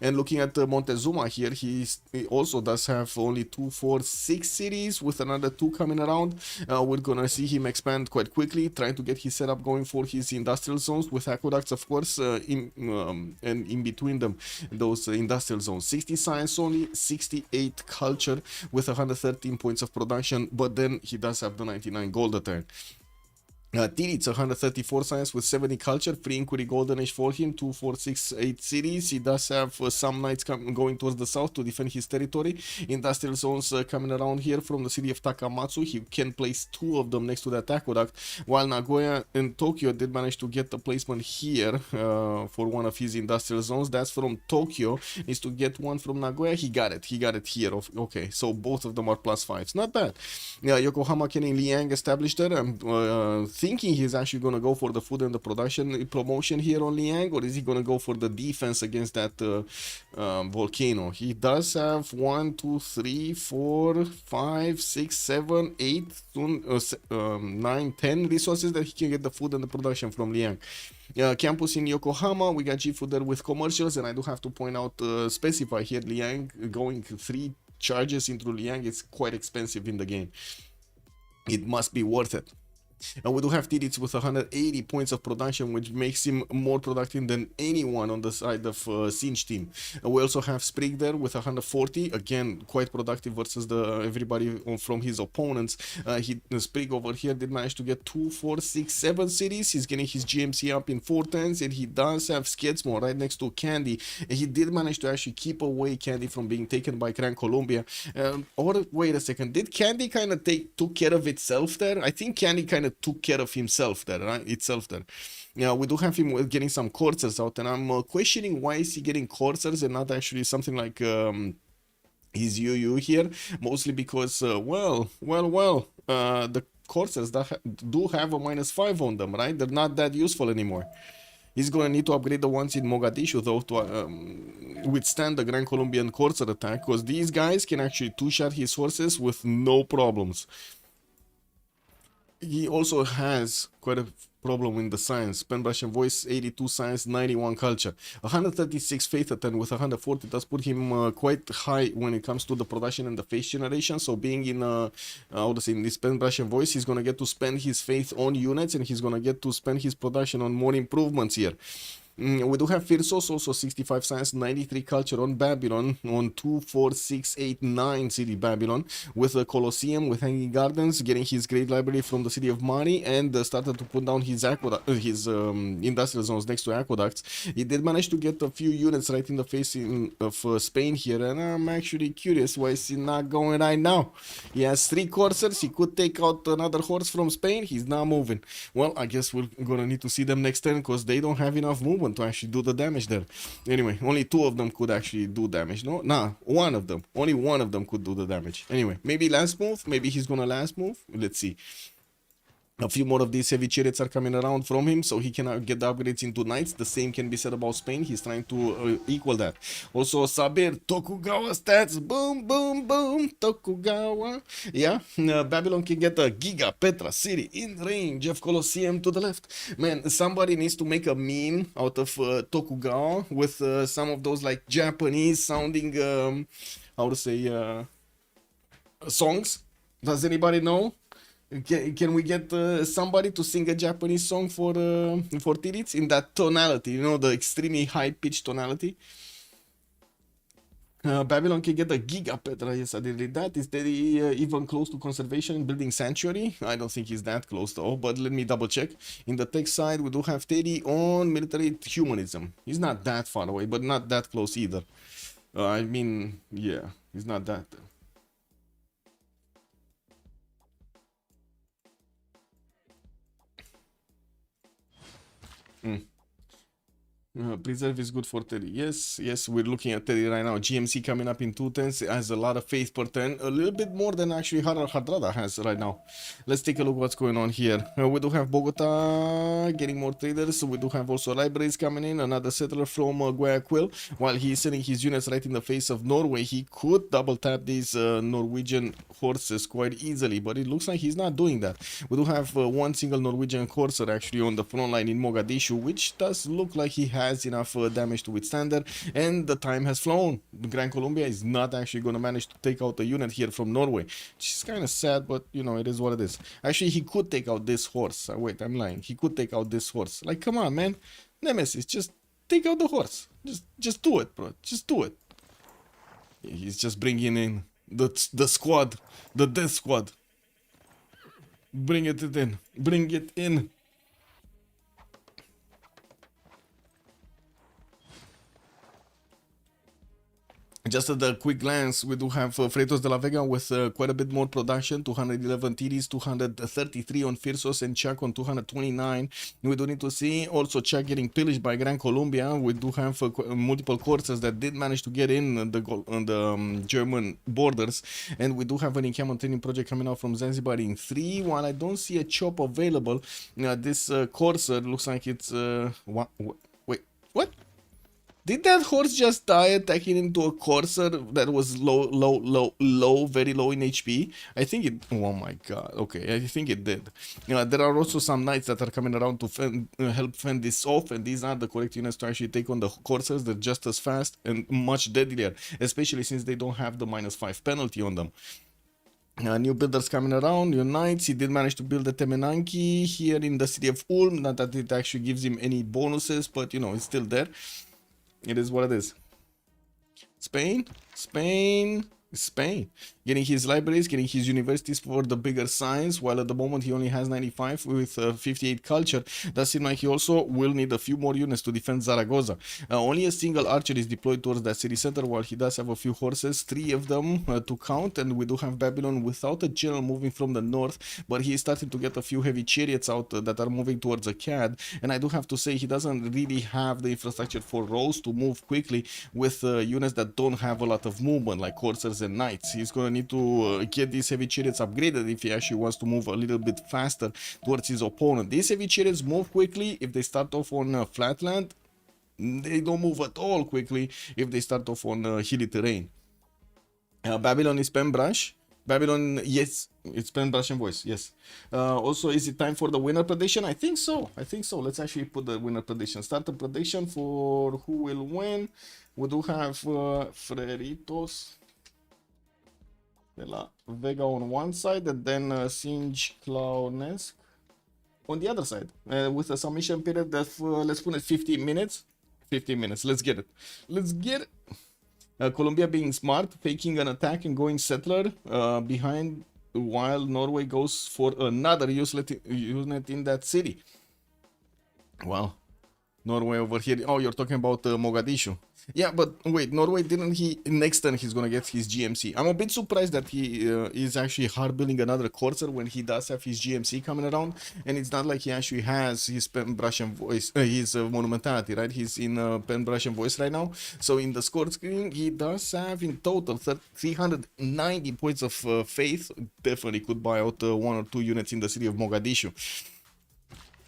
And looking at Montezuma here, he also does have only 2, 4, 6 cities with another 2 coming around. We're gonna see him expand quite quickly, trying to get his setup going for his industrial zones with aqueducts, of course, and in between them, those industrial zones. 60 science only, 68 culture with 113 points of production, but then he does have the 99 gold a turn. Titiits 134 science with 70 culture, 3 inquiry golden age for him, 2, 4, 6, 8 cities. He does have some knights going towards the south to defend his territory. Industrial zones coming around here from the city of Takamatsu. He can place 2 of them next to that aqueduct, while Nagoya and Tokyo did manage to get the placement here for one of his industrial zones. That's from Tokyo. Needs to get one from Nagoya. He got it here. Okay, so both of them are +5s. Not bad. Yeah, Yokohama Kenny Liang established there. I'm thinking he's actually going to go for the food and the production promotion here on Liang, or is he going to go for the defense against that volcano? He does have 1, 2, 3, 4, 5, 6, 7, 8, 9, 10 resources that he can get the food and the production from Liang. Campus in Yokohama, we got G-Food there with commercials, and I do have to point out, specify here, Liang going 3 charges into Liang is quite expensive in the game. It must be worth it. And we do have Titiits with 180 points of production, which makes him more productive than anyone on the side of Sinch team. We also have Sprig there with 140, again quite productive versus everybody from his opponents. Sprig over here did manage to get 2, 4, 6, 7 cities. He's getting his GMC up in 4 turns, and he does have Sketsmore right next to Candy. And he did manage to actually keep away Candy from being taken by Gran Colombia. Or wait a second, did Candy kind of took care of itself there? I think Candy kind of took care of himself there, right? Yeah, we do have him getting some coursers out, and I'm questioning why is he getting coursers and not actually something like his UU here, mostly because the coursers do have a -5 on them, right? They're not that useful anymore. He's going to need to upgrade the ones in Mogadishu, though, to withstand the Gran Colombian courser attack, because these guys can actually two-shot his horses with no problems. He also has quite a problem in the science. Pen, brush, and voice, 82 science, 91 culture. 136 faith attack with 140 does put him quite high when it comes to the production and the face generation. So being in, in this pen, brush, and voice, he's going to get to spend his faith on units, and he's going to get to spend his production on more improvements here. We do have Phyrsos, also 65 science, 93 culture on Babylon, on 2, 4, 6, 8, 9 city Babylon, with a Colosseum, with Hanging Gardens, getting his great library from the city of Mari, and started to put down his industrial zones next to aqueducts. He did manage to get a few units right in the face of Spain here, and I'm actually curious why is he not going right now. He has 3 coursers, he could take out another horse from Spain, he's not moving. Well, I guess we're gonna need to see them next turn, because they don't have enough movement to actually do the damage there. Anyway, only 2 of them could actually do damage. One of them. Only one of them could do the damage. Anyway, maybe last move. Maybe he's gonna last move. Let's see. A few more of these heavy chariots are coming around from him, so he can get the upgrades into knights. The same can be said about Spain. He's trying to equal that. Also, Sabir, Tokugawa stats. Boom, boom, boom. Tokugawa. Yeah, Babylon can get a Giga Petra city in range of Colosseum to the left. Man, somebody needs to make a meme out of Tokugawa with some of those like Japanese sounding, songs. Does anybody know? Can we get somebody to sing a Japanese song for Titiits in that tonality, you know, the extremely high-pitched tonality? Babylon can get a Giga Petra, yes, I did read that. Is that even close to conservation, building sanctuary? I don't think he's that close though, but let me double check. In the tech side, we do have Teddy on military humanism. He's not that far away, but not that close either. I mean, yeah, he's not that. Preserve is good for Teddy. Yes, we're looking at Teddy right now. GMC coming up in 2 turns. It has a lot of faith per turn. A little bit more than actually Hadrada has right now. Let's take a look what's going on here. We do have Bogota getting more traders. We do have also libraries coming in. Another settler from Guayaquil. While he's sending his units right in the face of Norway, he could double tap these Norwegian horses quite easily, but it looks like he's not doing that. We do have one single Norwegian courser actually on the front line in Mogadishu, which does look like he has enough damage to withstand that, and the time has flown. Gran Colombia is not actually going to manage to take out a unit here from Norway, which is kind of sad, but you know, it is what it is. Actually, he could take out this horse. Wait, I'm lying. He could take out this horse. Like, come on, man. Nemesis, just take out the horse. Just do it, bro. Just do it. He's just bringing in the squad, the death squad. Bring it in. Bring it in. Just at a quick glance, we do have Freritos de la Vega with quite a bit more production, 211 Titiits, 233 on Phyrsos, and Chuck on 229. We do need to see also Chuck getting pillaged by Gran Colombia. We do have multiple courses that did manage to get in the German borders, and we do have an encampment project coming out from Zanzibar in 3. While I don't see a chop available, this courser looks like it's... wait, what? Did that horse just die attacking into a courser that was low, very low in HP? I think it... Oh my god. Okay, I think it did. There are also some knights that are coming around to help fend this off, and these are the correct units to actually take on the coursers. They're just as fast and much deadlier, especially since they don't have the -5 penalty on them. New builders coming around, new knights. He did manage to build a Temenanki here in the city of Ulm. Not that it actually gives him any bonuses, but you know, it's still there. It is what it is. Spain, Spain, Spain. Getting his libraries, getting his universities for the bigger science, while at the moment he only has 95 with 58 culture. Does seem like he also will need a few more units to defend Zaragoza. Only a single archer is deployed towards that city center, while he does have a few horses, 3 of them to count, and we do have Babylon without a general moving from the north, but he is starting to get a few heavy chariots out that are moving towards a CAD, and I do have to say he doesn't really have the infrastructure for rows to move quickly with units that don't have a lot of movement, like coursers and knights. He's going to need to get these heavy chariots upgraded if he actually wants to move a little bit faster towards his opponent. These heavy chariots move quickly if they start off on flatland. They don't move at all quickly if they start off on hilly terrain. Babylon is Pembrush. Babylon, yes, it's Pembrush and voice, yes. Also, is it time for the winner prediction? I think so. I think so. Let's actually put the winner prediction. Start the prediction for who will win. We do have Freritos de la Vega on one side, and then Singe Clownesque on the other side, with a submission period of let's put it 15 minutes. 15 minutes. Let's get it. Let's get it. Colombia being smart, faking an attack and going settler behind, while Norway goes for another unit in that city. Well, Norway over here. Oh, you're talking about Mogadishu. Yeah, but wait, Norway didn't he... Next turn he's gonna get his GMC. I'm a bit surprised that he is actually hard building another courser when he does have his GMC coming around. And it's not like he actually has his Pembrush and voice, his Monumentality, right? He's in Pembrush and voice right now. So in the score screen, he does have in total 390 points of faith. Definitely could buy out 1 or 2 units in the city of Mogadishu.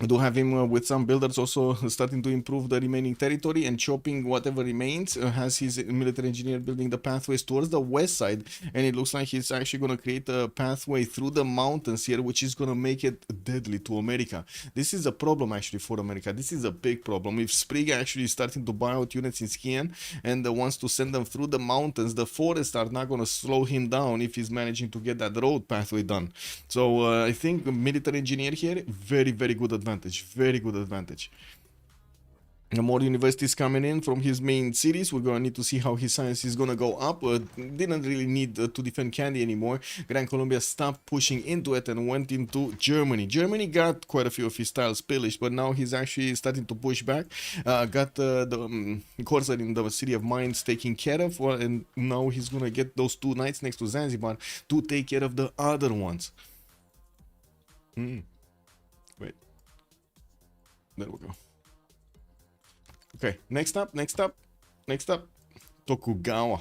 We do have him with some builders also starting to improve the remaining territory and chopping whatever remains. Has his military engineer building the pathways towards the west side, and it looks like he's actually going to create a pathway through the mountains here, which is going to make it deadly to America. This is a problem actually for America. This is a big problem. If Sprig actually is starting to buy out units in Skian and wants to send them through the mountains, the forests are not going to slow him down if he's managing to get that road pathway done. So I think military engineer here, very, very good advantage. Very good advantage. More universities coming in from his main cities. We're going to need to see how his science is going to go up. Didn't really need to defend Candy anymore. Gran Colombia stopped pushing into it and went into Germany. Germany got quite a few of his tiles pillaged, but now he's actually starting to push back. Got the Corsair in the city of Mines taken care of, and now he's going to get those 2 knights next to Zanzibar to take care of the other ones. Wait. There we go. Okay, next up, Tokugawa.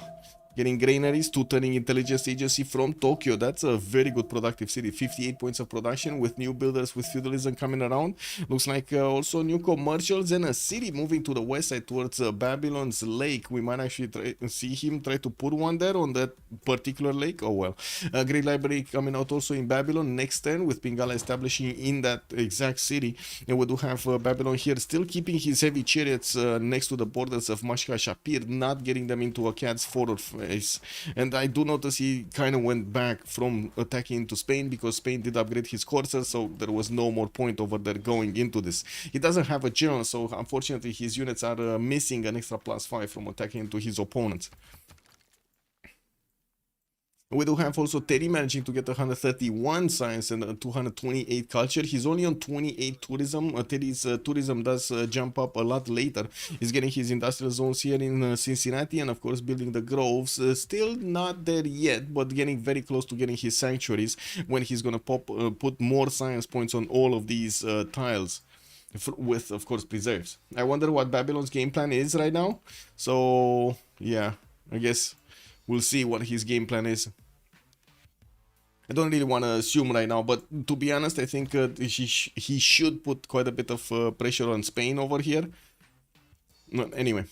Getting granaries to turning intelligence agency from Tokyo. That's a very good productive city. 58 points of production with new builders with feudalism coming around. Looks like also new commercials and a city moving to the west side towards Babylon's lake. We might actually see him try to put one there on that particular lake. Oh well. Great library coming out also in Babylon next turn with Pingala establishing in that exact city. And we do have Babylon here still keeping his heavy chariots next to the borders of Mashka Shapir, not getting them into a cat's forward. And I do notice he kind of went back from attacking into Spain because Spain did upgrade his coursers, so there was no more point over there going into this. He doesn't have a general, so unfortunately his units are missing an extra +5 from attacking into his opponents. We do have also Terry managing to get 131 science and 228 culture. He's only on 28 tourism. Terry's tourism does jump up a lot later. He's getting his industrial zones here in Cincinnati and of course building the groves. Still not there yet, but getting very close to getting his sanctuaries when he's gonna put more science points on all of these tiles. With of course preserves. I wonder what Babylon's game plan is right now. So yeah, I guess we'll see what his game plan is. I don't really want to assume right now, but to be honest, I think he should put quite a bit of pressure on Spain over here. Anyway,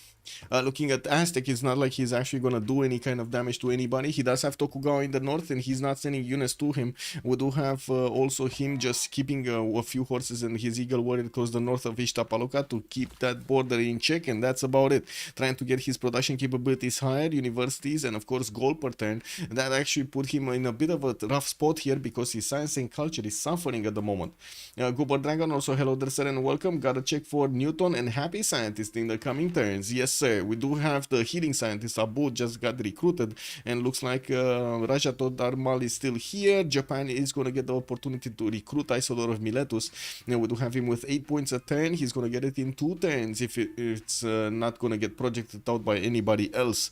looking at Aztec, it's not like he's actually gonna do any kind of damage to anybody. He does have Tokugawa in the north, and he's not sending units to him. We do have also him just keeping a few horses and his Eagle Warrior close the north of Ixtapaluca to keep that border in check, and that's about it. Trying to get his production capabilities higher, universities, and of course gold per turn. That actually put him in a bit of a rough spot here because his science and culture is suffering at the moment. Goober Dragon also, hello there sir and welcome. Gotta check for Newton and Happy Scientist in the coming turns. Yes sir, we do have the healing scientist. Abu just got recruited and looks like Rajato Darmal is still here. Japan is going to get the opportunity to recruit Isolor of Miletus. And we do have him with 8 points a turn. He's going to get it in 2 turns if it's not going to get projected out by anybody else.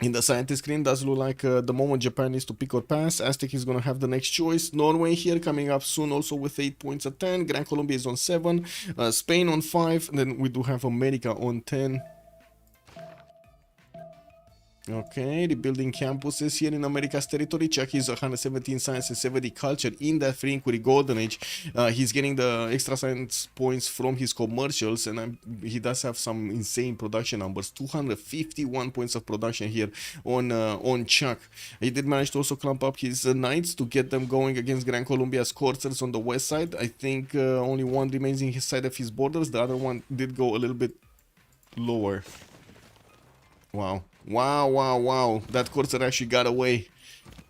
In the scientist screen, does look like the moment Japan needs to pick or pass. Aztec is going to have the next choice. Norway here coming up soon also with 8 points at 10. Gran Colombia is on 7. Spain on 5. And then we do have America on 10. Okay, rebuilding campuses here in America's territory. Check his 117 science and 70 culture in that free inquiry golden age. He's getting the extra science points from his commercials, and he does have some insane production numbers. 251 points of production here on Chuck. He did manage to also clump up his knights to get them going against Gran Colombia's coursers on the west side. I think only one remains in his side of his borders. The other one did go a little bit lower. Wow. Wow, wow, wow. That courser actually got away.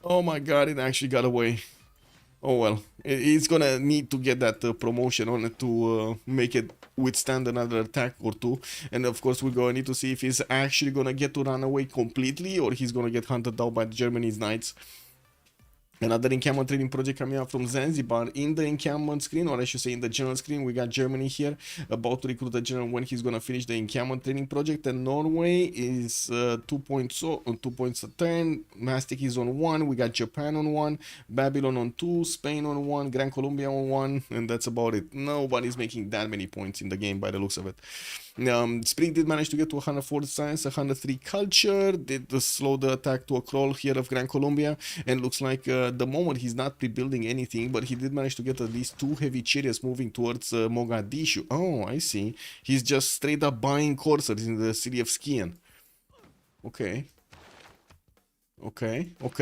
Oh my god, it actually got away. Oh well. It's gonna need to get that promotion on it to make it withstand another attack or two. And of course, we're gonna need to see if he's actually gonna get to run away completely or he's gonna get hunted down by Germany's knights. Another encampment training project coming up from Zanzibar. In the encampment screen, or I should say in the general screen, we got Germany here about to recruit a general when he's gonna finish the encampment training project. And Norway is 2 points a turn. Mastic is on 1. We got Japan on 1, Babylon on 2, Spain on 1, Gran Colombia on 1, and that's about it. Nobody's making that many points in the game by the looks of it. Sprig did manage to get to 104 science, 103 culture, did slow the attack to a crawl here of Gran Colombia, and looks like the moment he's not pre-building anything, but he did manage to get at least 2 heavy chariots moving towards Mogadishu. Oh, I see. He's just straight up buying coursers in the city of Skian. Okay. Okay.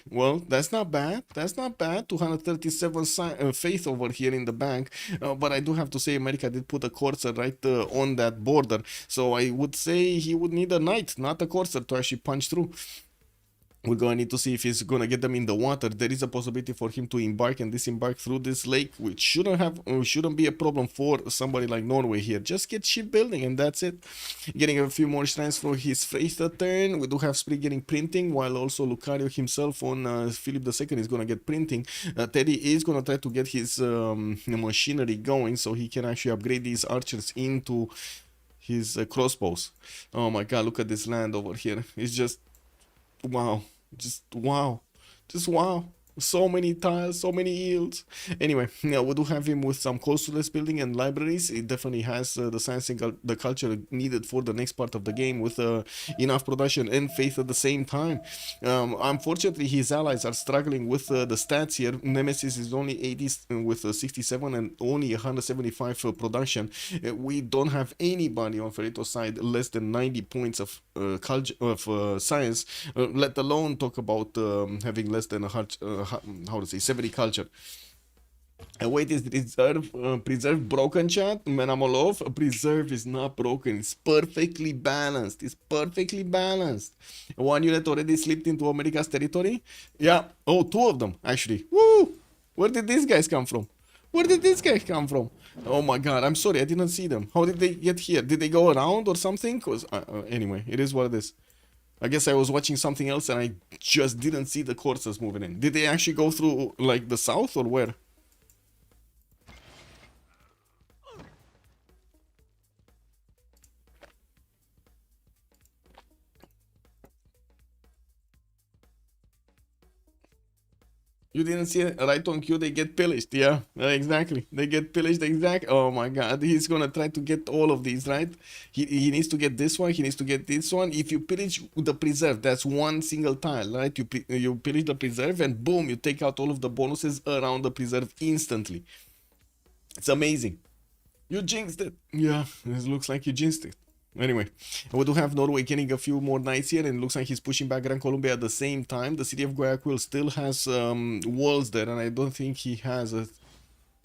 Well, that's not bad. 237 faith over here in the bank. But I do have to say America did put a courser right on that border. So I would say he would need a knight, not a courser, to actually punch through. We're going to need to see if he's going to get them in the water. There is a possibility for him to embark and disembark through this lake, which shouldn't be a problem for somebody like Norway here. Just get shipbuilding and that's it. Getting a few more shrines for his Freritos turn. We do have Sprig getting printing, while also Lucariohimself on Philip II is going to get printing. Teddy is going to try to get his machinery going so he can actually upgrade these archers into his crossbows. Oh my god, look at this land over here. It's just wow. Just wow. So many tiles, so many yields. Anyway, yeah, we do have him with some coastal building and libraries. It definitely has the science and the culture needed for the next part of the game with enough production and faith at the same time. Unfortunately, his allies are struggling with the stats here. Nemesis is only 80 with 67 and only 175 production. We don't have anybody on Freritos side less than 90 points of culture of science, let alone talk about having less than 70 culture. Wait, is preserve broken, chat? Menamolov, preserve is not broken. It's perfectly balanced. One unit already slipped into America's territory. Yeah. Oh, 2 of them actually. Woo! Where did these guys come from? Oh my god, I'm sorry, I didn't see them. How did they get here? Did they go around or something? Cause anyway, it is what it is. I guess I was watching something else and I just didn't see the courses moving in. Did they actually go through like the south or where? You didn't see it right on cue. They get pillaged. Yeah, exactly. They get pillaged. Exact. Oh my God. He's gonna try to get all of these, right? He needs to get this one. He needs to get this one. If you pillage the preserve, that's one single tile, right? You pillage the preserve and boom, you take out all of the bonuses around the preserve instantly. It's amazing. You jinxed it. Yeah, it looks like you jinxed it. Anyway, we do have Norway getting a few more knights here, and it looks like he's pushing back Gran Colombia at the same time. The city of Guayaquil still has walls there, and I don't think he has a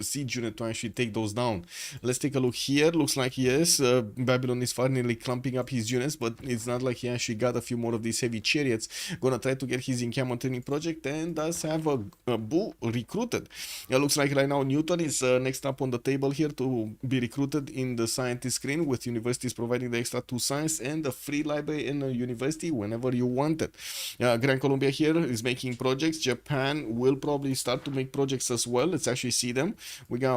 siege unit to actually take those down. Let's take a look here. Looks like yes, Babylon is finally clumping up his units, but it's not like he actually got a few more of these heavy chariots. Gonna try to get his encampment training project and does have a bull recruited. It looks like right now Newton is next up on the table here to be recruited in the scientist screen, with universities providing the extra 2 science and a free library in a university whenever you want it. Gran Colombia here is making projects. Japan will probably start to make projects as well. Let's actually see them. We got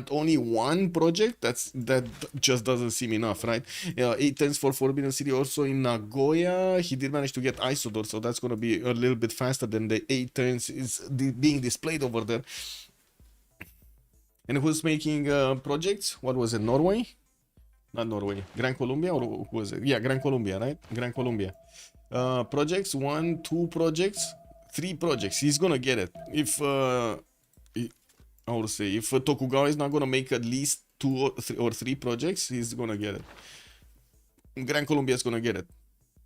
only one project. That just doesn't seem enough, right? 8 turns for Forbidden City also in Nagoya. He did manage to get Isodor, so that's going to be a little bit faster than the 8 turns is being displayed over there. And who's making projects? What was it? Norway? Not Norway. Gran Colombia, or who was it? Yeah, Gran Colombia, right? Gran Colombia. Projects, 1, 2 projects, 3 projects. He's gonna get it. If I would say if Tokugawa is not gonna make at least 2 or 3 projects, he's gonna get it. Gran Colombia is gonna get it.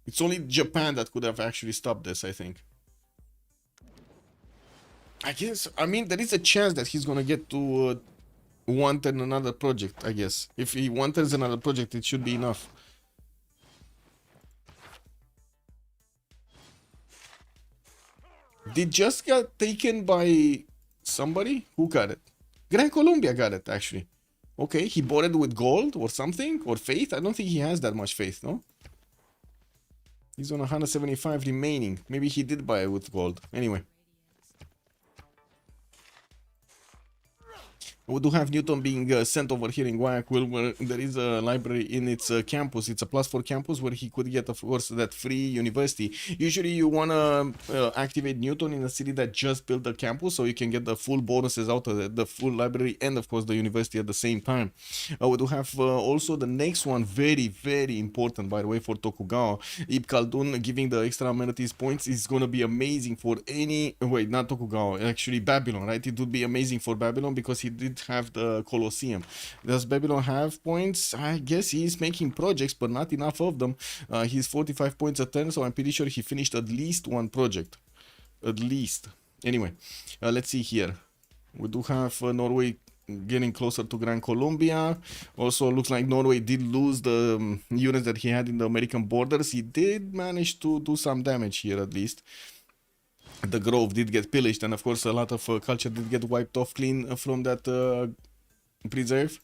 It's only Japan that could have actually stopped this, I think. I guess, I mean, there is a chance that he's gonna get to one turn another project, I guess. If he one turns another project, it should be enough. Did just got taken by somebody? Who got it? Gran Colombia got it, actually. Okay, he bought it with gold or something? Or faith? I don't think he has that much faith, no? He's on 175 remaining. Maybe he did buy it with gold. Anyway. We do have Newton being sent over here in Guayaquil, where there is a library in its campus. It's a +4 campus where he could get, of course, that free university. Usually you want to activate Newton in a city that just built the campus, so you can get the full bonuses out of it, the full library and, of course, the university at the same time. We do have also the next one, very, very important, by the way, for Tokugawa. Ibn Khaldun giving the extra amenities points is going to be amazing for any... Wait, not Tokugawa, actually Babylon, right? It would be amazing for Babylon because he did have the Colosseum. Does Babylon have points? I guess he's making projects, but not enough of them. He's 45 points a turn, so I'm pretty sure he finished at least one project. At least. Anyway, let's see here. We do have Norway getting closer to Gran Colombia. Also looks like Norway did lose the units that he had in the American borders. He did manage to do some damage here at least. The grove did get pillaged, and of course a lot of culture did get wiped off clean from that preserve.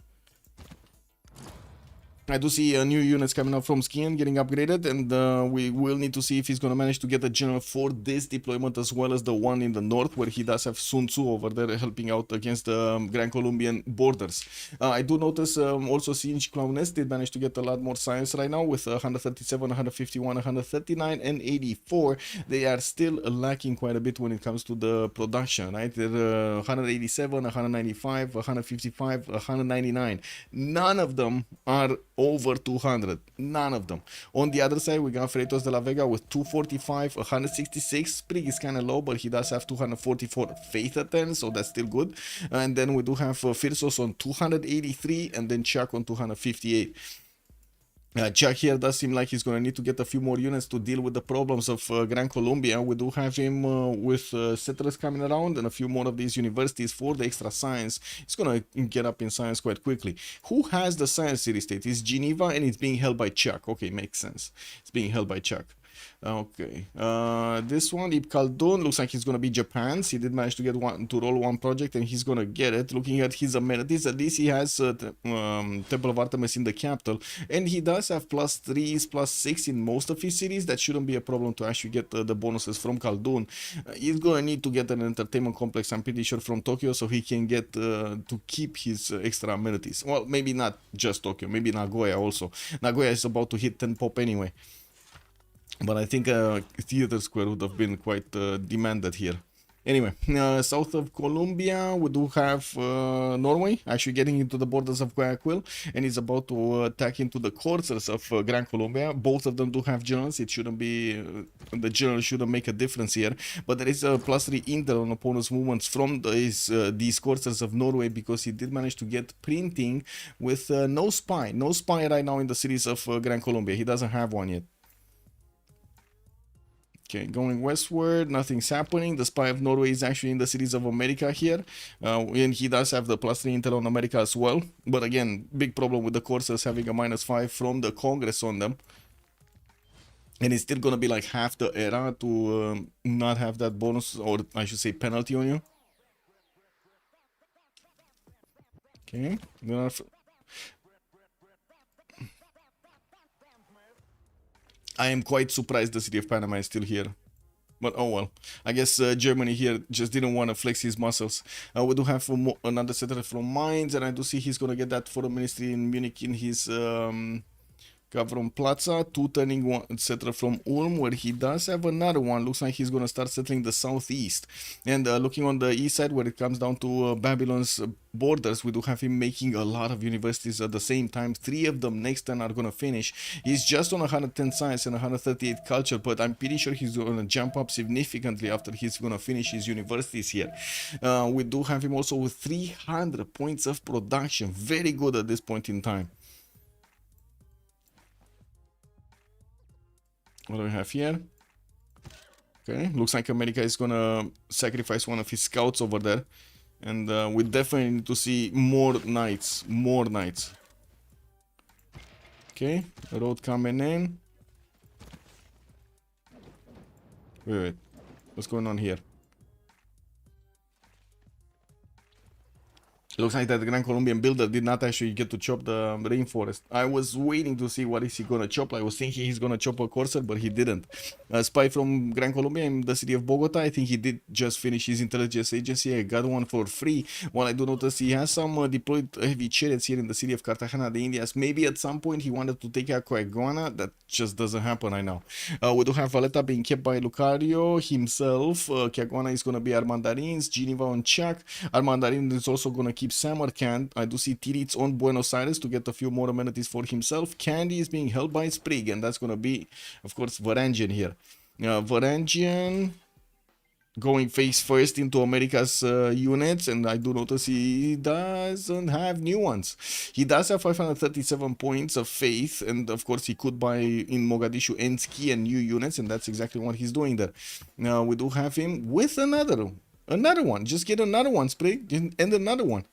I do see new units coming up from Skian getting upgraded, and we will need to see if he's going to manage to get a general for this deployment as well as the one in the north, where he does have Sun Tzu over there helping out against the Gran Colombian borders. I do notice also Sinch Clownesque did manage to get a lot more science right now with 137, 151, 139, and 84. They are still lacking quite a bit when it comes to the production, right? They're 187, 195, 155, 199. None of them are over 200. None of them. On the other side, we got Freritos de la Vega with 245, 166. Sprig is kind of low, but he does have 244 faith at 10, so that's still good. And then we do have Phyrsos on 283, and then Chuck on 258. Chuck here does seem like he's going to need to get a few more units to deal with the problems of Gran Colombia. We do have him with settlers coming around and a few more of these universities for the extra science. He's going to get up in science quite quickly. Who has the science city state? It's Geneva, and it's being held by Chuck. Okay, makes sense. It's being held by Chuck. Okay. This one, Ib Khaldun, looks like he's gonna be Japan's. He did manage to get one to roll one project, and he's gonna get it. Looking at his amenities, at least he has Temple of Artemis in the capital, and he does have +3s, +6 in most of his cities. That shouldn't be a problem to actually get the bonuses from Khaldun. He's gonna need to get an entertainment complex, I'm pretty sure, from Tokyo, so he can get to keep his extra amenities. Well, maybe not just Tokyo, maybe Nagoya also. Nagoya is about to hit 10 pop anyway. But I think Theater Square would have been quite demanded here. Anyway, south of Colombia, we do have Norway actually getting into the borders of Guayaquil, and is about to attack into the corsairs of Gran Colombia. Both of them do have generals. It shouldn't be, the general shouldn't make a difference here, but there is a +3 intel on opponent's movements from these corsairs of Norway, because he did manage to get printing with no spy right now in the cities of Gran Colombia. He doesn't have one yet. Okay, going westward, nothing's happening. The spy of Norway is actually in the cities of America here, and he does have the +3 intel on America as well. But again, big problem with the corsairs having a -5 from the Congress on them. And it's still gonna be like half the era to not have that bonus, or I should say penalty on you. Okay, I am quite surprised the city of Panama is still here. But oh well. I guess Germany here just didn't want to flex his muscles. We do have another settler from Mainz, and I do see he's going to get that foreign ministry in Munich in his Gavron Plaza. Two turning one settler from Ulm, where he does have another one. Looks like he's going to start settling the southeast. And looking on the east side, where it comes down to Babylon's borders, we do have him making a lot of universities at the same time. 3 of them next turn are going to finish. He's just on 110 science and 138 culture, but I'm pretty sure he's going to jump up significantly after he's going to finish his universities here. We do have him also with 300 points of production. Very good at this point in time. What do we have here? Okay, looks like America is gonna sacrifice one of his scouts over there. And we definitely need to see more knights. More knights. Okay, road coming in. Wait. What's going on here? Looks like that the Gran Colombian builder did not actually get to chop the rainforest. I was waiting to see what is he gonna chop. I was thinking he's gonna chop a corsair, but he didn't. A spy from Gran Colombia in the city of Bogota. I think he did just finish his intelligence agency. I got one for free. While I do notice he has some deployed heavy chariots here in the city of Cartagena de Indias. Maybe at some point he wanted to take out Coaguana. That just doesn't happen right now. We do have Valletta being kept by Lucariohimself. Coaguana is gonna be Armandarine's. Geneva on Chuck. Armandarine is also gonna keep Samarkand. I do see Titiits on Buenos Aires to get a few more amenities for himself. Candy is being held by Sprig, and that's gonna be, of course, Varangian here. Varangian going face first into America's units, and I do notice he doesn't have new ones. He does have 537 points of faith, and of course he could buy in Mogadishu and Ski and new units, and that's exactly what he's doing there. Now we do have him with another one. Just get another one, Sprig, and another one.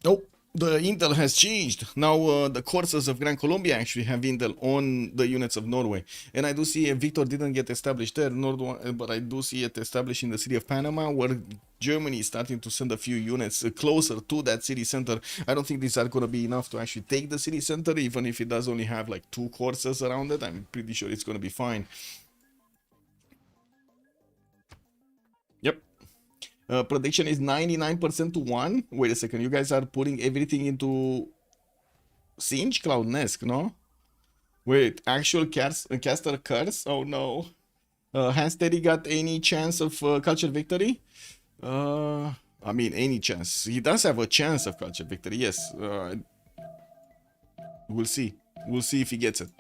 Oh, the intel has changed. Now the corsairs of Gran Colombia actually have intel on the units of Norway. And I do see Victor didn't get established there, but I do see it established in the city of Panama, where Germany is starting to send a few units closer to that city center. I don't think these are going to be enough to actually take the city center, even if it does only have like 2 corsairs around it. I'm pretty sure it's going to be fine. Yep. Prediction is 99% to 1. Wait a second, you guys are putting everything into Singe Clownesque, no? Wait, actual caster curse? Oh no. Has Teddy got any chance of culture victory? I mean, any chance. He does have a chance of culture victory, yes. We'll see. We'll see if he gets it.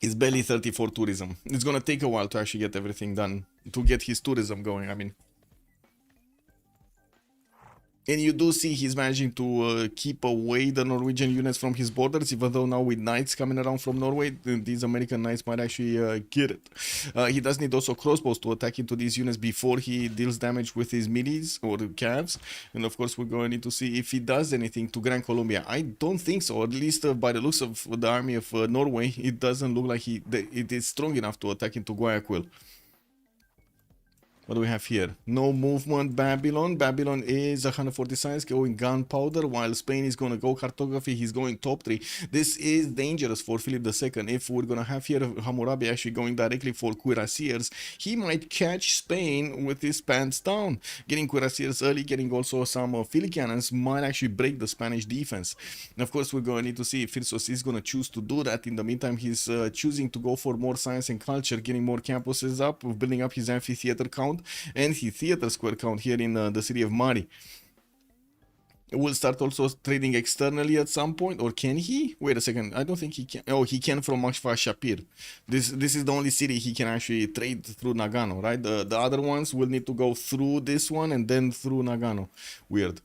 It's barely 34 tourism. It's gonna take a while to actually get everything done. To get his tourism going, I mean. And you do see he's managing to keep away the Norwegian units from his borders, even though now with knights coming around from Norway, these American knights might actually get it. He does need also crossbows to attack into these units before he deals damage with his middies or calves. And of course, we're going to need to see if he does anything to Gran Colombia. I don't think so, at least by the looks of the army of Norway, it doesn't look like it is strong enough to attack into Guayaquil. What do we have here? No movement, Babylon. Babylon is 140 science going gunpowder, while Spain is going to go cartography. He's going top 3. This is dangerous for Philip II. If we're going to have here Hammurabi actually going directly for cuirassiers, he might catch Spain with his pants down. Getting cuirassiers early, getting also some field cannons might actually break the Spanish defense. And of course, we're going to need to see if Phyrsos is going to choose to do that. In the meantime, he's choosing to go for more science and culture, getting more campuses up, building up his amphitheater count and his theater square count here in the city of Mari. Will start also trading externally at some point, or can he? Wait a second, I don't think he can. Oh, he can from Mashfa Shapir. This is the only city he can actually trade through Nagano, right? The other ones will need to go through this one and then through Nagano. Weird.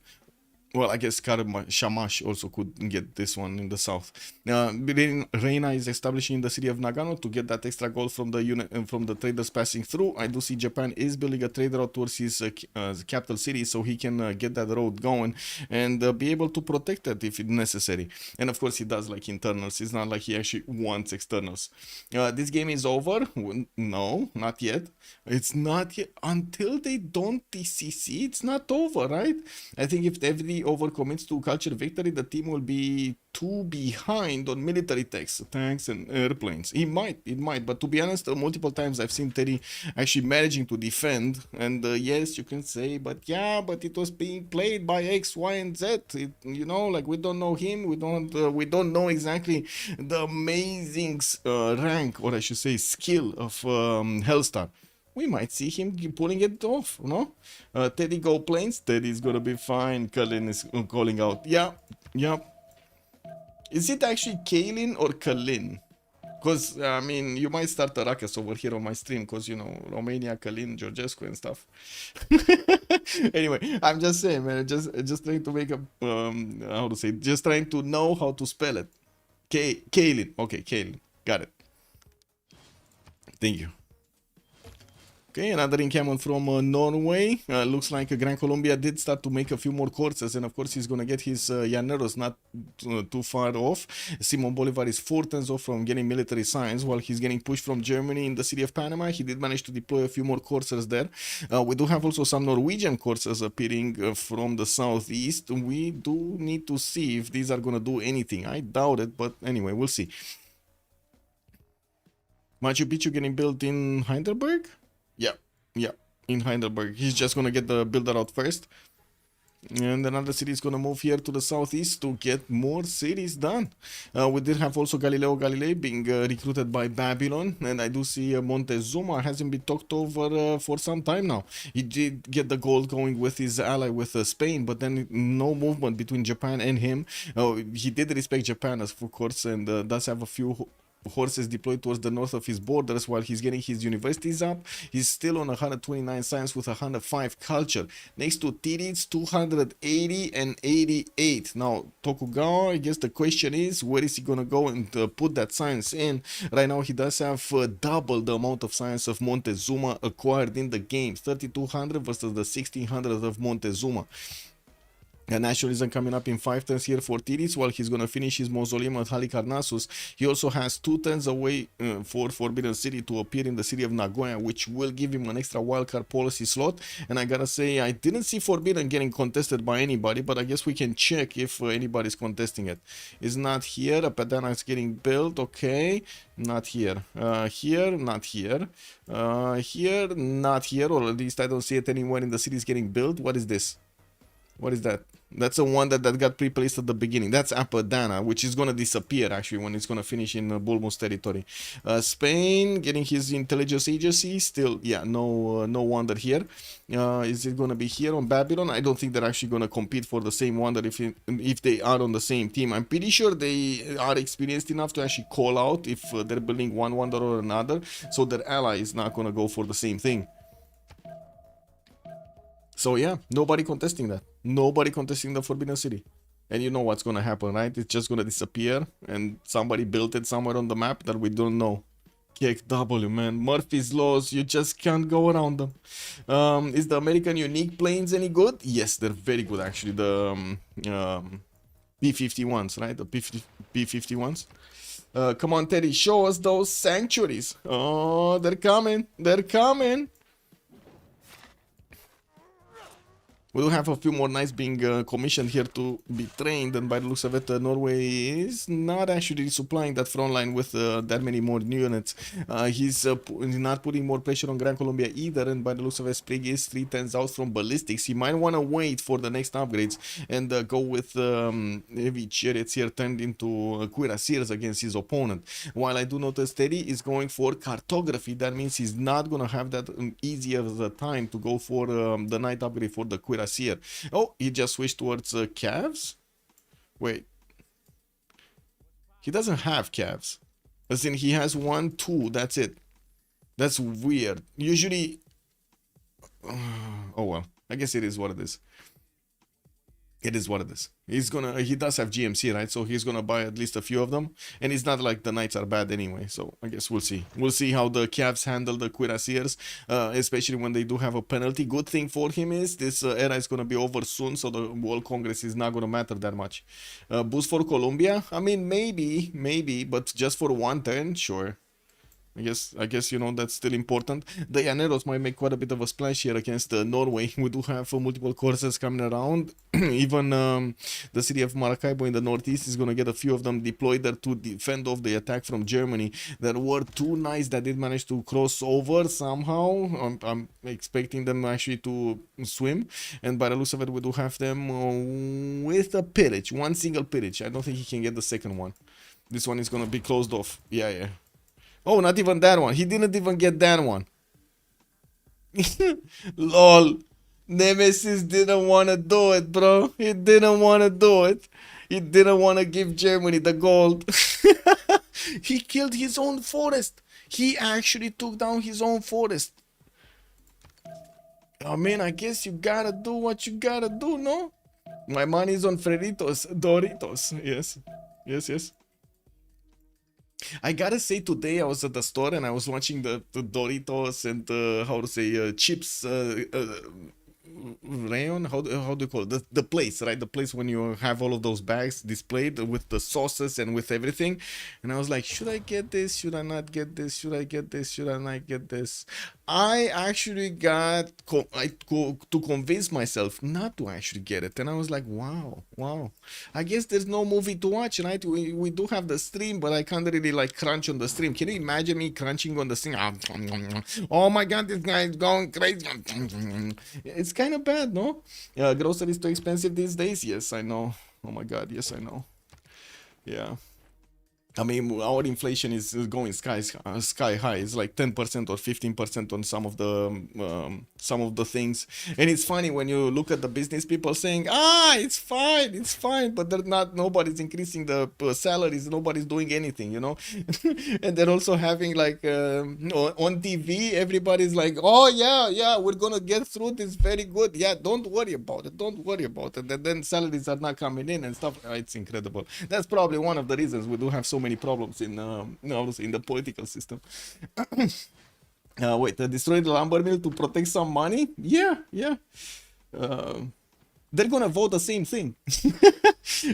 Well, I guess Shamash also could get this one in the south. Reina is establishing the city of Nagano to get that extra gold from the unit and from the traders passing through. I do see Japan is building a trade route towards his capital city, so he can get that road going and be able to protect it if it's necessary. And of course, he does like internals. It's not like he actually wants externals. This game is over? No, not yet. It's not yet. Until they don't TCC, it's not over, right? I think if every overcommits to culture victory, the team will be too behind on military tanks and airplanes. It might, but to be honest, multiple times I've seen Terry actually managing to defend, and yes, you can say, but yeah, but it was being played by X, Y, and Z. You know, like we don't know him, we don't know exactly the amazing rank, or I should say skill of Hellstar. We might see him pulling it off, no? Teddy go planes. Teddy's gonna be fine. Kalin is calling out. Yeah. Is it actually Kalin or Kalin? Because, I mean, you might start a ruckus over here on my stream because, you know, Romania, Kalin, Georgescu and stuff. Anyway, I'm just saying, man, just trying to make a, how to say, just trying to know how to spell it. Kalin. Okay, Kalin. Got it. Thank you. Okay, another encampment from Norway. Looks like Gran Colombia did start to make a few more courses, and of course he's gonna get his Llaneros not too far off. Simon Bolivar is 4 turns off from getting military science, while he's getting pushed from Germany in the city of Panama. He did manage to deploy a few more coursers there. We do have also some Norwegian coursers appearing from the southeast. We do need to see if these are gonna do anything. I doubt it, but anyway, we'll see. Machu Picchu getting built in Heidelberg? Yeah, in Heidelberg. He's just gonna get the builder out first. And another city is gonna move here to the southeast to get more cities done. We did have also Galileo Galilei being recruited by Babylon. And I do see Montezuma hasn't been talked over for some time now. He did get the gold going with his ally with Spain, but then no movement between Japan and him. He did respect Japan, of course, and does have a few horses deployed towards the north of his borders while he's getting his universities up. He's still on 129 science with 105 culture. Next to Titiits, 280 and 88. Now, Tokugawa, I guess the question is, where is he going to go and put that science in? Right now, he does have double the amount of science of Montezuma acquired in the game. 3200 versus the 1600 of Montezuma. Nationalism coming up in 5 turns here for Titiits, while he's going to finish his mausoleum at Halicarnassus. He also has 2 turns away for Forbidden City to appear in the city of Nagoya, which will give him an extra wildcard policy slot. And I gotta say, I didn't see Forbidden getting contested by anybody, but I guess we can check if anybody's contesting it. It's not here. A Padana is getting built. Okay, not here. Here, not here. Here, not here, or at least I don't see it anywhere in the cities getting built. What is this? What is that? That's the one that got pre-placed at the beginning. That's Apadana, which is going to disappear actually when it's going to finish in Bulmus territory. Spain getting his intelligence agency. Still, yeah, no wonder here. Is it going to be here on Babylon? I don't think they're actually going to compete for the same wonder if they are on the same team. I'm pretty sure they are experienced enough to actually call out if they're building one wonder or another. So their ally is not going to go for the same thing. So yeah, nobody contesting that. Nobody contesting the Forbidden City. And you know what's gonna happen, right? It's just gonna disappear, and somebody built it somewhere on the map that we don't know. KW, man. Murphy's laws, you just can't go around them. Is the American unique planes any good? Yes, they're very good actually. The P-51s, right? The P-51s. Come on, Teddy, show us those sanctuaries. Oh, they're coming. They're coming. We do have a few more knights being commissioned here to be trained, and by the looks of it, Norway is not actually supplying that front line with that many more new units. He's not putting more pressure on Gran Colombia either, and by the looks of it, Sprig is 310s out from ballistics. He might want to wait for the next upgrades and go with heavy chariots here turned into cuirassiers against his opponent. While I do notice Teddy is going for cartography, that means he's not going to have that easy of a time to go for the knight upgrade for the cuirassier. Oh, he just switched towards calves? Wait. He doesn't have calves. As in, he has 1, 2, that's it. That's weird. Usually... oh well, I guess it is what it is. It is what it is. He does have GMC, right? So he's gonna buy at least a few of them. And it's not like the knights are bad anyway. So I guess we'll see. We'll see how the Cavs handle the cuirassiers, especially when they do have a penalty. Good thing for him is this era is gonna be over soon, so the World Congress is not gonna matter that much. Boost for Colombia? I mean, maybe, but just for 1 turn, sure. I guess you know that's still important. The Llaneros might make quite a bit of a splash here against Norway. We do have multiple courses coming around. Even the city of Maracaibo in the northeast is going to get a few of them deployed there to defend off the attack from Germany. There were 2 knights that did manage to cross over somehow. I'm expecting them actually to swim. And by the looks of it, we do have them with a pillage. 1 single pillage. I don't think he can get the second one. This one is going to be closed off. Yeah. Oh, not even that one. He didn't even get that one. Lol. Nemesis didn't want to do it, bro. He didn't want to do it. He didn't want to give Germany the gold. He killed his own forest. He actually took down his own forest. I mean, I guess you gotta do what you gotta do, no? My money's on Freritos. Doritos. Yes. I gotta say, today I was at the store and I was watching the Doritos and how to say chips rayon, how do you call it, the place, right? The place when you have all of those bags displayed with the sauces and with everything. And I was like, should I get this? Should I not get this? Should I get this? Should I not get this? I actually got to convince myself not to actually get it, and I was like, wow. I guess there's no movie to watch, right? We do have the stream, but I can't really like crunch on the stream. Can you imagine me crunching on the stream? Oh my god, this guy is going crazy. It's kind of bad, no? Groceries too expensive these days. Yes, I know. Oh my god, yes, I know. Yeah. I mean, our inflation is going sky high. It's like 10% or 15% on some of the things. And it's funny when you look at the business people saying, it's fine, but they're not. Nobody's increasing the salaries. Nobody's doing anything, you know. And they're also having like on TV, everybody's like, oh yeah, we're gonna get through this very good. Yeah, don't worry about it. And then salaries are not coming in and stuff. It's incredible. That's probably one of the reasons we do have so many problems in the political system. Wait, destroy the lumber mill to protect some money? Yeah. They're gonna vote the same thing.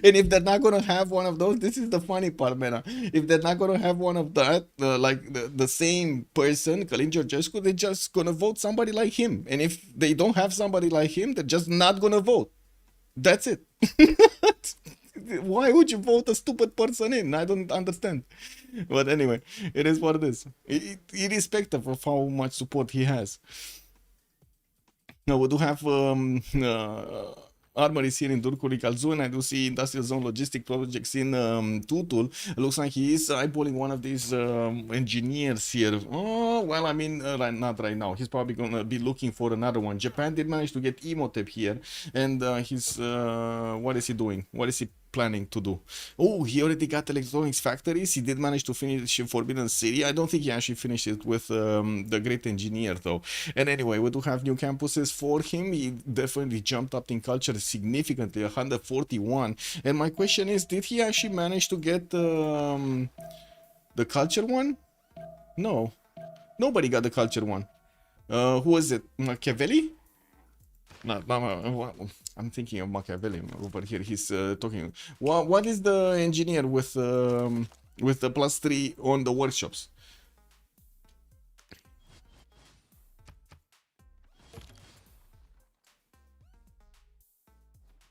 And if they're not gonna have one of those, this is the funny part, man. If they're not gonna have one of that, like the same person, Călin Georgescu, they're just gonna vote somebody like him. And if they don't have somebody like him, they're just not gonna vote. That's it. Why would you vote a stupid person in? I don't understand. But anyway, it is what it is. Irrespective of how much support he has. Now, we do have armories here in Durkuri Calzun. I do see industrial zone logistic projects in Tutul. It looks like he is eyeballing one of these engineers here. Oh, well, I mean, not right now. He's probably going to be looking for another one. Japan did manage to get Emotep here. And he's, what is he doing? What is he planning to do? Oh, he already got electronics factories. He did manage to finish Forbidden City. I don't think he actually finished it with the Great Engineer though. And anyway, we do have new campuses for him. He definitely jumped up in culture significantly, 141. And my question is, did he actually manage to get the culture one? No, nobody got the culture one. Who was it? Machiavelli? No, I'm thinking of Machiavelli over here. He's talking. What is the engineer with the +3 on the workshops?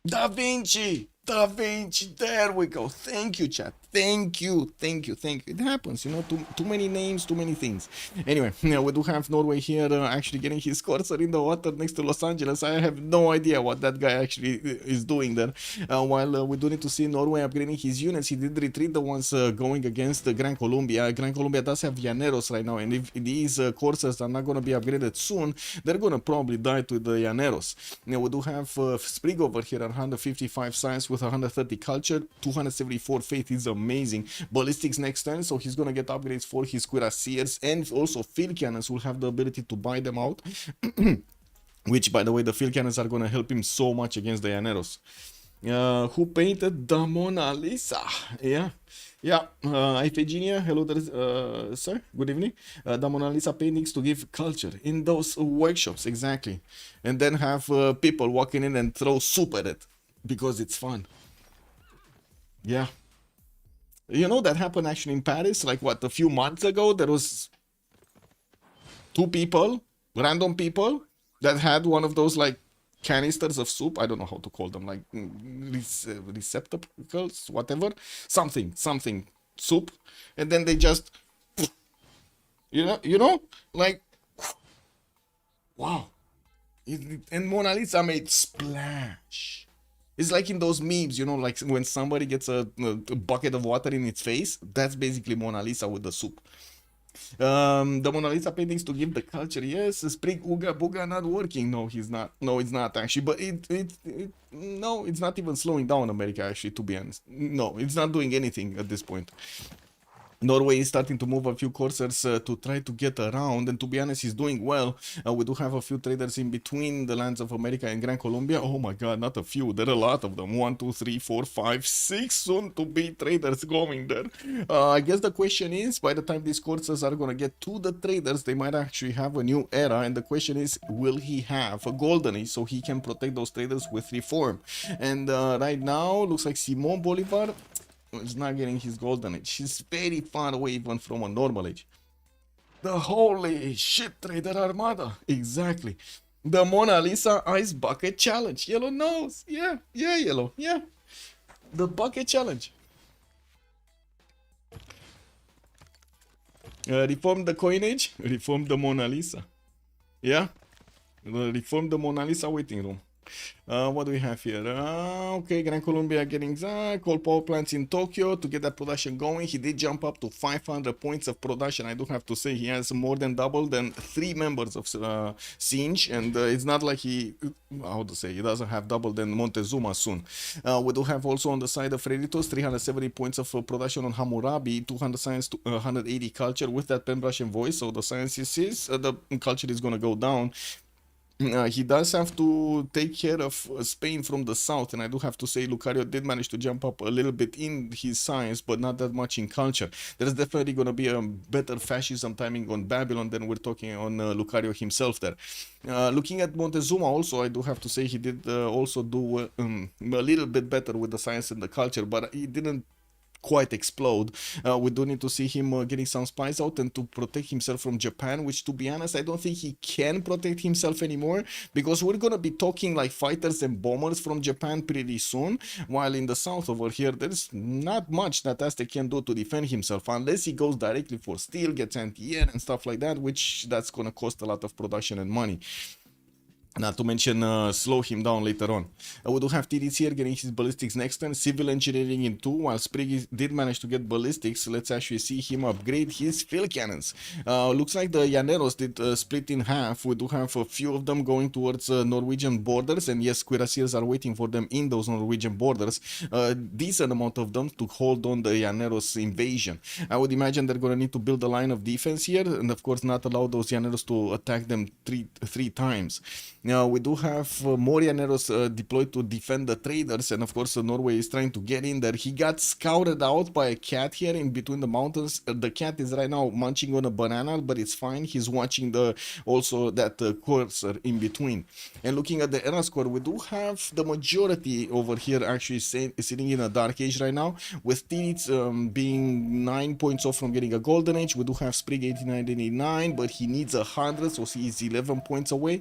Da Vinci! Da Vinci! There we go. Thank you, chat. Thank you. It happens, you know, too many names, too many things. Anyway, yeah, we do have Norway here actually getting his cursor in the water next to Los Angeles. I have no idea what that guy actually is doing there. While we do need to see Norway upgrading his units, he did retreat the ones going against Gran Colombia. Gran Colombia does have Llaneros right now, and if these coursers are not going to be upgraded soon, they're going to probably die to the Llaneros. Now, we do have Sprig over here at 155 science with 130 culture, 274 faith. Is amazing. Ballistics next turn, so he's gonna get upgrades for his cuirassiers, and also field cannons will have the ability to buy them out. Which, by the way, the field cannons are gonna help him so much against the Llaneros. Who painted the Mona Lisa? Yeah. Iphigenia, hello there, sir, good evening. The Mona Lisa paintings to give culture in those workshops, exactly. And then have people walking in and throw soup at it, because it's fun. Yeah. You know, that happened actually in Paris, like what, a few months ago? There was 2 people, random people, that had one of those like canisters of soup. I don't know how to call them, like receptacles, whatever, something soup, and then they just, you know, like, wow. And Mona Lisa made splash. It's like in those memes, you know, like when somebody gets a bucket of water in its face. That's basically Mona Lisa with the soup. The Mona Lisa paintings to give the culture. Yes, Sprig Uga Booga not working. No, he's not. No, it's not actually. But no, it's not even slowing down America actually, to be honest. No, it's not doing anything at this point. Norway is starting to move a few coursers to try to get around, and to be honest, he's doing well. We do have a few traders in between the lands of America and Gran Colombia. Oh my god, not a few, there are a lot of them. 1, 2, 3, 4, 5, 6 soon to be traders going there. I guess the question is, by the time these coursers are gonna get to the traders, they might actually have a new era, and the question is, will he have a golden age so he can protect those traders with reform? And right now, looks like Simon Bolivar is not getting his golden age. He's very far away even from a normal age. The holy shit trader armada. Exactly. The Mona Lisa ice bucket challenge. Yellow nose. Yeah, yellow. Yeah. The bucket challenge. Reform the coinage. Reform the Mona Lisa. Yeah. Reform the Mona Lisa waiting room. What do we have here? Okay, Gran Colombia getting coal power plants in Tokyo to get that production going. He did jump up to 500 points of production. I do have to say he has more than double than 3 members of Singe, and it's not like he, how to say, he doesn't have double than Montezuma soon. We do have also on the side of Freritos 370 points of production on Hammurabi, 200 science to 180 culture with that pen brush and voice. So the science is the culture is gonna go down. He does have to take care of Spain from the south, and I do have to say Lucario did manage to jump up a little bit in his science, but not that much in culture. There's definitely going to be a better fascism timing on Babylon than we're talking on Lucario himself there. Looking at Montezuma also, I do have to say he did also do a little bit better with the science and the culture, but he didn't quite explode. We do need to see him getting some spies out and to protect himself from Japan, which, to be honest, I don't think he can protect himself anymore, because we're gonna be talking like fighters and bombers from Japan pretty soon, while in the south over here there's not much that Aztec can do to defend himself unless he goes directly for steel, gets anti-air and stuff like that, which that's gonna cost a lot of production and money. Not to mention slow him down later on. We do have Titiits here getting his ballistics next turn, civil engineering in 2, while Sprig did manage to get ballistics. Let's actually see him upgrade his field cannons. Looks like the Llaneros did split in half. We do have a few of them going towards Norwegian borders, and yes, cuirassiers are waiting for them in those Norwegian borders. Decent amount of them to hold on the Llaneros invasion. I would imagine they're going to need to build a line of defense here, and of course not allow those Llaneros to attack them three times. Now we do have more Llaneros deployed to defend the traders, and of course Norway is trying to get in there. He got scouted out by a cat here in between the mountains. The cat is right now munching on a banana, but it's fine. He's watching also that cursor in between. And looking at the era score, we do have the majority over here actually sitting in a dark age right now, with Titiits being 9 points off from getting a golden age. We do have Sprig 89, but he needs 100, so he's 11 points away.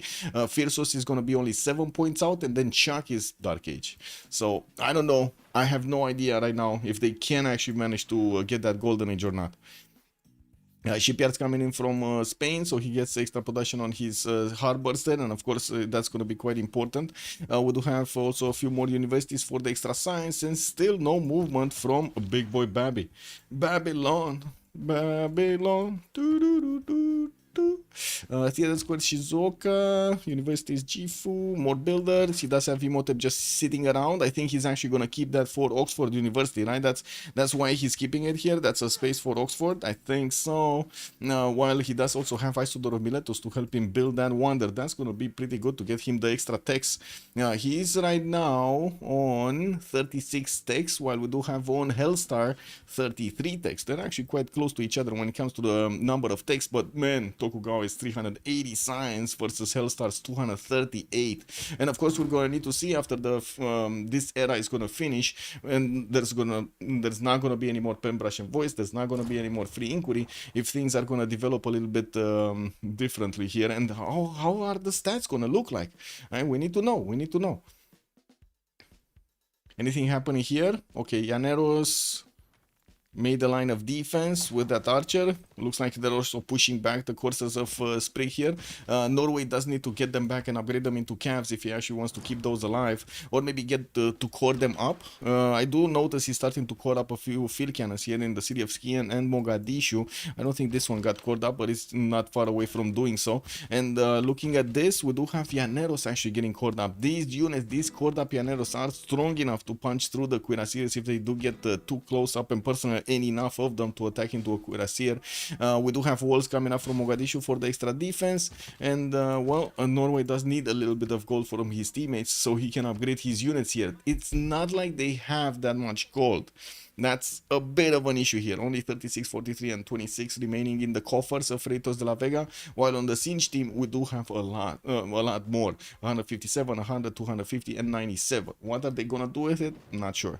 Phyrsos is going to be only 7 points out, and then Chuck is Dark Age. So I don't know. I have no idea right now if they can actually manage to get that golden age or not. Shipyards coming in from Spain, so he gets extra production on his harbors there, and of course that's going to be quite important. We do have also a few more universities for the extra science, and still no movement from Big Boy Babylon. Theater Square Shizuoka, University is Gifu, more builders. He does have Imhotep just sitting around. I think he's actually gonna keep that for Oxford University, right? That's why he's keeping it here. That's a space for Oxford, I think so. While he does also have Isodor of Miletus to help him build that wonder. That's gonna be pretty good to get him the extra techs. He is right now on 36 techs, while we do have on Hellstar 33 techs. They're actually quite close to each other when it comes to the number of techs, but man, Tokugawa is 380 science versus Hellstar's 238. And of course we're gonna need to see after the this era is gonna finish, and there's not gonna be any more Pembrush and Voice, there's not gonna be any more Free Inquiry, if things are gonna develop a little bit differently here. And how are the stats gonna look like? We need to know. Anything happening here? Okay, Llaneros made a line of defense with that archer. Looks like they're also pushing back the courses of Sprig here. Norway does need to get them back and upgrade them into calves if he actually wants to keep those alive, or maybe get to core them up. I do notice he's starting to core up a few field cannons here in the city of Skian and Mogadishu. I don't think this one got cored up, but it's not far away from doing so. And looking at this, we do have Llaneros actually getting cored up. These units, these cored up Llaneros are strong enough to punch through the cuirassiers if they do get too close up and personal, and enough of them to attack into a cuirassier. We do have walls coming up from Mogadishu for the extra defense, and well, Norway does need a little bit of gold from his teammates so he can upgrade his units here. It's not like they have that much gold. That's a bit of an issue here. Only 36, 43, and 26 remaining in the coffers of Freritos de la Vega, while on the Siege team we do have a lot more. 157, 100, 250, and 97. What are they gonna do with it? Not sure.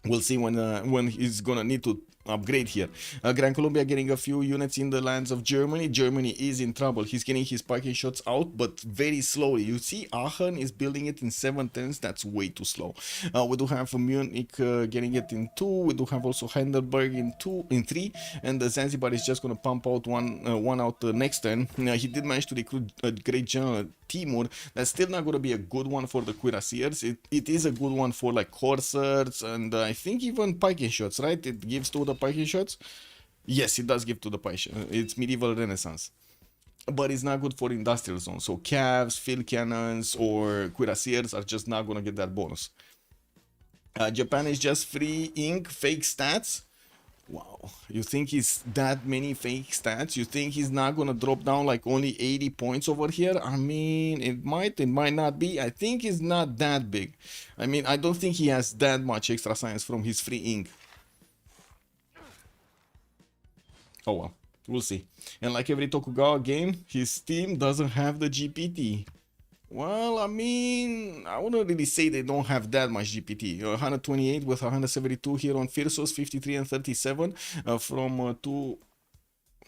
We'll see when he's gonna need to upgrade here. Gran Colombia getting a few units in the lands of Germany. Germany is in trouble. He's getting his parking shots out, but very slowly. You see Aachen is building it in 7/10. That's way too slow. We do have Munich getting it in 2. We do have also Heidelberg in 3, and the Zanzibar is just gonna pump out one out next turn. He did manage to recruit a great general, Timur. That's still not gonna be a good one for the cuirassiers. It is a good one for like coursers, and I think even parking shots, right? It gives to the parking shots. Yes, it does give to the parking shots. It's medieval renaissance, but it's not good for industrial zones. So calves, field cannons, or cuirassiers are just not gonna get that bonus. Japan is just free ink, fake stats. Wow, you think he's that many fake stats? You think he's not gonna drop down like only 80 points over here? I mean, it might not be. I think he's not that big. I mean, I don't think he has that much extra science from his free ink. Oh well, we'll see. And like every Tokugawa game, his team doesn't have the GPT. Well, I mean, I wouldn't really say they don't have that much GPT. 128 with 172 here on Phyrsos, 53 and 37 from two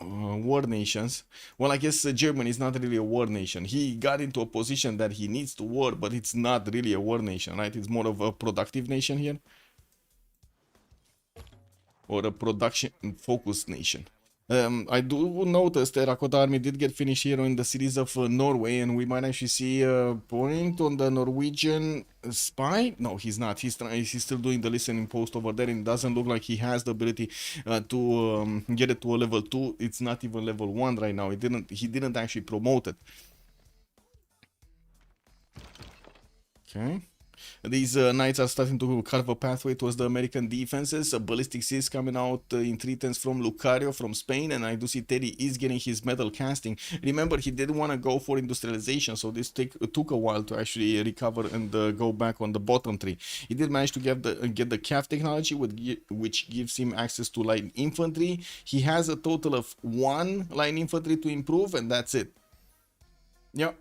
war nations. Well, I guess Germany is not really a war nation. He got into a position that he needs to war, but it's not really a war nation, right? It's more of a productive nation here. Or a production-focused nation. I do notice the Rakota army did get finished here in the cities of Norway, and we might actually see a point on the Norwegian spy. No, he's not. He's still doing the listening post over there, and it doesn't look like he has the ability to get it to a level 2. It's not even level 1 right now. He didn't actually promote it. Okay. These knights are starting to carve a pathway towards the American defenses. Ballistic Seas coming out in 3 turns from Lucario from Spain, and I do see Teddy is getting his metal casting. Remember, he didn't want to go for industrialization, so this took a while to actually recover and go back on the bottom 3. He did manage to get the calf technology, which gives him access to light infantry. He has a total of 1 line infantry to improve, and that's it. Yep.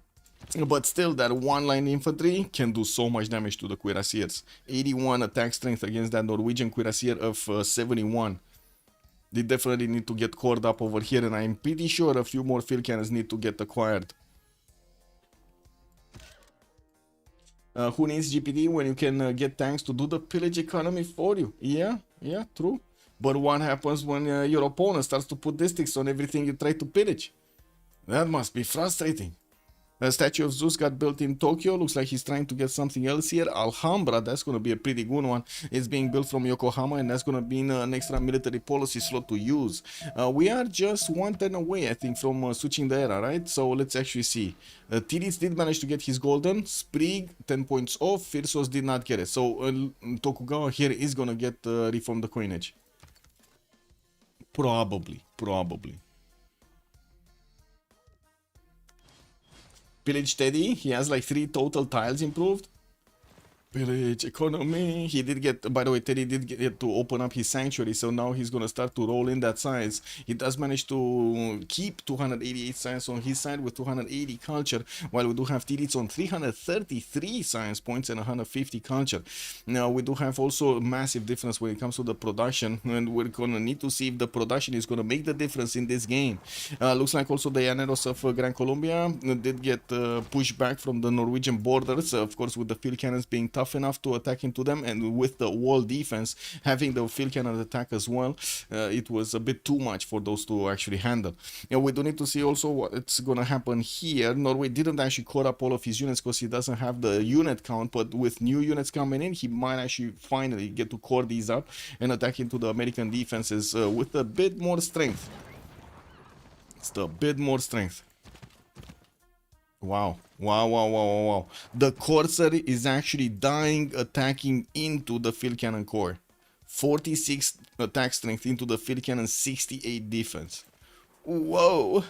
But still, that 1-line infantry can do so much damage to the cuirassiers. 81 attack strength against that Norwegian cuirassier of 71. They definitely need to get cored up over here, and I'm pretty sure a few more field cannons need to get acquired. Who needs GPD when you can get tanks to do the pillage economy for you? Yeah, true. But what happens when your opponent starts to put districts on everything you try to pillage? That must be frustrating. A statue of Zeus got built in Tokyo. Looks like he's trying to get something else here. Alhambra, that's going to be a pretty good one. It's being built from Yokohama, and that's going to be an extra military policy slot to use. We are just 1 turn away, I think, from switching the era, right? So let's actually see. Titiits did manage to get his golden. Sprig, 10 points off. Phyrsos did not get it. So Tokugawa here is going to get reform the coinage. Probably. Pillage Teddy, he has like 3 total tiles improved. Pillage economy. He did get, by the way, Teddy did get to open up his sanctuary, so now he's gonna start to roll in that science. He does manage to keep 288 science on his side with 280 culture, while we do have Titiits on 333 science points and 150 culture. Now we do have also a massive difference when it comes to the production, and we're gonna need to see if the production is gonna make the difference in this game. Looks like also the Llaneros of Gran Colombia did get pushed back from the Norwegian borders, of course, with the field cannons being tough enough to attack into them, and with the wall defense having the field cannon attack as well, it was a bit too much for those to actually handle. We do need to see also what's gonna happen here. Norway didn't actually core up all of his units because he doesn't have the unit count, but with new units coming in, he might actually finally get to core these up and attack into the American defenses with a bit more strength. It's a bit more strength. Wow. The Corsair is actually dying attacking into the field cannon core. 46 attack strength into the field cannon, 68 defense. Whoa.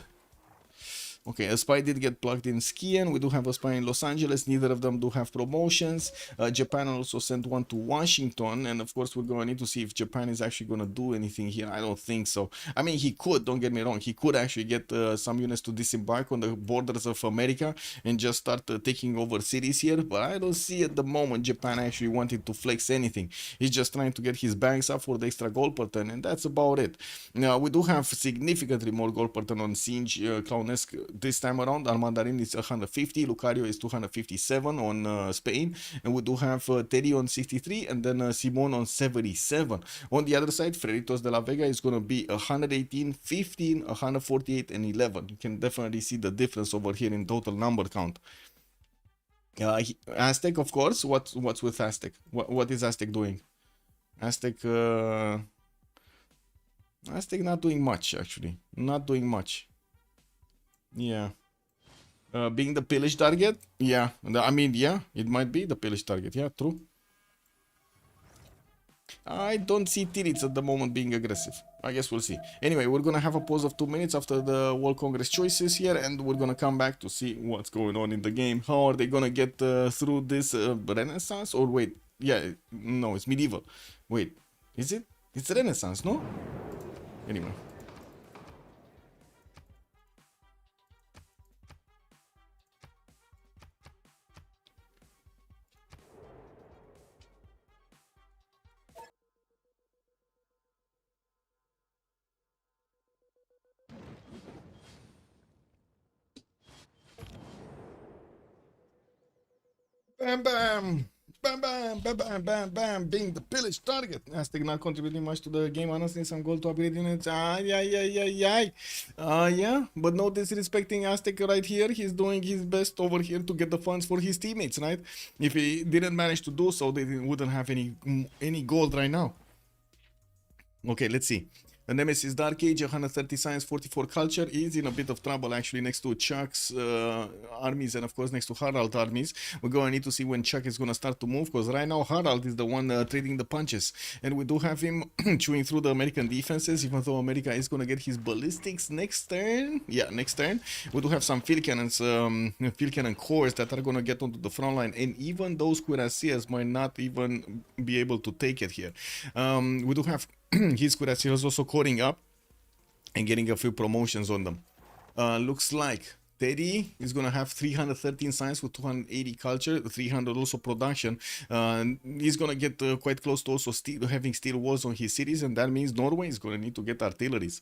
Okay, a spy did get plugged in Skian. We do have a spy in Los Angeles. Neither of them do have promotions. Japan also sent one to Washington. And of course, we're going to need to see if Japan is actually going to do anything here. I don't think so. I mean, he could, don't get me wrong. He could actually get some units to disembark on the borders of America and just start taking over cities here. But I don't see at the moment Japan actually wanting to flex anything. He's just trying to get his banks up for the extra gold pattern. And that's about it. Now, we do have significantly more gold pattern on Siege, Clownesque. This time around, Armandarine is 150, Lucario is 257 on Spain, and we do have Teddy on 63, and then Simon on 77. On the other side, Freritos de la Vega is going to be 118, 15, 148, and 11. You can definitely see the difference over here in total number count. Aztec, of course. What's with Aztec? What is Aztec doing? Aztec not doing much, actually. Not doing much. Yeah. Being the pillage target? Yeah. I mean, yeah, it might be the pillage target. Yeah, true. I don't see Titiits at the moment being aggressive. I guess we'll see. Anyway, we're gonna have a pause of 2 minutes after the World Congress choices here, and we're gonna come back to see what's going on in the game. How are they gonna get through this Renaissance? Or wait, yeah, no, it's medieval. Wait, is it? It's Renaissance, no? Anyway. Bam bam! Bam, bam, bam, bam, bam, bam, being the pillage target. Aztec not contributing much to the game, honestly. Some goal to upgrade units. Yeah, but no disrespecting Aztec right here. He's doing his best over here to get the funds for his teammates, right? If he didn't manage to do so, they wouldn't have any gold right now. Okay, let's see. The Nemesis Dark Age, 130 science, 44 culture, is in a bit of trouble actually next to Chuck's armies and of course next to Harald's armies. We're going to need to see when Chuck is going to start to move, because right now Harald is the one trading the punches. And we do have him chewing through the American defenses, even though America is going to get his ballistics next turn. Yeah, next turn. We do have some field cannons, field cannon cores that are going to get onto the front line. And even those cuirassiers might not even be able to take it here. We do have his cuirassiers also coding up and getting a few promotions on them. Looks like Teddy is going to have 313 science with 280 culture, 300 also production. He's going to get quite close to also having steel walls on his cities, and that means Norway is going to need to get artilleries.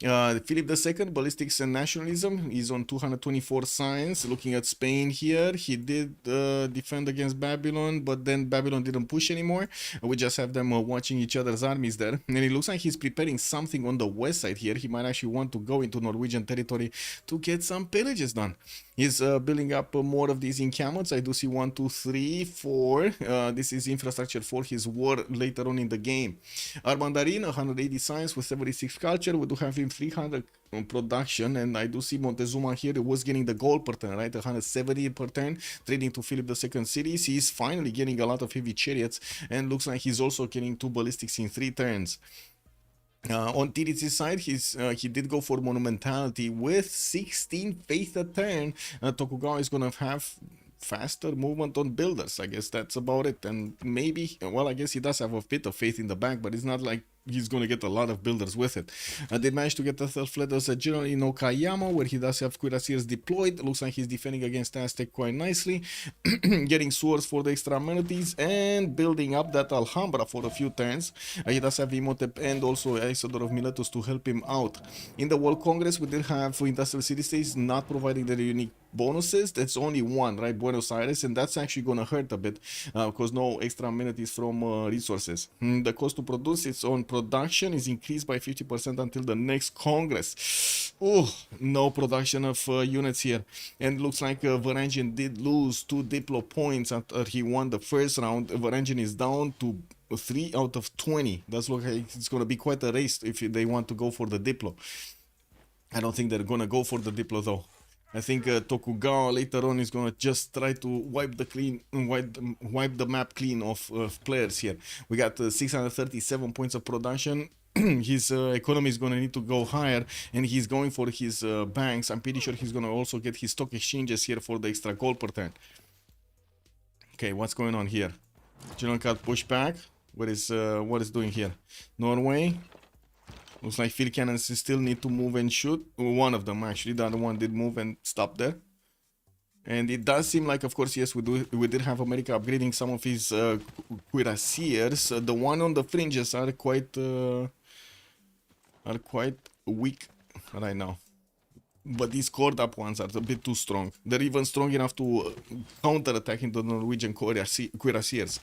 Philip II, ballistics and nationalism, is on 224 science. Looking at Spain here, he did defend against Babylon, but then Babylon didn't push anymore. We just have them watching each other's armies there. And it looks like he's preparing something on the west side here. He might actually want to go into Norwegian territory to get some pillages done. He's building up more of these encampments. I do see 1, 2, 3, 4. This is infrastructure for his war later on in the game. Armandarine, 180 science with 76 culture. We do have him 300 production, and I do see Montezuma here was getting the gold per turn, right? 170 per turn, trading to Philip II cities. He's finally getting a lot of heavy chariots, and looks like he's also getting 2 ballistics in 3 turns. On Titiits' side, he did go for monumentality with 16 faith a turn. Tokugawa is gonna have faster movement on builders. I guess that's about it. And maybe, well, I guess he does have a bit of faith in the back, but it's not like he's going to get a lot of builders with it. They managed to get the third fleet as a general in Okayama, where he does have cuirassiers deployed. Looks like he's defending against Aztec quite nicely, getting swords for the extra amenities and building up that Alhambra for a few turns. He does have Imhotep and also Isidore of Miletus to help him out. In the World Congress, we did have industrial city-states not providing their unique bonuses. That's only one, right? Buenos Aires, and that's actually gonna hurt a bit because no extra amenities from resources. The cost to produce its own production is increased by 50% until the next Congress. Oh, no production of units here. And looks like Varangian did lose 2 Diplo points after he won the first round. Varangian is down to 3 out of 20. That's look like it's gonna be quite a race if they want to go for the Diplo. I don't think they're gonna go for the Diplo though. I think Tokugawa later on is gonna just try to wipe the map clean of players here. We got 637 points of production. His economy is gonna need to go higher, and he's going for his banks. I'm pretty sure he's gonna also get his stock exchanges here for the extra gold per turn. Okay, what's going on here? General Cut pushback. What is doing here? Norway. Looks like field cannons still need to move and shoot. One of them actually, the other one did move and stop there. And it does seem like, of course, yes, we did have America upgrading some of his cuirassiers. The one on the fringes are quite weak right now. But these cored up ones are a bit too strong. They're even strong enough to counter-attack into the Norwegian cuirassiers.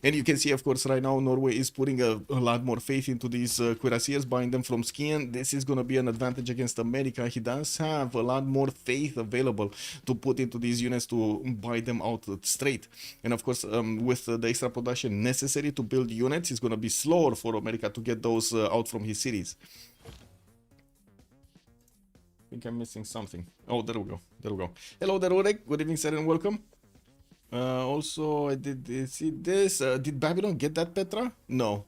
And you can see, of course, right now Norway is putting a lot more faith into these cuirassiers, buying them from Skian. This is going to be an advantage against America. He does have a lot more faith available to put into these units to buy them out straight. And of course, with the extra production necessary to build units, it's going to be slower for America to get those out from his cities. I think I'm missing something. Oh, there we go. There we go. Hello there, Urek. Good evening, sir, and welcome. Also, I did see this. Did Babylon get that Petra? No.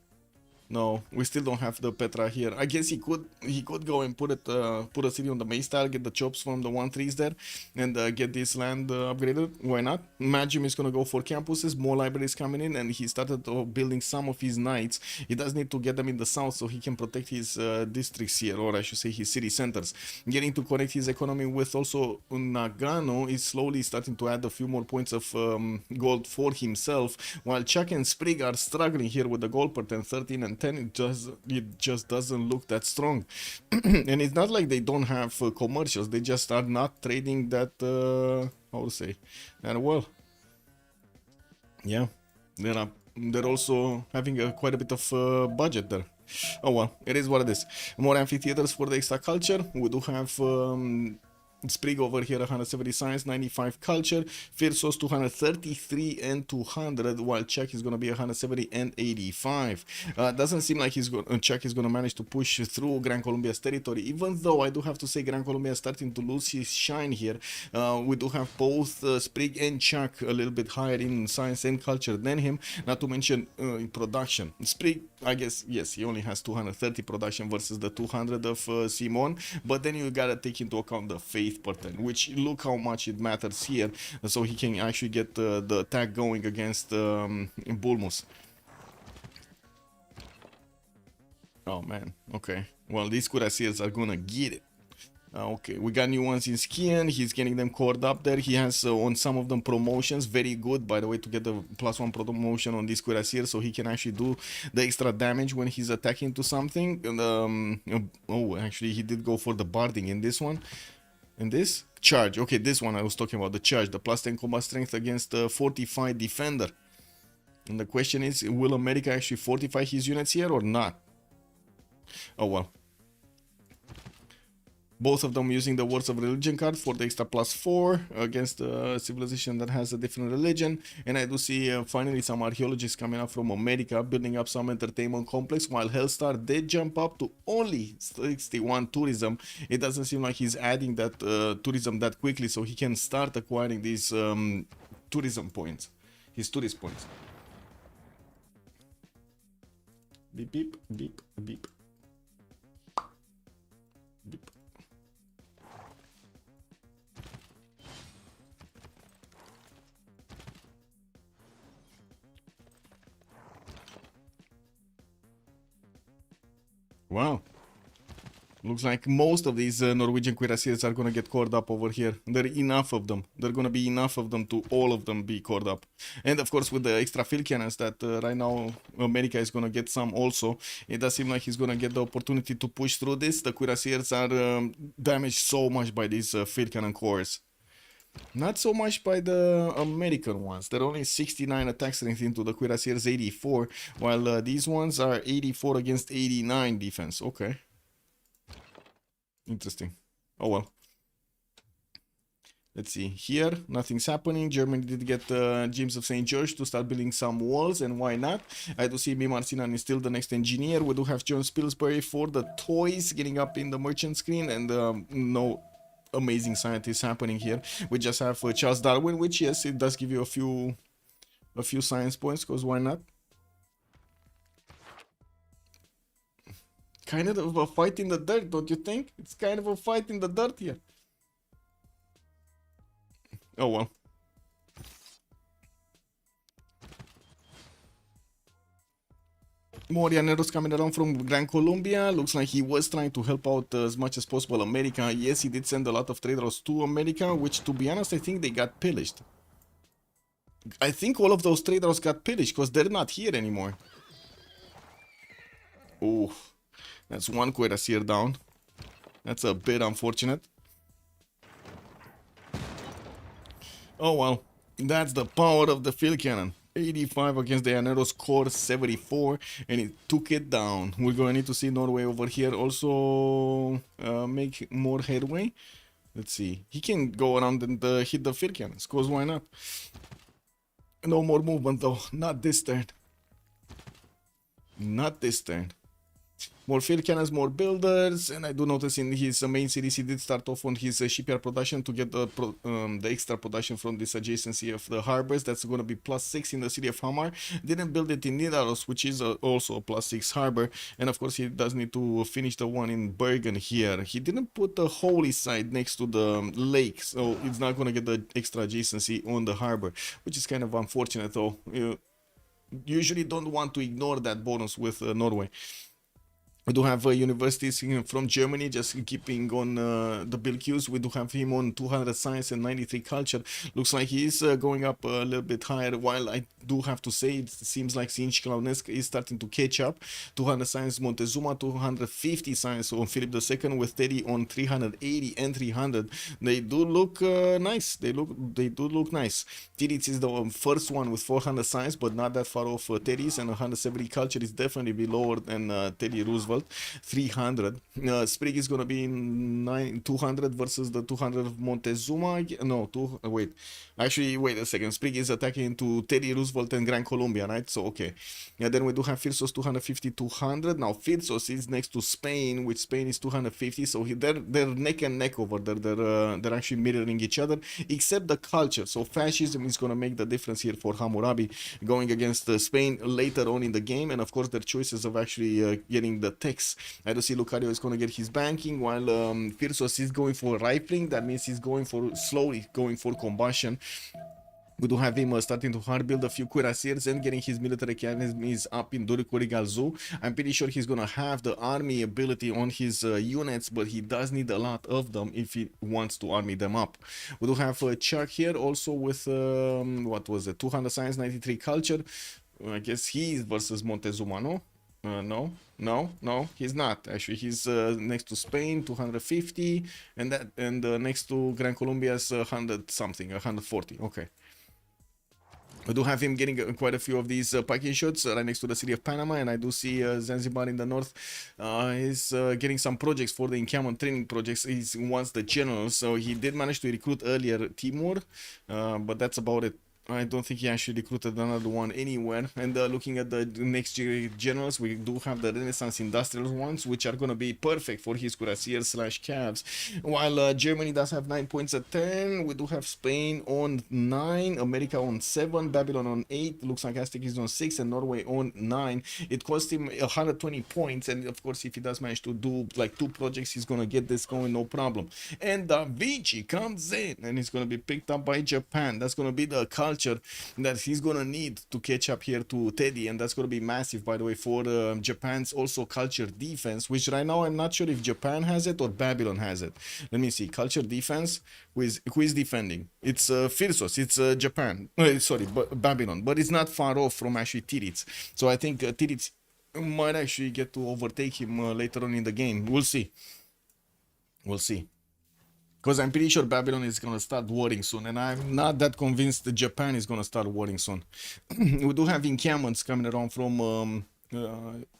No, we still don't have the Petra here. I guess he could go and put a city on the May style, get the chops from the 1-3s there, and get this land upgraded. Why not? Magium is gonna go for campuses, more libraries coming in, and he started building some of his knights. He does need to get them in the south so he can protect his districts here, or I should say his city centers. Getting to connect his economy with also Nagano is slowly starting to add a few more points of gold for himself, while Chuck and Sprig are struggling here with the gold per turn, 13 and 10. It just doesn't look that strong. And it's not like they don't have commercials, they just are not trading that how to say that well. Yeah, They're also having quite a bit of budget there. Oh well, it is what it is. More amphitheaters for the extra culture. We do have Sprig over here, 170 science, 95 culture. Phyrsos 233 and 200, while Czech is going to be 170 and 85. Doesn't seem like Czech is going to manage to push through Gran Colombia's territory, even though I do have to say Gran Colombia is starting to lose his shine here. We do have both Sprig and Czech a little bit higher in science and culture than him, not to mention in production. Sprig, I guess, yes, he only has 230 production versus the 200 of Simon, but then you gotta take into account the faith pattern, which look how much it matters here, so he can actually get the attack going against Bulmus. Oh man, okay, well these cuirassiers are gonna get it. Okay, we got new ones in Skian. He's getting them cored up there. He has on some of them promotions. Very good, by the way, to get the +1 promotion on this cuirassier, so he can actually do the extra damage when he's attacking to something. And, oh, actually, he did go for the barding in this one. In this charge, okay, this one I was talking about, the charge, the +10 combat strength against a fortified defender. And the question is, will America actually fortify his units here or not? Oh well. Both of them using the Words of Religion card for the extra +4 against a civilization that has a different religion. And I do see finally some archaeologists coming up from America, building up some entertainment complex, while Hellstar did jump up to only 61 tourism. It doesn't seem like he's adding that tourism that quickly, so he can start acquiring these tourism points, his tourist points. Beep, beep, beep, beep. Beep. Wow. Looks like most of these Norwegian cuirassiers are gonna get cored up over here. There are enough of them. There are gonna be enough of them to all of them be cored up. And of course with the extra field cannons that right now America is gonna get some also. It does seem like he's gonna get the opportunity to push through this. The cuirassiers are damaged so much by these field cannon cores. Not so much by the American ones. They're only 69 attack strength into the cuirassiers 84, while these ones are 84 against 89 defense. Okay. Interesting. Oh well. Let's see. Here, nothing's happening. Germany did get James of St. George to start building some walls, and why not? I do see Mimar Sinan is still the next engineer. We do have John Spilsbury for the toys getting up in the merchant screen, and no amazing scientists happening here. We just have Charles Darwin, which yes, it does give you a few science points, because why not? Kind of a fight in the dirt, don't you think? It's kind of a fight in the dirt here. Oh well. More Llaneros coming around from Gran Colombia. Looks like he was trying to help out as much as possible America. Yes, he did send a lot of traders to America, which to be honest, I think they got pillaged. I think all of those traders got pillaged because they're not here anymore. Oh, that's one cuirassier down. That's a bit unfortunate. Oh well, that's the power of the field cannon. 85 against the Llaneros core 74, and it took it down. We're going to need to see Norway over here also make more headway. Let's see. He can go around and hit the field cannons, because why not? No more movement though. Not this turn. Not this turn. More field cannons, more builders, and I do notice in his main series he did start off on his shipyard production to get the extra production from this adjacency of the harbors. That's going to be +6 in the city of Hamar. Didn't build it in Nidaros, which is also a +6 harbor, and of course he does need to finish the one in Bergen here. He didn't put the holy side next to the lake, so it's not going to get the extra adjacency on the harbor, which is kind of unfortunate though. You usually don't want to ignore that bonus with Norway. We do have universities from Germany just keeping on the bill queues. We do have him on 200 science and 93 culture. Looks like he's going up a little bit higher, while I do have to say it seems like Clownesque is starting to catch up. 200 science Montezuma, 250 science on Philip II with 30 on 380 and 300. They do look nice. They do look nice. Titiits is the first one with 400 science, but not that far off Teddy's, and 170 culture is definitely be lower than Teddy Roosevelt. 300. Sprig is gonna be 200 versus the 200 of Montezuma. No, wait. Actually, wait a second. Sprig is attacking to Teddy Roosevelt and Gran Colombia, right? So okay. Yeah, then we do have Phyrsos 250, 200. Now Phyrsos is next to Spain, which Spain is 250. So they're neck and neck over there. They're actually mirroring each other, except the culture. So fascism is gonna make the difference here for Hammurabi going against Spain later on in the game, and of course their choices of actually getting the text. I do see Lucario is gonna get his banking, while Phyrsos is going for rifling. That means he's going for slowly going for combustion. We do have him starting to hard build a few cuirassiers and getting his military academies up in Durikurigal Zoo. I'm pretty sure he's gonna have the army ability on his units, but he does need a lot of them if he wants to army them up. We do have Chuck here also with what was it, 200 science, 93 culture. I guess he is versus Montezuma, no? No, he's not. Actually, he's next to Spain, 250, and next to Gran Colombia's 100 something, 140. Okay. I do have him getting quite a few of these packing shots right next to the city of Panama, and I do see Zanzibar in the north is getting some projects for the encampment training projects. He wants the general, so he did manage to recruit earlier Timur, but that's about it. I don't think he actually recruited another one anywhere. And looking at the next generals, we do have the Renaissance industrial ones, which are going to be perfect for his cuirassiers slash cabs. While Germany does have 9 points at 10, we do have Spain on 9, America on 7, Babylon on 8, looks like Aztec is on 6, and Norway on 9. It cost him 120 points, and of course, if he does manage to do like 2 projects, he's going to get this going, no problem. And Vinci comes in, and he's going to be picked up by Japan. That's going to be the culture that he's gonna need to catch up here to Teddy, and that's gonna be massive, by the way, for Japan's also culture defense, which right now I'm not sure if Japan has it or Babylon has it. Let me see. Culture defense, who is defending? It's Phyrsos, it's Japan, sorry, Babylon, but it's not far off from actually Titiits. So I think Titiits might actually get to overtake him later on in the game. We'll see. Because I'm pretty sure Babylon is going to start warring soon, and I'm not that convinced that Japan is going to start warring soon. We do have encampments coming around from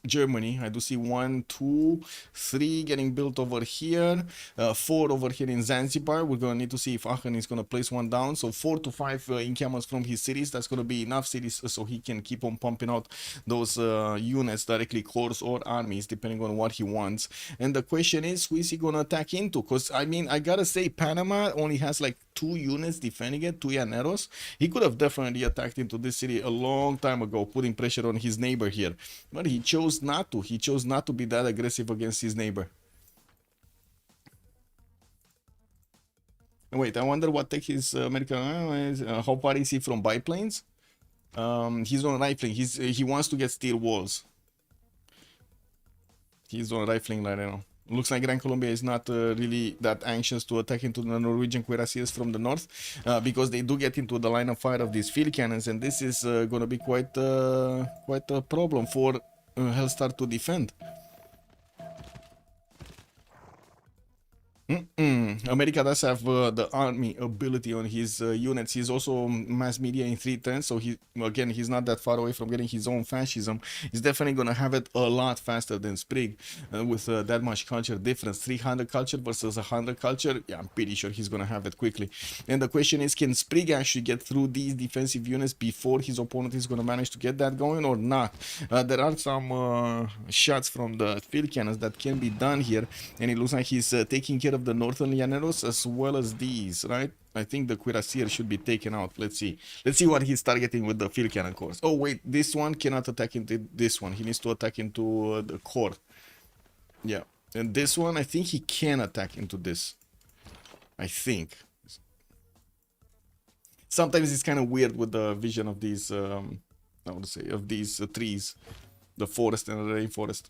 Germany. I do see 1, 2, 3 getting built over here, 4 over here in Zanzibar. We're gonna need to see if Aachen is gonna place one down. So 4 to 5 encampments from his cities. That's gonna be enough cities so he can keep on pumping out those units, directly corps or armies, depending on what he wants. And the question is, who is he gonna attack into? Because I mean, I gotta say, Panama only has like 2 units defending it, 2 llaneros. He could have definitely attacked into this city a long time ago, putting pressure on his neighbor here. But he chose not to. He chose not to be that aggressive against his neighbor. Wait, I wonder what tech his American how far is he from biplanes? He's on rifling. He wants to get steel walls. He's on rifling right now. Looks like Gran Colombia is not really that anxious to attack into the Norwegian cuirassiers from the north, because they do get into the line of fire of these field cannons, and this is going to be quite a problem for Hellstar to defend. America does have the army ability on his units. He's also mass media in 3 turns, so he's not that far away from getting his own fascism. He's definitely gonna have it a lot faster than Sprig with that much culture difference. 300 culture versus 100 culture. Yeah, I'm pretty sure he's gonna have it quickly. And the question is, can Sprig actually get through these defensive units before his opponent is gonna manage to get that going or not? There are some shots from the field cannons that can be done here, and it looks like he's taking care of the northern llaneros as well as these, right? I think the cuirassier should be taken out. Let's see what he's targeting with the field cannon cores. Oh wait, this one cannot attack into this one. He needs to attack into the core. Yeah, and this one I think he can attack into this, I think. Sometimes it's kind of weird with the vision of these I would say of these trees, the forest and the rainforest.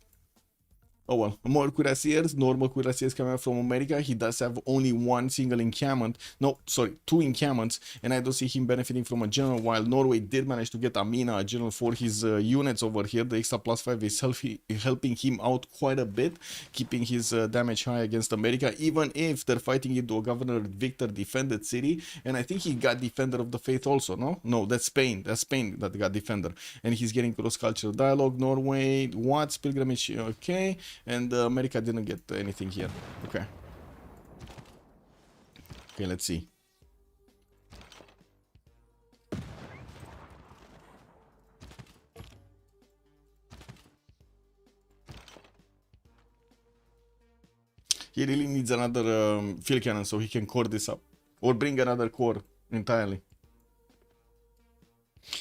Oh well, more cuirassiers, normal cuirassiers coming from America. He does have only one single encampment. No, sorry, two encampments, and I don't see him benefiting from a general, while Norway did manage to get Amina, a general for his units over here. The extra +5 is helping him out quite a bit, keeping his damage high against America, even if they're fighting into a Governor Victor defended city. And I think he got Defender of the Faith also, no? No, that's Spain. That's Spain that got Defender. And he's getting cross-cultural dialogue. Norway, what's pilgrimage? Okay. And America didn't get anything here. Okay. Okay, let's see. He really needs another field cannon so he can core this up. Or bring another core entirely.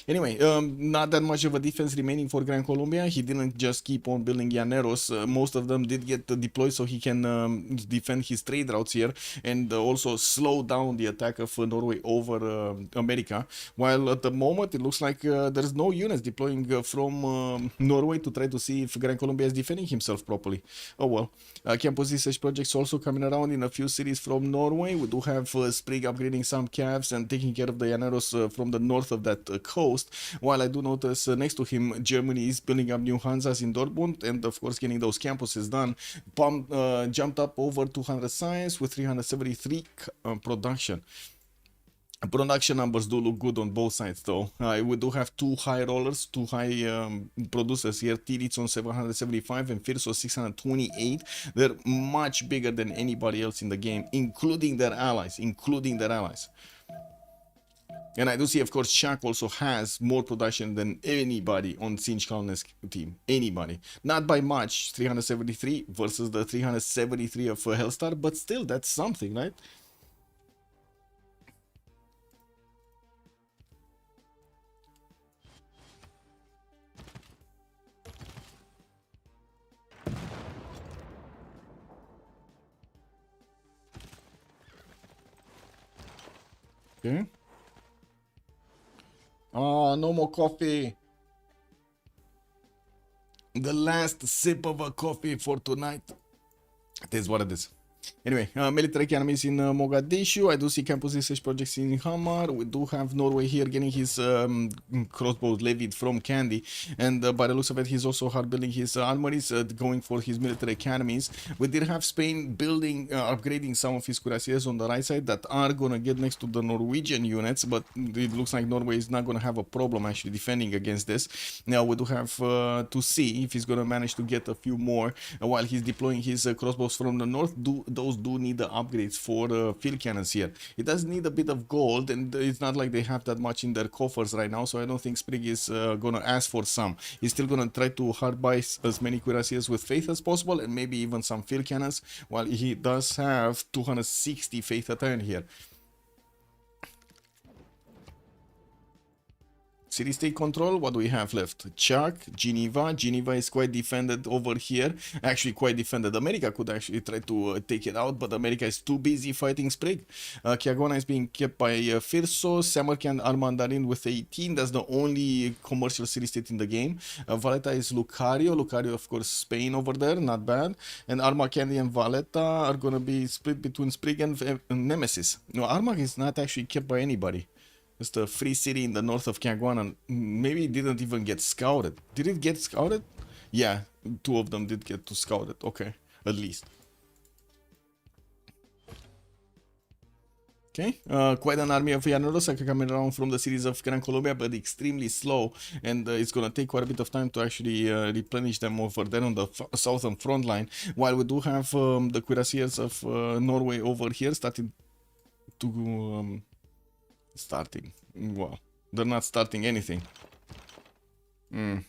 Anyway, not that much of a defense remaining for Gran Colombia. He didn't just keep on building llaneros. Most of them did get deployed so he can defend his trade routes here and also slow down the attack of Norway over America. While at the moment it looks like there's no units deploying from Norway to try to see if Gran Colombia is defending himself properly. Oh well. Campus research projects also coming around in a few cities from Norway. We do have Sprig upgrading some calves and taking care of the llaneros from the north of that coast, while I do notice next to him Germany is building up new Hansas in Dortmund and of course getting those campuses done. Jumped up over 200 science with 373 production. Production numbers do look good on both sides though. We do have two high rollers, two high producers here. Titiits on 775 and Phyrsos 628. They're much bigger than anybody else in the game, including their allies. And I do see, of course, Shaq also has more production than anybody on Sinch Clownesque team. Anybody. Not by much, 373 versus the 373 of Hellstar, but still, that's something, right? Okay. Oh, no more coffee. The last sip of a coffee for tonight. It is what it is. Anyway, military academies in Mogadishu. I do see campus research projects in Hamar. We do have Norway here getting his crossbows levied from Candy. And by the looks of it, he's also hard building his armories, going for his military academies. We did have Spain building, upgrading some of his cuirassiers on the right side that are going to get next to the Norwegian units. But it looks like Norway is not going to have a problem actually defending against this. Now we do have to see if he's going to manage to get a few more while he's deploying his crossbows from the north. Those do need the upgrades for field cannons here. It does need a bit of gold, and it's not like they have that much in their coffers right now, so I don't think Sprig is gonna ask for some. He's still gonna try to hard buy as many cuirassiers with faith as possible, and maybe even some field cannons, while he does have 260 faith a turn here. City-state control, what do we have left? Chuck, Geneva. Geneva is quite defended over here. Actually, quite defended. America could actually try to take it out, but America is too busy fighting Sprig. Kiagona is being kept by Phyrsos. Samarkand, Armandarine with 18. That's the only commercial city-state in the game. Valletta is Lucario. Lucario, of course, Spain over there. Not bad. And Armagh and Valletta are going to be split between Sprig and Nemesis. No, Armagh is not actually kept by anybody. Just a free city in the north of Kagwan. Maybe it didn't even get scouted. Did it get scouted? Yeah, two of them did get to scout it. Okay, at least. Okay, quite an army of llaneros coming around from the cities of Gran Colombia, but extremely slow, and it's gonna take quite a bit of time to actually replenish them over there on the southern front line. While we do have the cuirassiers of Norway over here starting to... Well, they're not starting anything. They're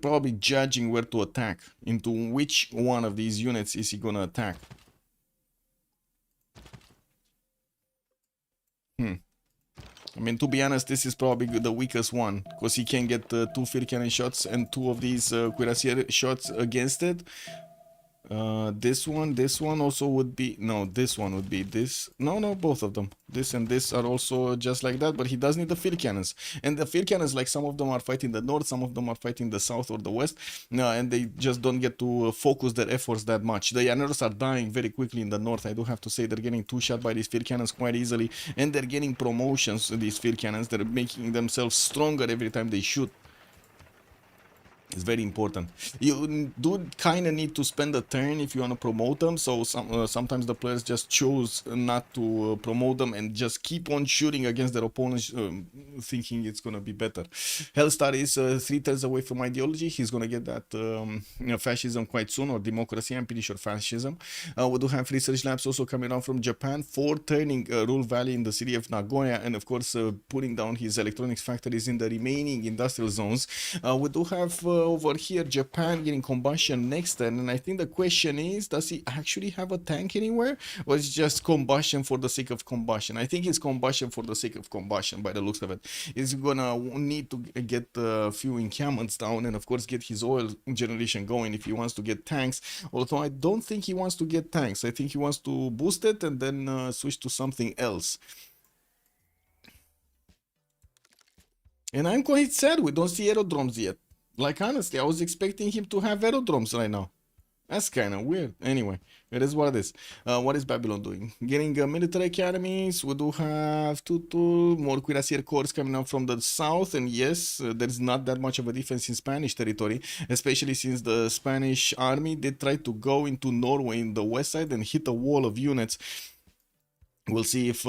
probably judging where to attack. Into which one of these units is he gonna attack? I mean, to be honest, this is probably the weakest one, because he can get 2 field cannon shots and 2 of these cuirassier shots against it. This one also would be, no, this one would be this. No, both of them. This and this are also just like that, but he does need the field cannons. And the field cannons, like some of them are fighting the north, some of them are fighting the south or the west, and they just don't get to focus their efforts that much. The Llaneros are dying very quickly in the north. I do have to say they're getting two-shot by these field cannons quite easily, and they're getting promotions, these field cannons. They're making themselves stronger every time they shoot. It's very important. You do kind of need to spend a turn if you want to promote them. So sometimes the players just choose not to promote them and just keep on shooting against their opponents, thinking it's going to be better. Hellstar is 3 turns away from ideology. He's going to get that fascism quite soon, or democracy. I'm pretty sure fascism. We do have research labs also coming out from Japan for turning Rule Valley in the city of Nagoya, and of course putting down his electronics factories in the remaining industrial zones. We do have over here Japan getting combustion next turn, and I think the question is, does he actually have a tank anywhere, or is it just combustion for the sake of combustion? I think it's combustion for the sake of combustion by the looks of it. He's gonna need to get a few encampments down, and of course get his oil generation going if he wants to get tanks, although I don't think he wants to get tanks. I think he wants to boost it and then switch to something else. And I'm quite sad we don't see aerodromes yet. Like, honestly, I was expecting him to have aerodromes right now. That's kind of weird. Anyway, it is what it is. What is Babylon doing? Getting military academies. We do have more cuirassier corps coming out from the south. And yes, there's not that much of a difference in Spanish territory, especially since the Spanish army did try to go into Norway in the west side and hit a wall of units. We'll see if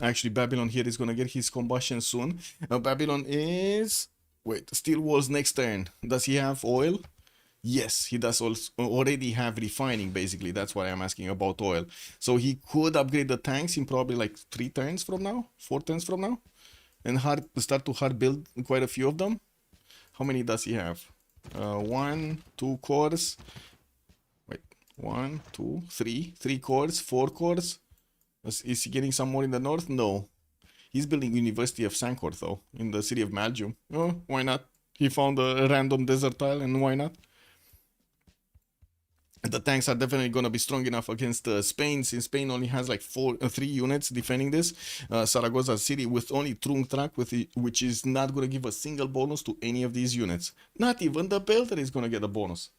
actually Babylon here is going to get his combustion soon. Babylon is... Wait, steel walls next turn. Does he have oil? Yes, he does also already have refining, basically. That's why I'm asking about oil. So he could upgrade the tanks in probably like 3 turns from now, 4 turns from now, and start to hard build quite a few of them. How many does he have? 1, 2 cores. Wait, 1, 2, 3. 3 cores, 4 cores. Is he getting some more in the north? No. He's building University of Sancor, though, in the city of Malgium. Oh, why not? He found a random desert tile, and why not? The tanks are definitely going to be strong enough against Spain, since Spain only has like 3 units defending this. Zaragoza city with only Trunk, which is not going to give a single bonus to any of these units. Not even the Belter is going to get a bonus.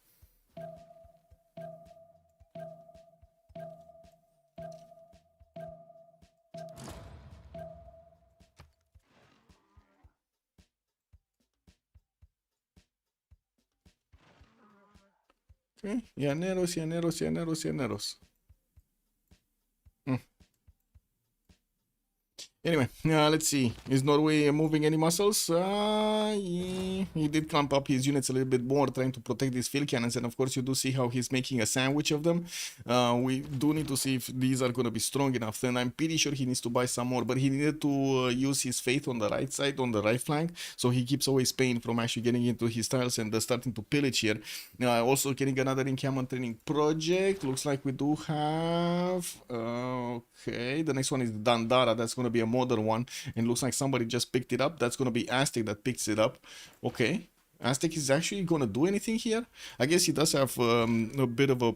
Okay, Llaneros. Anyway, let's see. Is Norway moving any muscles? Yeah, he did clamp up his units a little bit more, trying to protect these field cannons. And of course, you do see how he's making a sandwich of them. We do need to see if these are going to be strong enough. Then I'm pretty sure he needs to buy some more. But he needed to use his faith on the right side, on the right flank. So he keeps away Spain from actually getting into his tiles and starting to pillage here. Also getting another encampment training project. Looks like we do have... okay, the next one is Dandara. That's going to be a modern one, and looks like somebody just picked it up. That's going to be Aztec that picks it up. Okay, Aztec is actually going to do anything here. I guess he does have a bit of a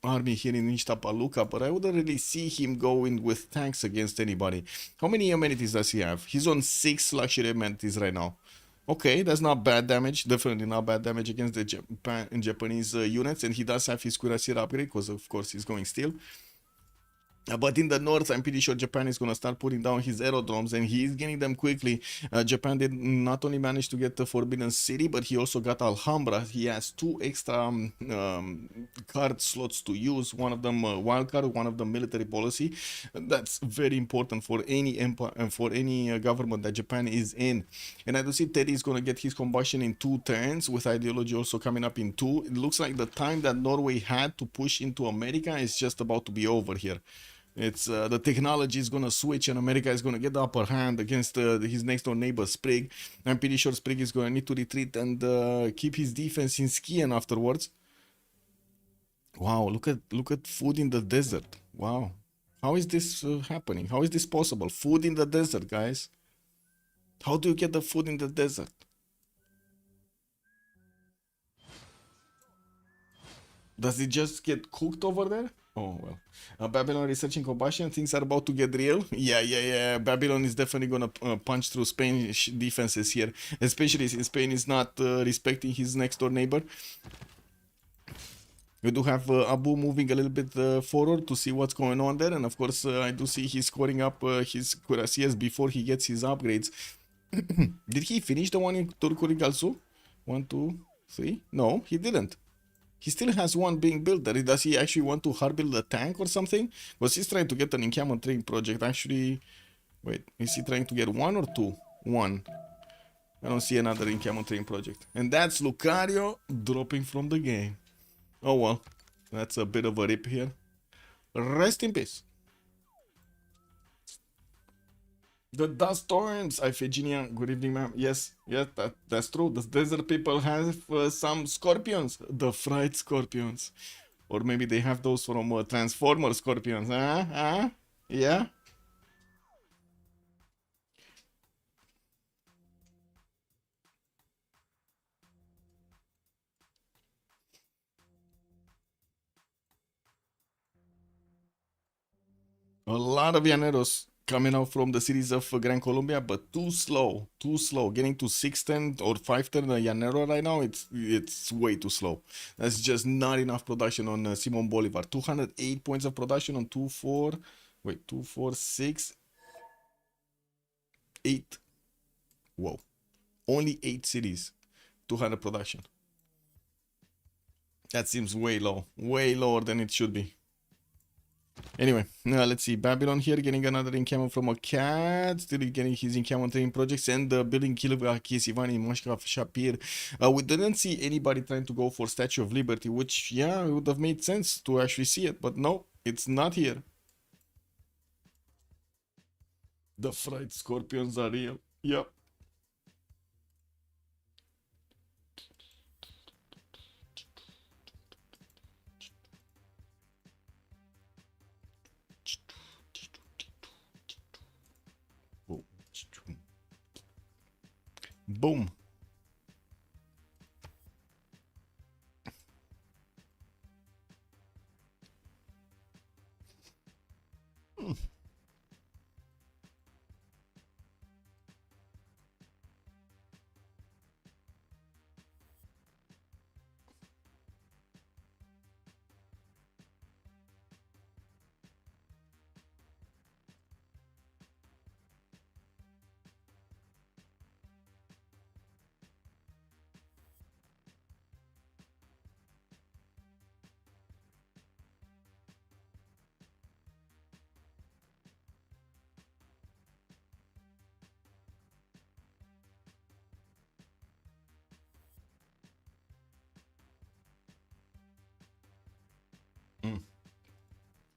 army here in Ixtapaluca, but I wouldn't really see him going with tanks against anybody. How many amenities does he have? He's on 6 luxury amenities right now. Okay, that's not bad damage. Definitely not bad damage against the Japanese units, and he does have his cuirassier upgrade because of course he's going steel. But in the north, I'm pretty sure Japan is going to start putting down his aerodromes, and he is getting them quickly. Japan did not only manage to get the Forbidden City, but he also got Alhambra. He has 2 extra card slots to use. One of them wildcard, one of them military policy. That's very important for any empire and for any government that Japan is in. And I do see Teddy is going to get his combustion in 2 turns, with ideology also coming up in 2. It looks like the time that Norway had to push into America is just about to be over here. It's the technology is gonna switch, and America is gonna get the upper hand against his next door neighbor Sprig. I'm pretty sure Sprig is gonna need to retreat and keep his defense in Skian afterwards. Wow, look at food in the desert. Wow, how is this happening? How is this possible? Food in the desert, guys. How do you get the food in the desert? Does it just get cooked over there? Oh well. Babylon researching combustion. Things are about to get real. Yeah. Babylon is definitely gonna punch through Spanish defenses here, especially since Spain is not respecting his next door neighbor. We do have Abu moving a little bit forward to see what's going on there, and of course I do see he's scoring up his cuirassiers before he gets his upgrades. Did he finish the one in Turkuri Galsu? 1, 2, 3? No, he didn't. He still has one being built there. Does he actually want to hard build a tank or something? Was he trying to get an encampment train project? Actually, wait, is he trying to get one or two? One. I don't see another encampment train project. And that's Lucario dropping from the game. Oh well, that's a bit of a rip here. Rest in peace. The dust storms, Iphigenia, good evening, ma'am. Yes, that's true. The desert people have some scorpions, the fried scorpions. Or maybe they have those from Transformer scorpions, huh? Yeah? A lot of Llaneros coming out from the cities of Gran Colombia, but too slow, too slow. Getting to 610 or 510 Llanero right now, it's way too slow. That's just not enough production on Simon Bolivar. 208 points of production on 2-4. Wait, 2-4-6-8. Whoa. Only 8 cities. 200 production. That seems way low. Way lower than it should be. Anyway, let's see. Babylon here getting another encampment from a cat. Still getting his encampment training projects and building Kilvakis, Ivani, Moshkov, Shapir. We didn't see anybody trying to go for Statue of Liberty, which, yeah, it would have made sense to actually see it. But no, it's not here. The fried scorpions are real. Yep. Boom.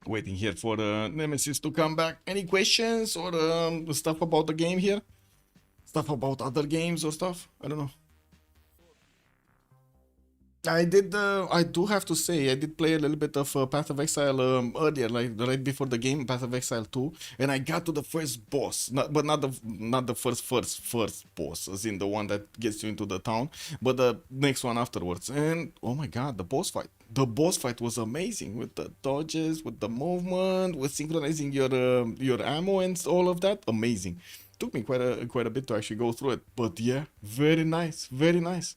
Waiting here for Nemesis to come back. Any questions or stuff about the game here? Stuff about other games or stuff? I don't know. I did. I do have to say, I did play a little bit of Path of Exile earlier, like right before the game, Path of Exile 2, and I got to the first boss, but not the first boss, as in the one that gets you into the town, but the next one afterwards. And oh my god, the boss fight! The boss fight was amazing with the dodges, with the movement, with synchronizing your ammo and all of that. Amazing. Took me quite a bit to actually go through it, but yeah, very nice, very nice.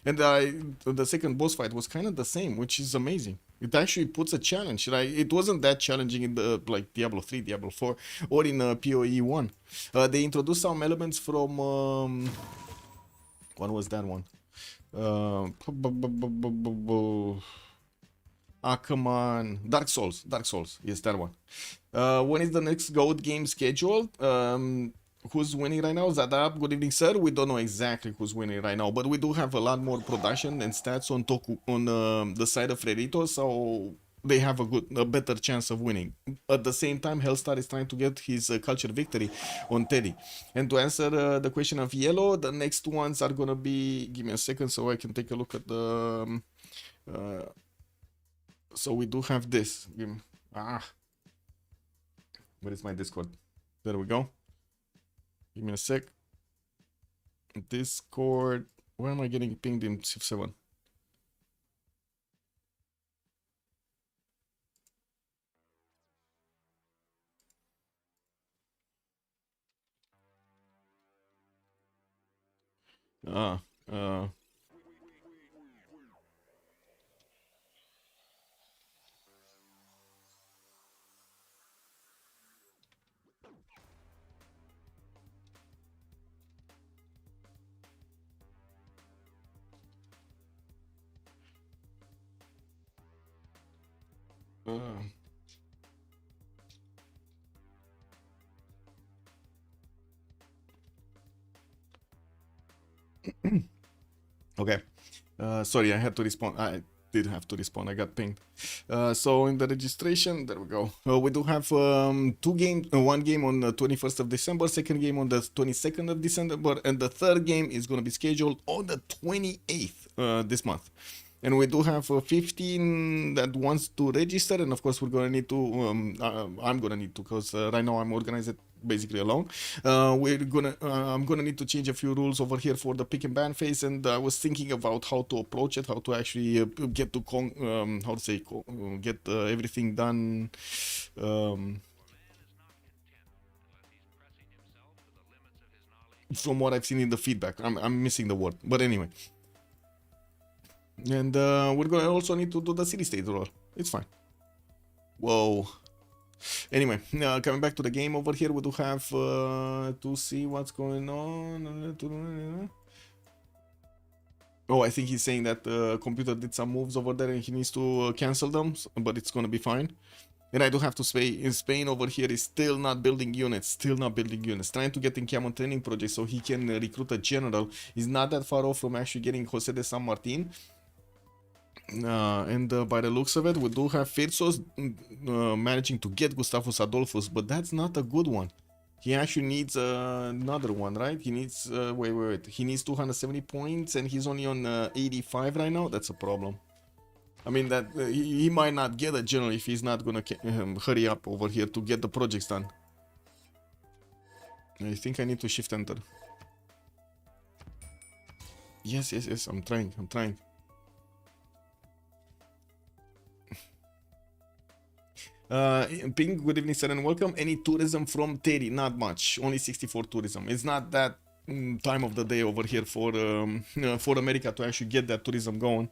And the second boss fight was kind of the same, which is amazing. It actually puts a challenge. Like, it wasn't that challenging in the like Diablo 3, Diablo 4, or in PoE 1. They introduced some elements from what was that one? Come on, Dark Souls. Dark Souls, yes, that one. When is the next Goat game scheduled? Who's winning right now? Zadab, good evening, sir. We don't know exactly who's winning right now, but we do have a lot more production and stats on the side of Freritos, so they have a better chance of winning. At the same time, Hellstar is trying to get his culture victory on Teddy. And to answer the question of Yellow, the next ones are gonna be. Give me a second so I can take a look at the. So we do have this. Where is my Discord? There we go. Give me a sec. Discord. Where am I getting pinged in Civ 7? Ah, uh, okay. Sorry, I had to respond. I did have to respond. I got pinged. So in the registration, there we go. We do have two games. One game on the 21st of December, second game on the 22nd of December, and the third game is going to be scheduled on the 28th this month. And we do have 15 that wants to register, and of course we're gonna need to. I'm gonna need to, because right now I'm organized basically alone. I'm gonna need to change a few rules over here for the pick and ban phase, and I was thinking about how to approach it, how to actually get to get everything done. From what I've seen in the feedback, I'm missing the word, but anyway. And we're gonna also need to do the city state roll. It's fine. Whoa. Anyway, coming back to the game over here, we do have to see what's going on. Oh, I think he's saying that the computer did some moves over there and he needs to cancel them, but it's gonna be fine. And I do have to say, in Spain over here is still not building units, Trying to get in Camon training project so he can recruit a general. He's not that far off from actually getting Jose de San Martin. And by the looks of it, we do have Phyrsos managing to get Gustavus Adolphus, but that's not a good one. He actually needs another one, right? He needs, wait. He needs 270 points and he's only on 85 right now. That's a problem. I mean, that he might not get a general if he's not gonna hurry up over here to get the projects done. I think I need to shift enter. Yes, I'm trying. Ping, good evening, sir, and welcome. Any tourism from Terry? Not much. Only 64 tourism. It's not that time of the day over here for America to actually get that tourism going.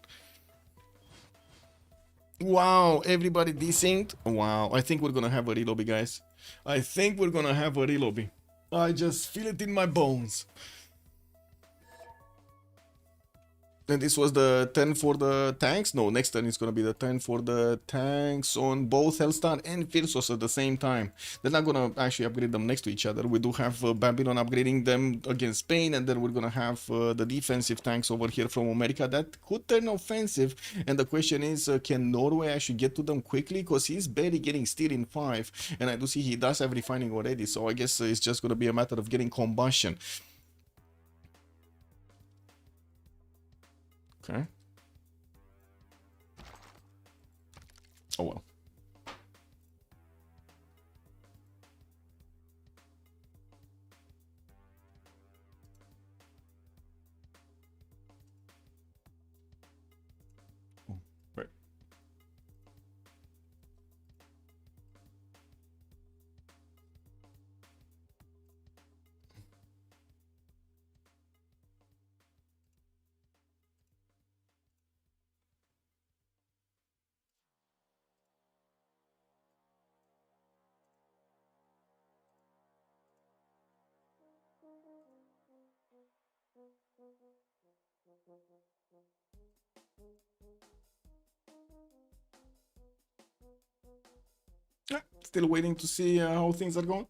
Wow, everybody desynced. Wow, I think we're gonna have a relobby, guys. I think we're gonna have a relobby. I just feel it in my bones. And this was the 10 for the tanks? No, next turn is gonna be the 10 for the tanks on both Hellstar and Phyrsos at the same time. They're not gonna actually upgrade them next to each other. We do have Babylon upgrading them against Spain, and then we're gonna have the defensive tanks over here from America that could turn offensive. And the question is, can Norway actually get to them quickly? Because he's barely getting steel in 5, and I do see he does have refining already, so I guess it's just gonna be a matter of getting combustion. Okay. Oh well. Oh, right. Still waiting to see how things are going.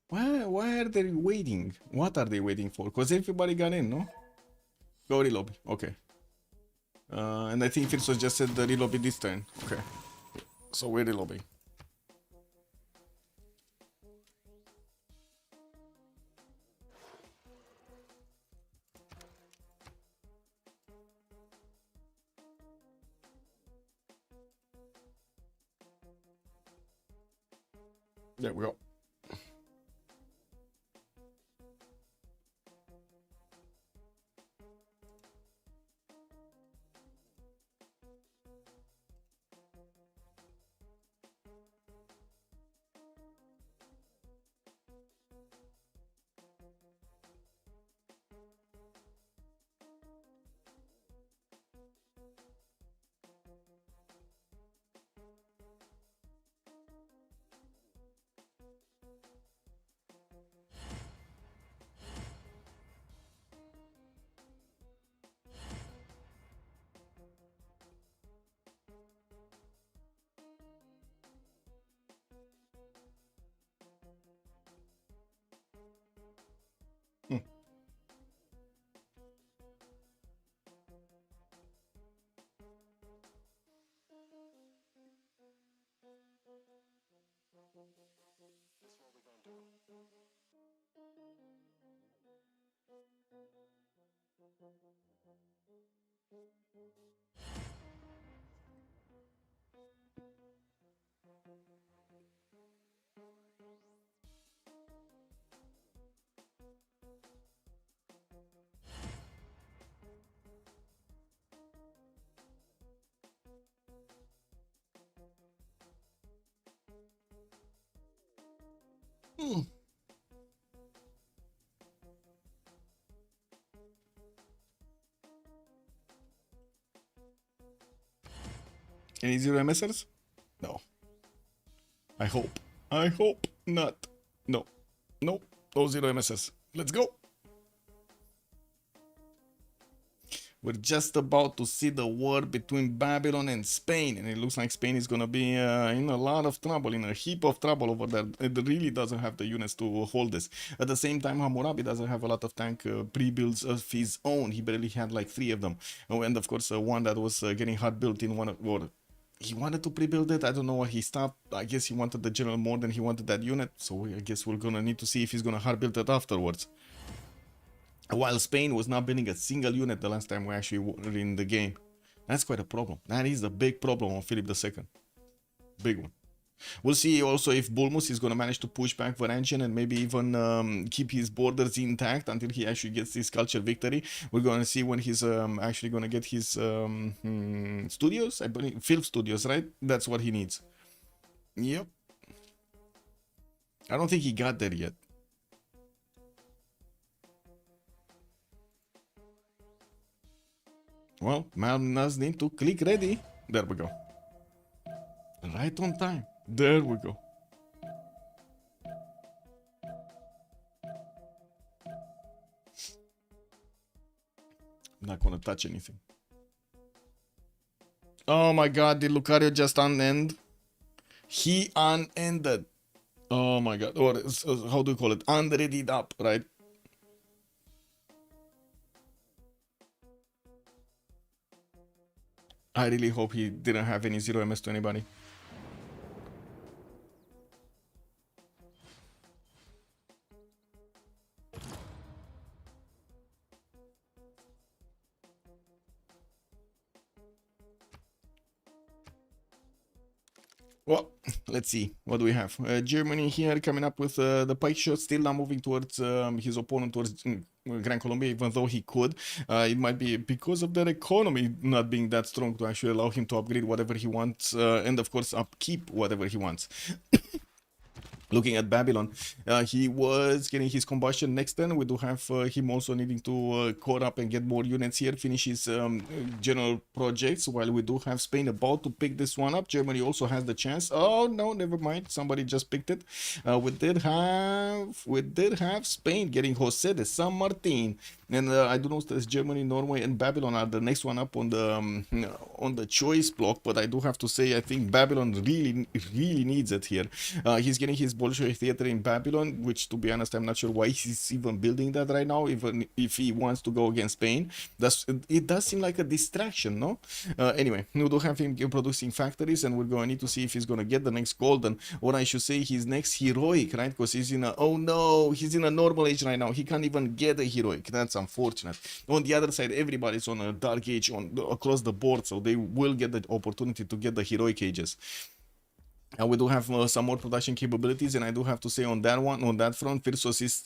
Why are they waiting? What are they waiting for? Because everybody got in, no? Go relobby. Okay. And I think Phyrsos just said the relobby this turn. Okay. So we're relobbing. There we go. Hmm. Any zero MSers? No. I hope. I hope not. No. No. No zero MSS. Let's go. We're just about to see the war between Babylon and Spain, and it looks like Spain is gonna be in a lot of trouble, in a heap of trouble over there. It really doesn't have the units to hold this. At the same time, Hammurabi doesn't have a lot of tank pre-builds of his own. He barely had like 3 of them. Oh, and of course, one that was getting hard built in one of... Or he wanted to pre-build it. I don't know why he stopped. I guess he wanted the general more than he wanted that unit. So I guess we're gonna need to see if he's gonna hard build it afterwards. While Spain was not building a single unit the last time we actually were in the game. That's quite a problem. That is a big problem on Philip II. Big one. We'll see also if Bulmus is going to manage to push back Varangian and maybe even keep his borders intact until he actually gets this culture victory. We're going to see when he's actually going to get his studios, I believe, film studios, right? That's what he needs. Yep. I don't think he got there yet. Well, man does need to click ready. There we go. Right on time. There we go. I'm not gonna touch anything. Oh my god, did Lucario just unend? He unended. Oh my god. Or how do you call it? Unreadied up, right? I really hope he didn't have any 0 MS to anybody. Well, let's see. What do we have? Germany here coming up with the pike shot, still not moving towards his opponent, towards Gran Colombia, even though he could. It might be because of their economy not being that strong to actually allow him to upgrade whatever he wants and, of course, upkeep whatever he wants. Looking at Babylon, he was getting his combustion next turn. We do have him also needing to core up and get more units here, finish his general projects, while we do have Spain about to pick this one up. Germany also has the chance. Oh no, never mind, somebody just picked it. We did have Spain getting Jose de San Martin, and I do know that Germany, Norway, and Babylon are the next one up on the choice block. But I do have to say, I think Babylon really needs it here. He's getting his Bolshoi theater in Babylon, which, to be honest, I'm not sure why he's even building that right now, even if he wants to go against Spain. It does seem like a distraction, no? Anyway, we do have him producing factories, and we're going to need to see if he's going to get the next golden, or I should say his next heroic, right? Because he's in a, oh no, he's in a normal age right now. He can't even get a heroic. That's unfortunate. On the other side, everybody's on a dark age across the board, so they will get the opportunity to get the heroic ages. We do have some more production capabilities, and I do have to say on that front, Phyrsos is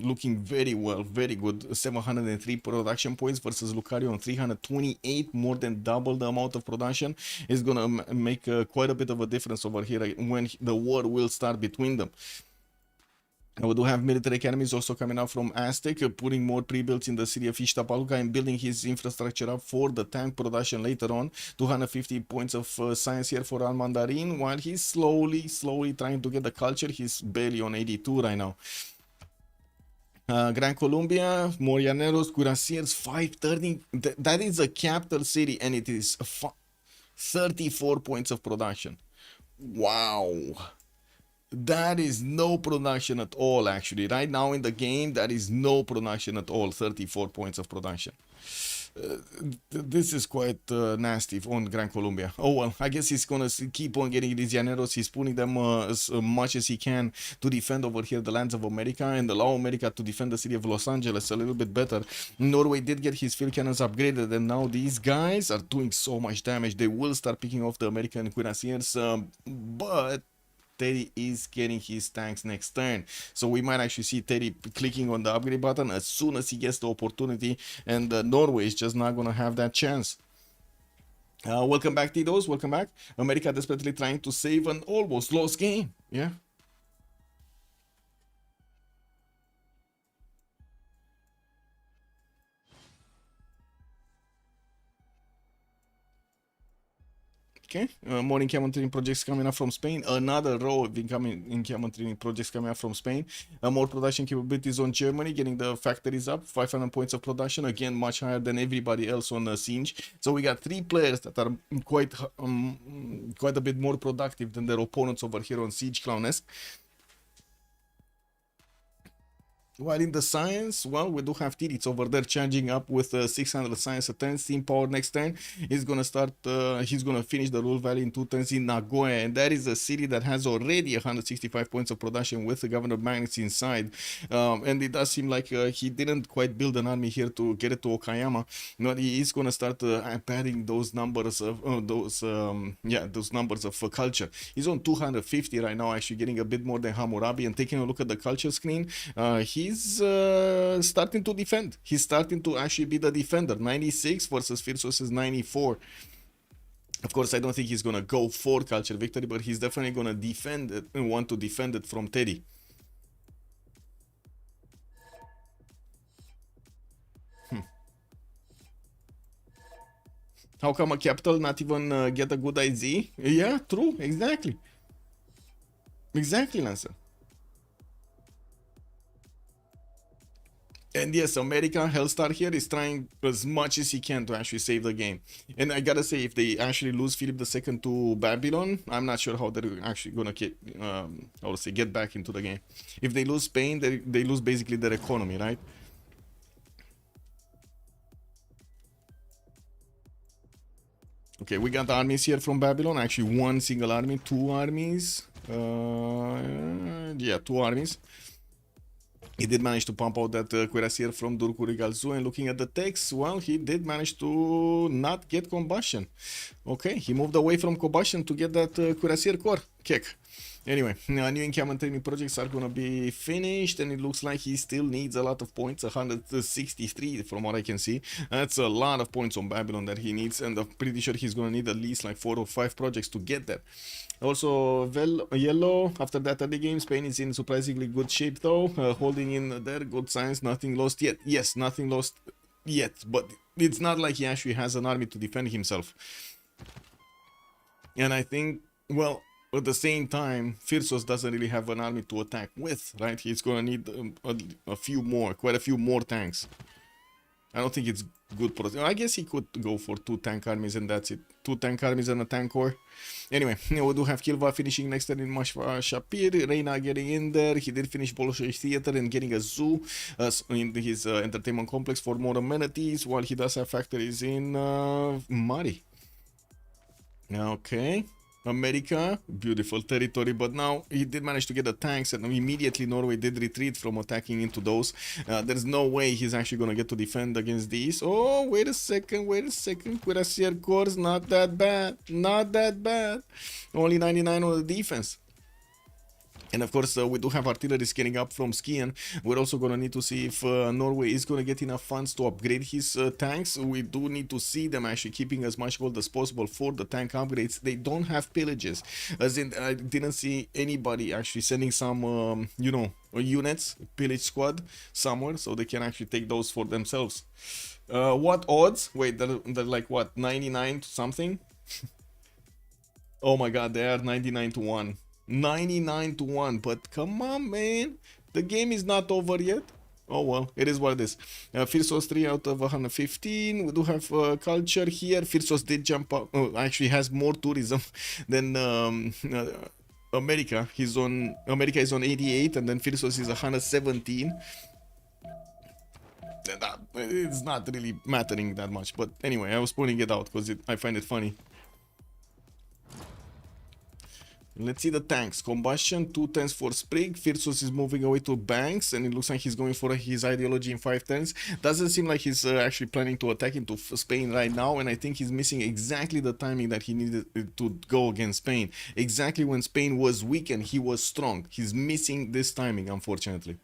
looking very well, very good. 703 production points versus Lucario on 328, more than double the amount of production. Is gonna make quite a bit of a difference over here when the war will start between them. We do have military academies also coming out from Aztec, putting more pre-builds in the city of Ixtapaluca and building his infrastructure up for the tank production later on. 250 points of science here for Armandarine, while he's slowly trying to get the culture. He's barely on 82 right now. Gran Colombia, Morianeros, Cuirassiers, 530. That is a capital city, and it is 34 points of production. Wow. That is no production at all, actually. Right now in the game, that is no production at all. 34 points of production. This is quite nasty on Gran Colombia. Oh well, I guess he's gonna keep on getting these llaneros. He's pulling them as much as he can to defend over here the lands of America and allow America to defend the city of Los Angeles a little bit better. Norway did get his field cannons upgraded, and now these guys are doing so much damage. They will start picking off the American cuirassiers, but Teddy is getting his tanks next turn, so we might actually see Teddy clicking on the upgrade button as soon as he gets the opportunity, and Norway is just not gonna have that chance. Welcome back, Tito's. Welcome back. America desperately trying to save an almost lost game. Yeah. Okay, more encampment training projects coming up from Spain. Another row of encampment training projects coming up from Spain. More production capabilities on Germany, getting the factories up. 500 points of production, again much higher than everybody else on Siege. So we got 3 players that are quite a bit more productive than their opponents over here on Siege Clownesque. While in the science, well, we do have Titiits over there charging up with 600 science at 10 steam power next turn. He's gonna start, he's gonna finish the Rule Valley in 2 turns in Nagoya, and that is a city that has already 165 points of production with the Governor Magnets inside. And it does seem like he didn't quite build an army here to get it to Okayama. No, he is gonna start padding those numbers of those numbers of culture. He's on 250 right now, actually getting a bit more than Hammurabi. And taking a look at the culture screen, he's starting to defend. He's starting to actually be the defender. 96 versus Phyrsos is 94. Of course, I don't think he's gonna go for culture victory, but he's definitely gonna defend it and want to defend it from Teddy. How come a capital not even get a good ID? Yeah, true, exactly. Exactly, Lancer. And yes, America, Hellstar here is trying as much as he can to actually save the game. And I gotta say, if they actually lose Philip II to Babylon, I'm not sure how they're actually gonna get back into the game. If they lose Spain, they lose basically their economy, right? Okay, we got armies here from Babylon. Actually, one single army, 2 armies. Yeah, 2 armies. He did manage to pump out that cuirassier from Durkurigalzu, and looking at the text, well, he did manage to not get combustion. Okay, he moved away from combustion to get that cuirassier core kick. Anyway, new encampment training projects are gonna be finished, and it looks like he still needs a lot of points, 163 from what I can see. That's a lot of points on Babylon that he needs, and I'm pretty sure he's gonna need at least like 4 or 5 projects to get there. Also, yellow, after that early game, Spain is in surprisingly good shape though, holding in there, good signs, nothing lost yet. Yes, nothing lost yet, but it's not like he actually has an army to defend himself. And I think, well, at the same time, Phyrsos doesn't really have an army to attack with, right? He's gonna need quite a few more tanks. I don't think it's good for us. I guess he could go for 2 tank armies and that's it. 2 tank armies and a tank corps. Anyway, we do have Kilva finishing next turn in Mashva Shapir. Reina getting in there. He did finish Bolshoi Theater and getting a zoo in his entertainment complex for more amenities, while he does have factories in Mari. Okay. America, beautiful territory, but now he did manage to get the tanks, and immediately Norway did retreat from attacking into those. There's no way he's actually gonna get to defend against these. Oh, wait a second, Cuirassier Corps, not that bad, not that bad. Only 99 on the defense. And of course, we do have artillery scaling up from Skian. We're also going to need to see if Norway is going to get enough funds to upgrade his tanks. We do need to see them actually keeping as much gold as possible for the tank upgrades. They don't have pillages. As in, I didn't see anybody actually sending some, you know, units, pillage squad somewhere, so they can actually take those for themselves. What odds? Wait, they're like what, 99 to something? Oh my god, they are 99 to 1. 99 to 1, but come on, man, the game is not over yet. Oh well, it is what it is. Phyrsos 3 out of 115. We do have culture here. Phyrsos did jump up, actually has more tourism than America. America is on 88, and then Phyrsos is 117. it's not really mattering that much. But anyway, I was pointing it out because I find it funny. Let's see the tanks. Combustion, 2 turns for Sprig. Phyrsos is moving away to Banks, and it looks like he's going for his ideology in 5 turns. Doesn't seem like he's actually planning to attack into Spain right now, and I think he's missing exactly the timing that he needed to go against Spain. Exactly when Spain was weak and he was strong. He's missing this timing, unfortunately.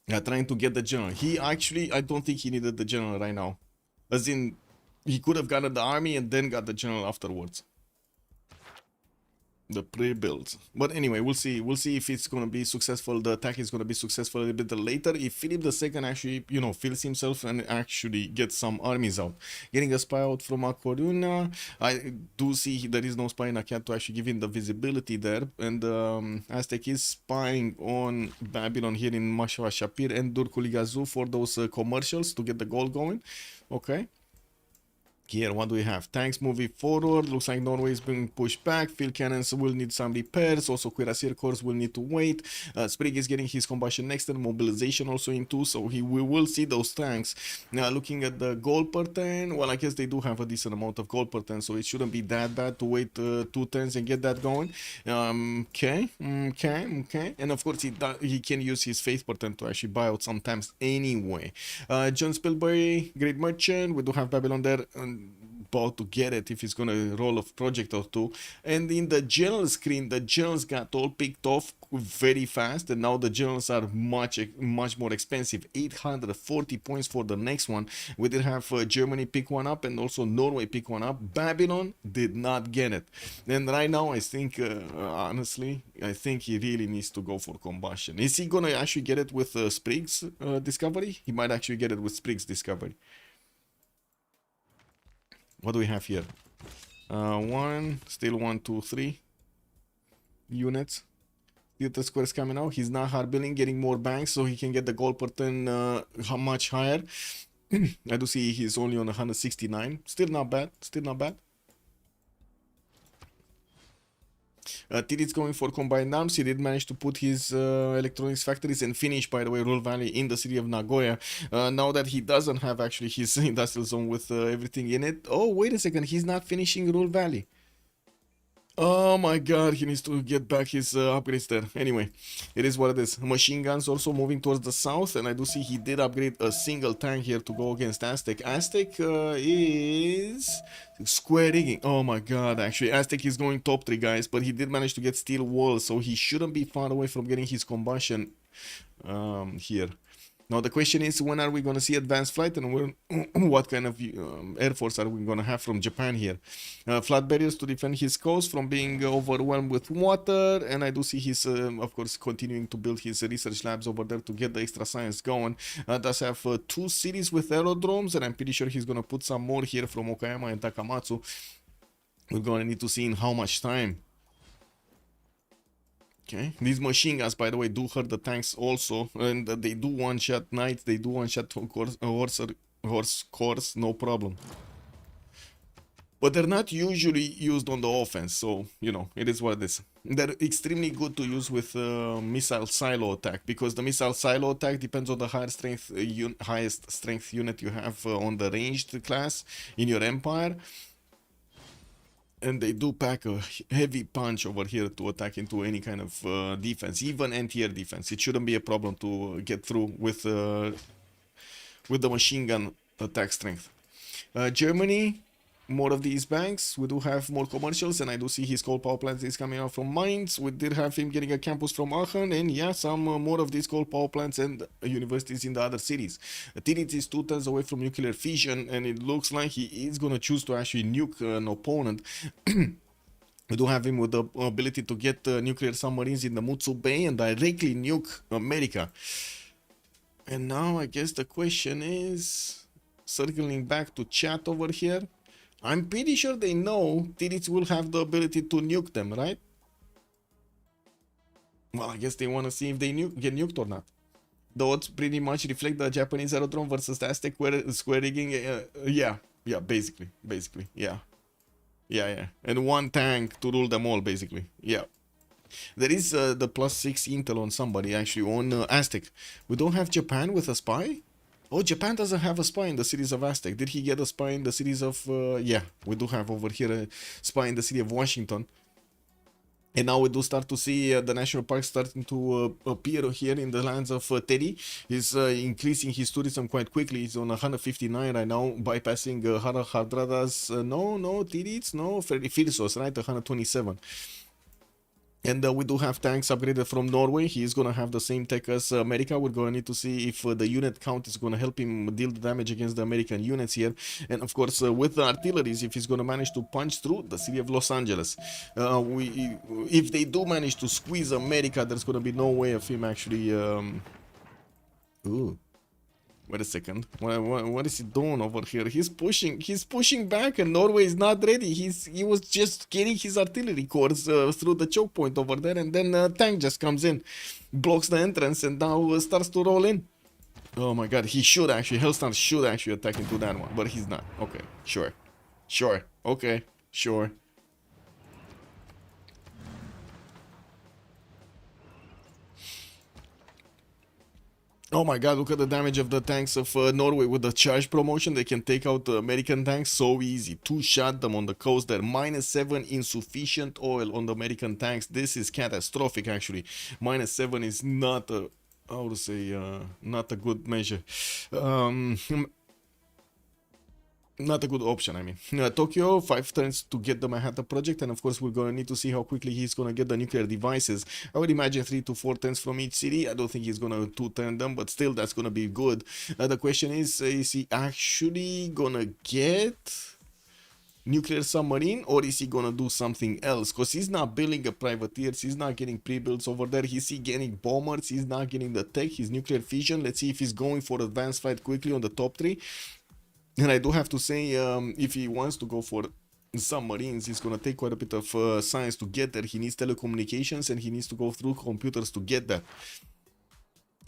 Yeah, trying to get the general. He actually, I don't think he needed the general right now. As in, he could have gotten the army and then got the general afterwards. The pre-build. But anyway, we'll see if it's gonna be successful. The attack is gonna be successful a little bit later if Philip II actually, you know, feels himself and actually gets some armies out. Getting a spy out from A Coruña. I do see there is no spy in Akia to actually give him the visibility there, and Aztec is spying on Babylon here in Mashwa Shapir and Durkuligazu for those commercials to get the gold going. Okay. Here, what do we have? Tanks moving forward. Looks like Norway is being pushed back. Field cannons will need some repairs. Also, cuirassier corps will need to wait. Sprig is getting his combustion next and mobilization also in 2. So we will see those tanks. Now, looking at the gold per turn. Well, I guess they do have a decent amount of gold per turn. So it shouldn't be that bad to wait 2 turns and get that going. Okay. And of course, he can use his faith per turn to actually buy out sometimes anyway. John Spilbury, Great Merchant. We do have Babylon there. About to get it if he's gonna roll a project or 2. And in the general screen, the generals got all picked off very fast, and now the generals are much more expensive. 840 points for the next one. We did have Germany pick one up and also Norway pick one up. Babylon did not get it, and right now I think honestly I think he really needs to go for combustion. Is he gonna actually get it with Sprig's discovery? He might actually get it with Sprig's discovery. What do we have here? Still 1, 2, 3 units. Theater squares coming out. He's not hard building, getting more banks so he can get the gold per turn much higher. I do see he's only on 169. Still not bad. Still not bad. Titiits going for combined arms. He did manage to put his electronics factories and finish, by the way, Rural Valley in the city of Nagoya. Now that he doesn't have actually his industrial zone with everything in it. Oh, wait a second. He's not finishing Rural Valley. Oh my god, he needs to get back his upgrades there. Anyway, it is what it is. Machine guns also moving towards the south, and I do see he did upgrade a single tank here to go against Aztec. Aztec is square rigging. Oh my god, actually, Aztec is going top 3, guys, but he did manage to get steel walls, so he shouldn't be far away from getting his combustion here. Now the question is, when are we going to see advanced flight, and what kind of air force are we going to have from Japan here? Flat barriers to defend his coast from being overwhelmed with water, and I do see he's, of course, continuing to build his research labs over there to get the extra science going. Does have 2 cities with aerodromes, and I'm pretty sure he's going to put some more here from Okayama and Takamatsu. We're going to need to see in how much time. Okay, these machine guns, by the way, do hurt the tanks also, and they do one-shot knights, they do one-shot horse cores, no problem. But they're not usually used on the offense, so, you know, it is what it is. They're extremely good to use with missile silo attack, because the missile silo attack depends on the highest strength unit you have on the ranged class in your empire. And they do pack a heavy punch over here to attack into any kind of defense, even anti-air defense. It shouldn't be a problem to get through with the machine gun attack strength. Germany, more of these banks. We do have more commercials, and I do see his coal power plants is coming out from mines. We did have him getting a campus from Aachen, and yeah, some more of these coal power plants and universities in the other cities. Titiits is 2 turns away from nuclear fission, and it looks like he is going to choose to actually nuke an opponent. We do have him with the ability to get nuclear submarines in the Mutsu Bay and directly nuke America. And now I guess the question is, circling back to chat over here, I'm pretty sure they know Titiits will have the ability to nuke them, right? Well, I guess they want to see if they get nuked or not. The odds pretty much reflect the Japanese aerodrome versus the Aztec square rigging. Yeah, basically, yeah. And 1 tank to rule them all, basically, yeah. There is the +6 intel on somebody, actually, on Aztec. We don't have Japan with a spy? Oh, Japan doesn't have a spy in the cities of Aztec. Did he get a spy in the cities of... yeah, we do have over here a spy in the city of Washington. And now we do start to see the national park starting to appear here in the lands of Teddy. He's increasing his tourism quite quickly. He's on 159 right now, bypassing Hardrada's... no, Titiits, no, Phyrsos, right, 127. And we do have tanks upgraded from Norway. He is going to have the same tech as America. We're going to need to see if the unit count is going to help him deal the damage against the American units here. And of course, with the artilleries, if he's going to manage to punch through the city of Los Angeles. If they do manage to squeeze America, there's going to be no way of him actually... Ooh. Wait a second. What is he doing over here? He's pushing back, and Norway is not ready. He was just getting his artillery cores through the choke point over there, and then tank just comes in, blocks the entrance, and now starts to roll in. Oh my god, he should actually, Hellstar should actually attack into that one, but he's not. Okay, sure. Okay, sure. Oh my god, look at the damage of the tanks of Norway with the charge promotion. They can take out the American tanks so easy. Two-shot them on the coast there. -7 insufficient oil on the American tanks. This is catastrophic actually. -7 is not a, how to say, not a good measure. Not a good option, I mean. Tokyo, 5 turns to get the Manhattan project, and of course we're going to need to see how quickly he's going to get the nuclear devices. I would imagine 3 to 4 turns from each city. I don't think he's going to 2-turn them, but still that's going to be good. The question is he actually going to get nuclear submarine, or is he going to do something else? Because he's not building a privateers, he's not getting pre-builds over there, he's getting bombers, he's not getting the tech, his nuclear fission. Let's see if he's going for advanced flight quickly on the top 3. And I do have to say, if he wants to go for submarines, he's going to take quite a bit of science to get there. He needs telecommunications, and he needs to go through computers to get that.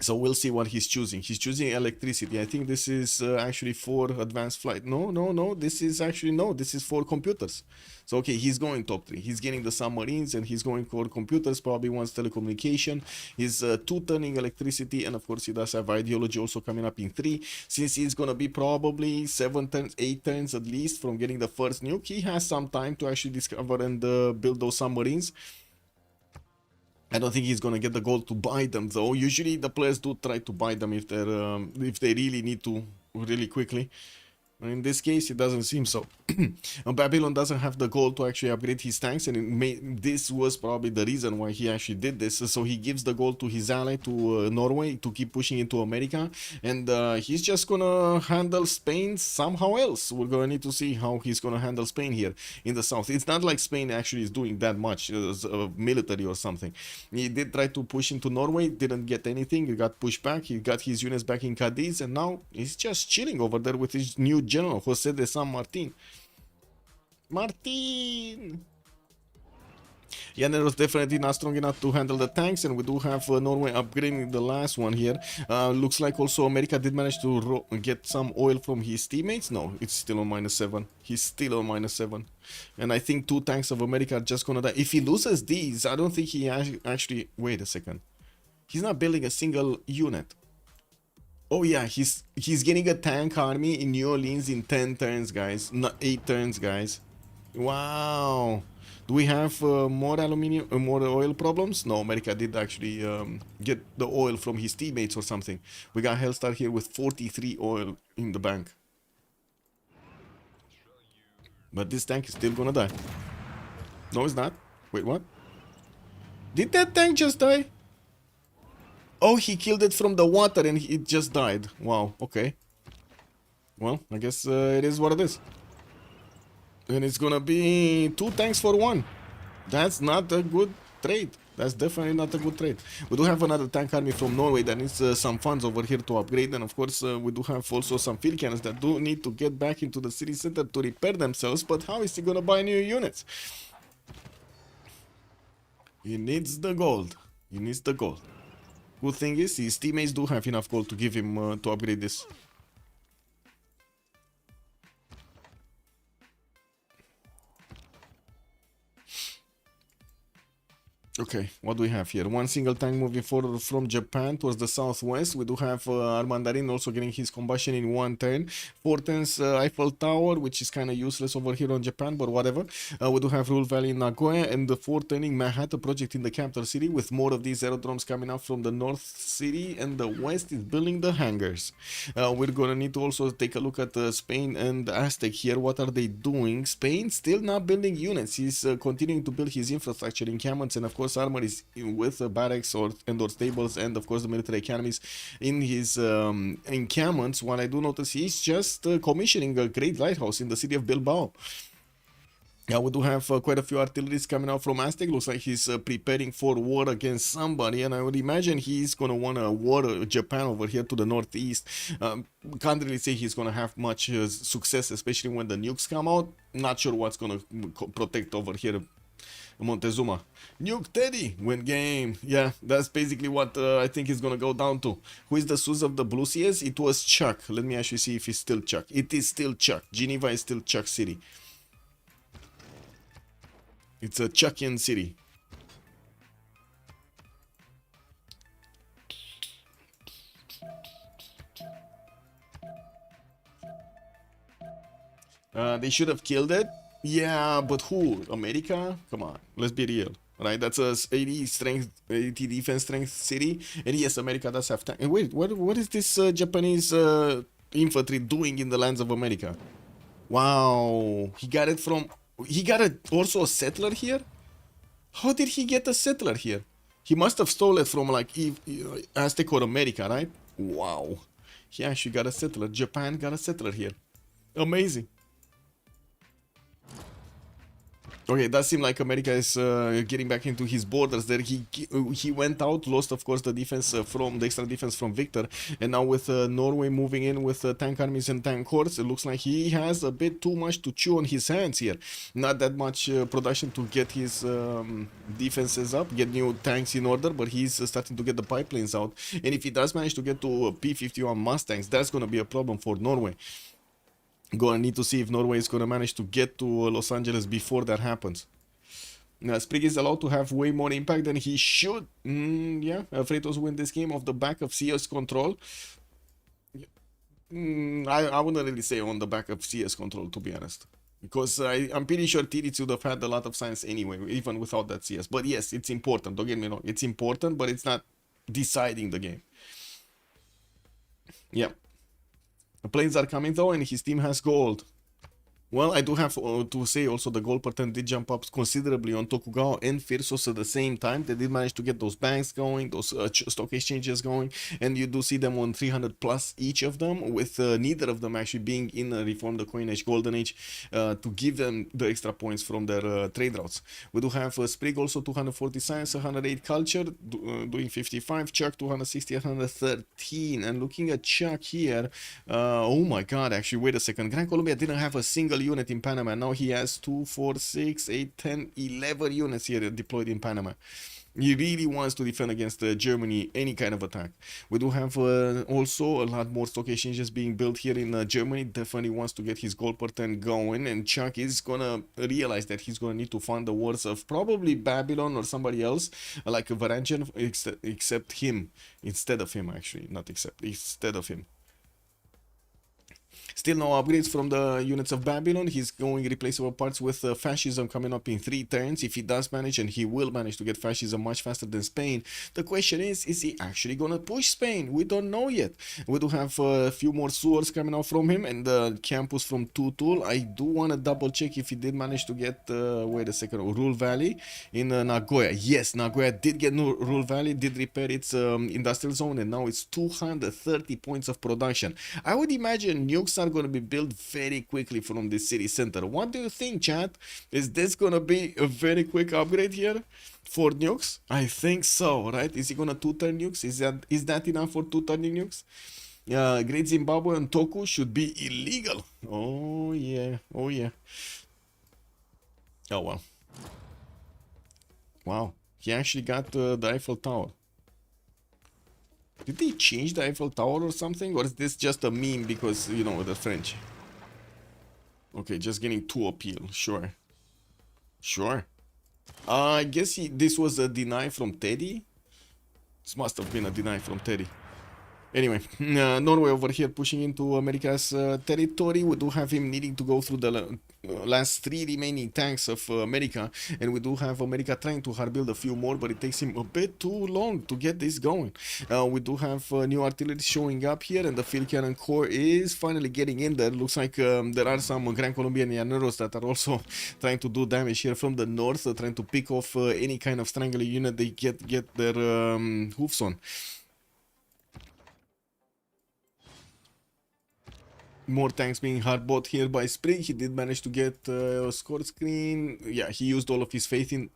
So we'll see what he's choosing. He's choosing electricity. I think this is actually for advanced flight. No. This is actually, no, this is for computers. So, okay, he's going top 3. He's getting the submarines, and he's going for computers. Probably wants telecommunication. He's 2-turning electricity. And, of course, he does have ideology also coming up in 3. Since he's going to be probably 7 turns, 8 turns at least from getting the first nuke, he has some time to actually discover and build those submarines. I don't think he's gonna get the gold to buy them though. Usually the players do try to buy them if they really need to really quickly. In this case, it doesn't seem so. Babylon doesn't have the goal to actually upgrade his tanks, and this was probably the reason why he actually did this. So he gives the goal to his ally, to Norway, to keep pushing into America, and he's just gonna handle Spain somehow else. We're gonna need to see how he's gonna handle Spain here in the south. It's not like Spain actually is doing that much as military or something. He did try to push into Norway, didn't get anything. He got pushed back. He got his units back in Cadiz, and now he's just chilling over there with his new general, Jose de San Martin. Janer was definitely not strong enough to handle the tanks, and we do have Norway upgrading the last one here. Looks like also America did manage to get some oil from his teammates. No, it's still on -7. He's still on -7. And I think 2 tanks of America are just gonna die. If he loses these, I don't think he actually... Wait a second. He's not building a single unit. Oh yeah, he's getting a tank army in New Orleans in 10 turns, guys. Not 8 turns, guys. Wow. Do we have more aluminium, more oil problems? No, America did actually get the oil from his teammates or something. We got Hellstar here with 43 oil in the bank. But this tank is still gonna die. No, it's not. Wait, what? Did that tank just die? Oh, he killed it from the water and it just died. Wow, okay. Well, I guess it is what it is. And it's gonna be 2 tanks for 1. That's not a good trade. That's definitely not a good trade. We do have another tank army from Norway that needs some funds over here to upgrade. And of course, we do have also some field cannons that do need to get back into the city center to repair themselves. But how is he gonna buy new units? He needs the gold. He needs the gold. Good thing is, his teammates do have enough gold to give him to upgrade this. Okay, what do we have here? One single tank moving forward from Japan towards the southwest. We do have Armandarine also getting his combustion in one turn. 4 turns Eiffel Tower, which is kind of useless over here on Japan, but whatever. We do have Rule Valley in Nagoya, and the 4 turning Manhattan project in the capital city, with more of these aerodromes coming up from the north city, and the west is building the hangars. We're gonna need to also take a look at Spain and Aztec here. What are they doing? Spain still not building units. He's continuing to build his infrastructure, encampments, and of course armor is with barracks or stables, and of course the military academies in his encampments. What I do notice, he's just commissioning a great lighthouse in the city of Bilbao. Yeah, we do have quite a few artilleries coming out from Aztec. Looks like he's preparing for war against somebody, and I would imagine he's gonna want to war Japan over here to the northeast. Can't really say he's gonna have much success, especially when the nukes come out. Not sure what's gonna protect over here. Montezuma. Nuke Teddy, win game. Yeah, that's basically what I think is gonna go down to. Who is the source of the Blue Seas? It was Chuck. Let me actually see if it's still Chuck. It is still Chuck. Geneva is still Chuck City. It's a Chuckian city. They should have killed it. Yeah, but who? America? Come on, let's be real, right? That's a 80 strength, 80 defense strength city, and yes, America does have tank. And wait, what is this Japanese infantry doing in the lands of America? Wow, he got it from. He got also a settler here. How did he get a settler here? He must have stolen it from like Aztec or America, right? Wow, he actually got a settler. Japan got a settler here. Amazing. Okay, it does seem like America is getting back into his borders there. He went out, lost of course the defense from the extra defense from Victor, and now with Norway moving in with tank armies and tank hordes, it looks like he has a bit too much to chew on his hands here. Not that much production to get his defenses up, get new tanks in order, but he's starting to get the pipelines out. And if he does manage to get to P-51 Mustangs, that's going to be a problem for Norway. Gonna need to see if Norway is gonna manage to get to Los Angeles before that happens. Now, Sprig is allowed to have way more impact than he should. Yeah, Freritos win this game off the back of CS control. I wouldn't really say on the back of CS control, to be honest. Because I'm pretty sure Titiits would have had a lot of science anyway, even without that CS. But yes, it's important, don't get me wrong. It's important, but it's not deciding the game. Yeah. The planes are coming though, and his team has gold. Well, I do have to say also the gold percent did jump up considerably on Tokugawa and Phyrsos at the same time. They did manage to get those banks going, those stock exchanges going, and you do see them on 300 plus each of them, with neither of them actually being in a Reform the Coin Age, Golden Age, to give them the extra points from their trade routes. We do have Sprig also 240 science, 108 culture, doing 55, Chuck 260, 113, and looking at Chuck here, oh my god, actually, wait a second, Gran Colombia didn't have a single unit in Panama. Now he has 2, 4, 6, 8, 10, 11 units here deployed in Panama. He really wants to defend against Germany, any kind of attack. We do have also a lot more stock exchanges being built here in Germany. Definitely wants to get his gold percent going, and Chuck is gonna realize that he's gonna need to fund the wars of probably Babylon or somebody else, like Varangian, except him, instead of him actually, not except, instead of him. Still no upgrades from the units of Babylon. He's going replaceable parts with fascism coming up in 3 turns. If he does manage, and he will manage to get fascism much faster than Spain, the question is he actually gonna push Spain? We don't know yet. We do have a few more sewers coming out from him, and the campus from Tutul. I do want to double check if he did manage to get, wait a second, Rule Valley in Nagoya. Yes, Nagoya did get Rule Valley, did repair its industrial zone, and now it's 230 points of production. I would imagine nukes are going to be built very quickly from the city center. What do you think, chat? Is this going to be a very quick upgrade here for nukes? I think so, right? Is he going to 2-turn nukes? Is that enough for 2-turning nukes? Great Zimbabwe and Toku should be illegal. Oh yeah, oh yeah. Oh well. Wow, he actually got the Eiffel Tower. Did they change the Eiffel Tower or something? Or is this just a meme because, you know, the French? Okay, just getting 2 appeal. Sure. Sure. I guess this was a deny from Teddy. This must have been a deny from Teddy. Anyway, Norway over here pushing into America's territory. We do have him needing to go through the last 3 remaining tanks of America, and we do have America trying to hard build a few more, but it takes him a bit too long to get this going. We do have new artillery showing up here, and the field cannon corps is finally getting in there. Looks like there are some Gran Colombian Llaneros that are also trying to do damage here from the north, trying to pick off any kind of strangling unit they get their hoofs on. More tanks being hard bought here by Sprig. He did manage to get a score screen. Yeah, he used all of his faith in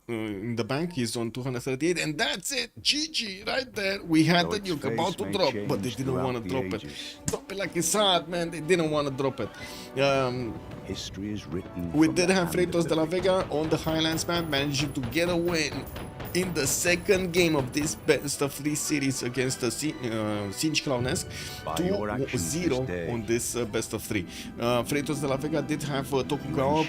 the bank. He's on 238, and that's it. GG right there. We had the nuke about to drop, but they didn't want to drop it. Drop it like it's hot, man. They didn't want to drop it. History is written. We did have Freritos de la Vega on the Highlands map, managing to get a win in the second game of this best of 3 series against the Siege Clownesque, 2-0 on this best of 3. Freritos de la Vega did have Tokugawa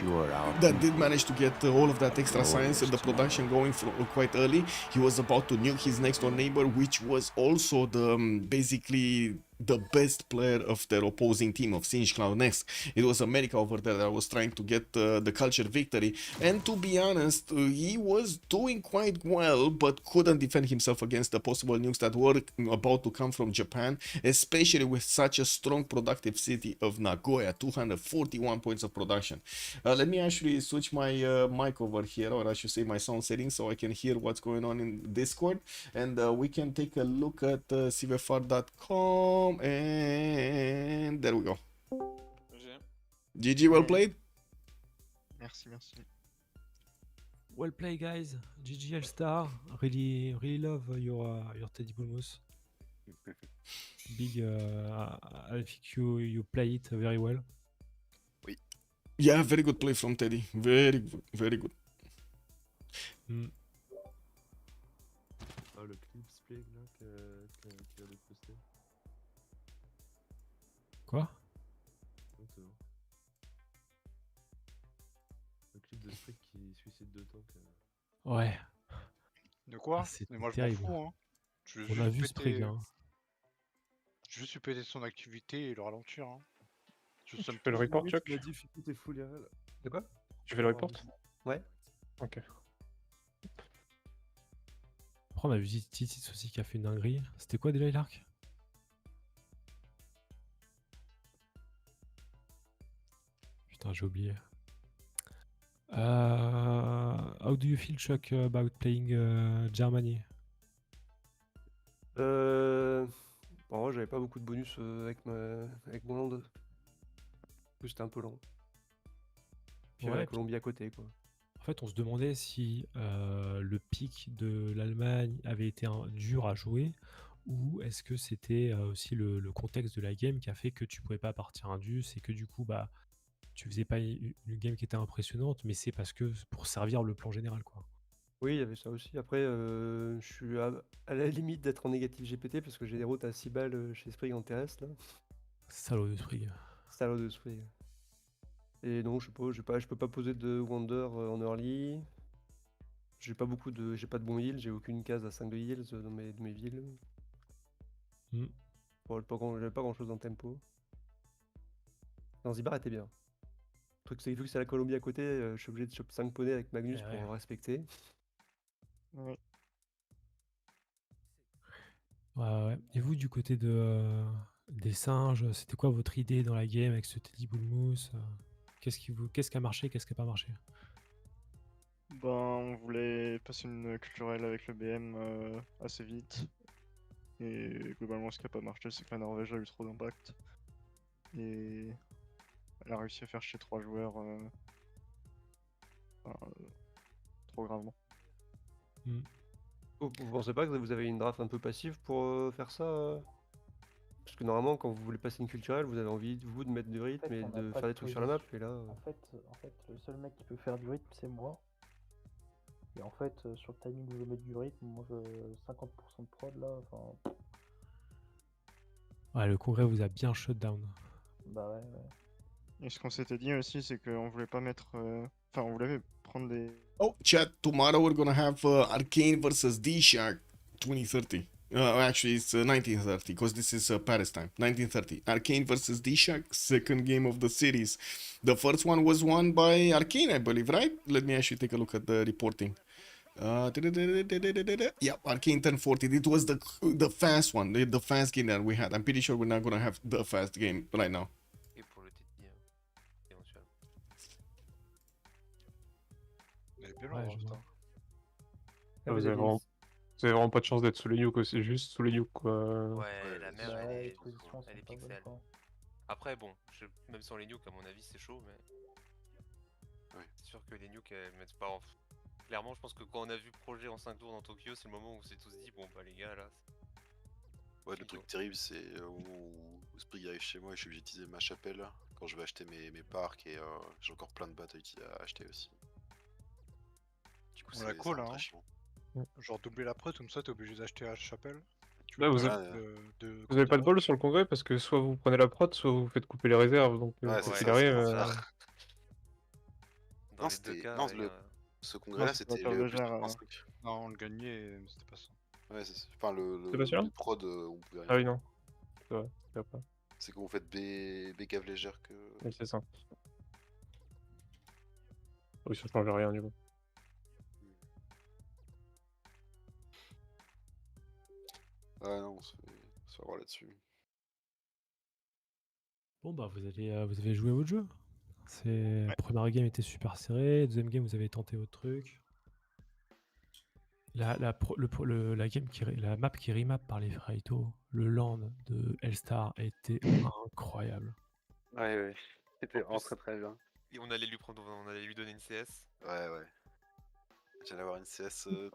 that did manage to get all of that extra science and the production going quite early. He was about to nuke his next door neighbor, which was also the basically the best player of their opposing team of Siege Clownesque. It was America over there that was trying to get the culture victory, and to be honest, he was doing quite well, but couldn't defend himself against the possible nukes that were about to come from Japan, especially with such a strong productive city of Nagoya. 241 points of production. Let me actually switch my mic over here, or I should say my sound settings, so I can hear what's going on in Discord, and we can take a look at CivFR.com. And there we go. GG, well played. Merci, merci. Well played, guys. GG Hellstar. Really love your Teddy Bulmus. Big. I think you play it very well. Oui. Yeah, very good play from Teddy. Very good. Ah, le clip Sprig là qui vient d'être posté. Quoi? Non, c'est bon. Le clip de Sprig qui suicide de tank. Ouais. De quoi? Ah, c'est mais moi je terrible. m'en fous, hein. On a vu Sprig, hein. Je veux juste péter son activité et le ralentir, hein. Tu fais le report, Chuck? La difficulté full IRL. De quoi? Tu fais le report? Ouais. Ok. Après, on a vu Titiits aussi qui a fait une dinguerie. C'était quoi déjà l'arc? Putain, j'ai oublié. How do you feel, Chuck, about playing Germany? En vrai, j'avais pas beaucoup de bonus avec mon land. C'était un peu lent. Puis Ouais, la Colombie à côté, quoi. En fait, on se demandait si le pic de l'Allemagne avait été dur à jouer, ou est-ce que c'était aussi le contexte de la game qui a fait que tu pouvais pas partir indus, et que du coup, bah, tu faisais pas une game qui était impressionnante, mais c'est parce que pour servir le plan général, quoi. Oui, il y avait ça aussi. Après, je suis à la limite d'être en négatif GPT parce que j'ai des routes à 6 balles chez Sprig en terrestre, là. Salaud de Sprig. Salaud de Sprig. Et non, je peux pas poser de Wonder en early. J'ai pas de bons heals, j'ai aucune case à 5 de heals dans mes villes. Mm. Bon, j'avais pas grand chose en tempo. Zanzibar était bien. Le truc, c'est que vu que c'est la Colombie à côté, je suis obligé de choper 5 poneys avec Magnus Ouais. pour respecter. Oui. Ouais. Et vous, du côté des singes, c'était quoi votre idée dans la game avec ce Teddy Bulmus? Qu'est-ce qui a marché, qu'est-ce qui n'a pas marché? Ben, on voulait passer une culturelle avec le BM assez vite. Et globalement, ce qui a pas marché, c'est que la Norvège a eu trop d'impact. Et elle a réussi à faire chier 3 joueurs trop gravement. Mm. Vous pensez pas que vous avez une draft un peu passive pour faire ça Parce que normalement, quand vous voulez passer une culturelle, vous avez envie, vous, de mettre du rythme et de faire des trucs sur la map. Et là, En fait, le seul mec qui peut faire du rythme, c'est moi. Et en fait, sur le timing où je veux mettre du rythme, moi, 50% de prod là, enfin. Ouais, le congrès vous a bien shut down. Bah ouais. Et ce qu'on s'était dit aussi, c'est qu'on voulait pas mettre. Enfin, on voulait prendre des. Oh, chat, tomorrow we're gonna have Arcane versus D-Shark 2030. Actually, it's 1930, because this is Paris time. 1930. Arcane versus D-Shark, second game of the series. The first one was won by Arcane, I believe, right? Let me actually take a look at the reporting. Yeah, Arcane 1040. It was the fast one, the fast game that we had. I'm pretty sure we're not gonna have the fast game right now. Et pour le Titi, éventuellement. Elle est belle Ouais, en je raft, vois. hein. Ah, vous avez vraiment pas de chance d'être sous les nukes aussi, juste sous les nukes quoi. Ouais, la mer, Ouais, elle les est, positions elle est sont pas bonnes, pixel. quoi. Après, bon, même sans les nukes, à mon avis, c'est chaud, mais. Ouais. C'est sûr que les nukes, elles mettent pas en. Clairement, je pense que quand on a vu projet en 5 tours dans Tokyo, c'est le moment où on s'est tous dit, bon, bah les gars, là. Ouais, le truc terrible, c'est au moment où Sprig arrive chez moi et je suis obligé d'utiliser ma chapelle quand je vais acheter mes parcs et j'ai encore plein de battes à acheter aussi. Du coup, On la c'est colle, très hein. chiant. Genre doubler la prête, comme ça t'es obligé d'acheter à la chapelle. Tu Là, veux vous pas avez- Vous avez pas de bol sur le congrès parce que soit vous prenez la prod, soit vous faites couper les réserves. Donc, Ouais, quoi c'est qu'il ça, arrive. c'est ça. Dans Non, les deux c'était- cas, non, il y le- a- Ce congrès-là, c'était c'était pas le plus légère, 2.5. Non, on le gagnait, mais c'était pas ça. Ouais, enfin, C'est pas celui-là le prod, on pouvait rien Ah oui, faire. non. C'est vrai, c'est pas. C'est quand vous faites B cave légère que. Oui, c'est ça. Oui, ça change rien du coup. Ouais, non, on se fait avoir là-dessus. Bon, bah, vous avez joué à votre jeu. La première game était super serrée, deuxième game, vous avez tenté votre truc. La map qui remap par les Freritos, le land de Hellstar était incroyable. Ouais, c'était En vraiment plus- très bien. Et on allait lui donner une CS. Ouais. J'allais avoir une CS tour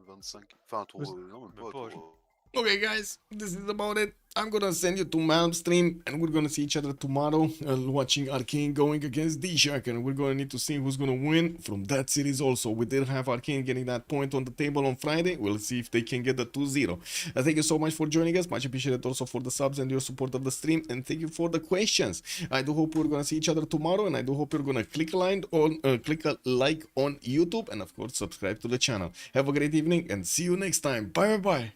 25. Enfin, tour. Non, même pas. pas, Tour, Okay, guys, this is about it. I'm gonna send you to my stream, and we're gonna see each other tomorrow, watching Arcane going against D-Shark, and we're gonna need to see who's gonna win from that series also. We did have Arcane getting that point on the table on Friday. We'll see if they can get the 2-0. Thank you so much for joining us. Much appreciated also for the subs and your support of the stream, and thank you for the questions. I do hope we're gonna see each other tomorrow, and I do hope you're gonna click a like on YouTube, and of course subscribe to the channel. Have a great evening, and see you next time. Bye bye.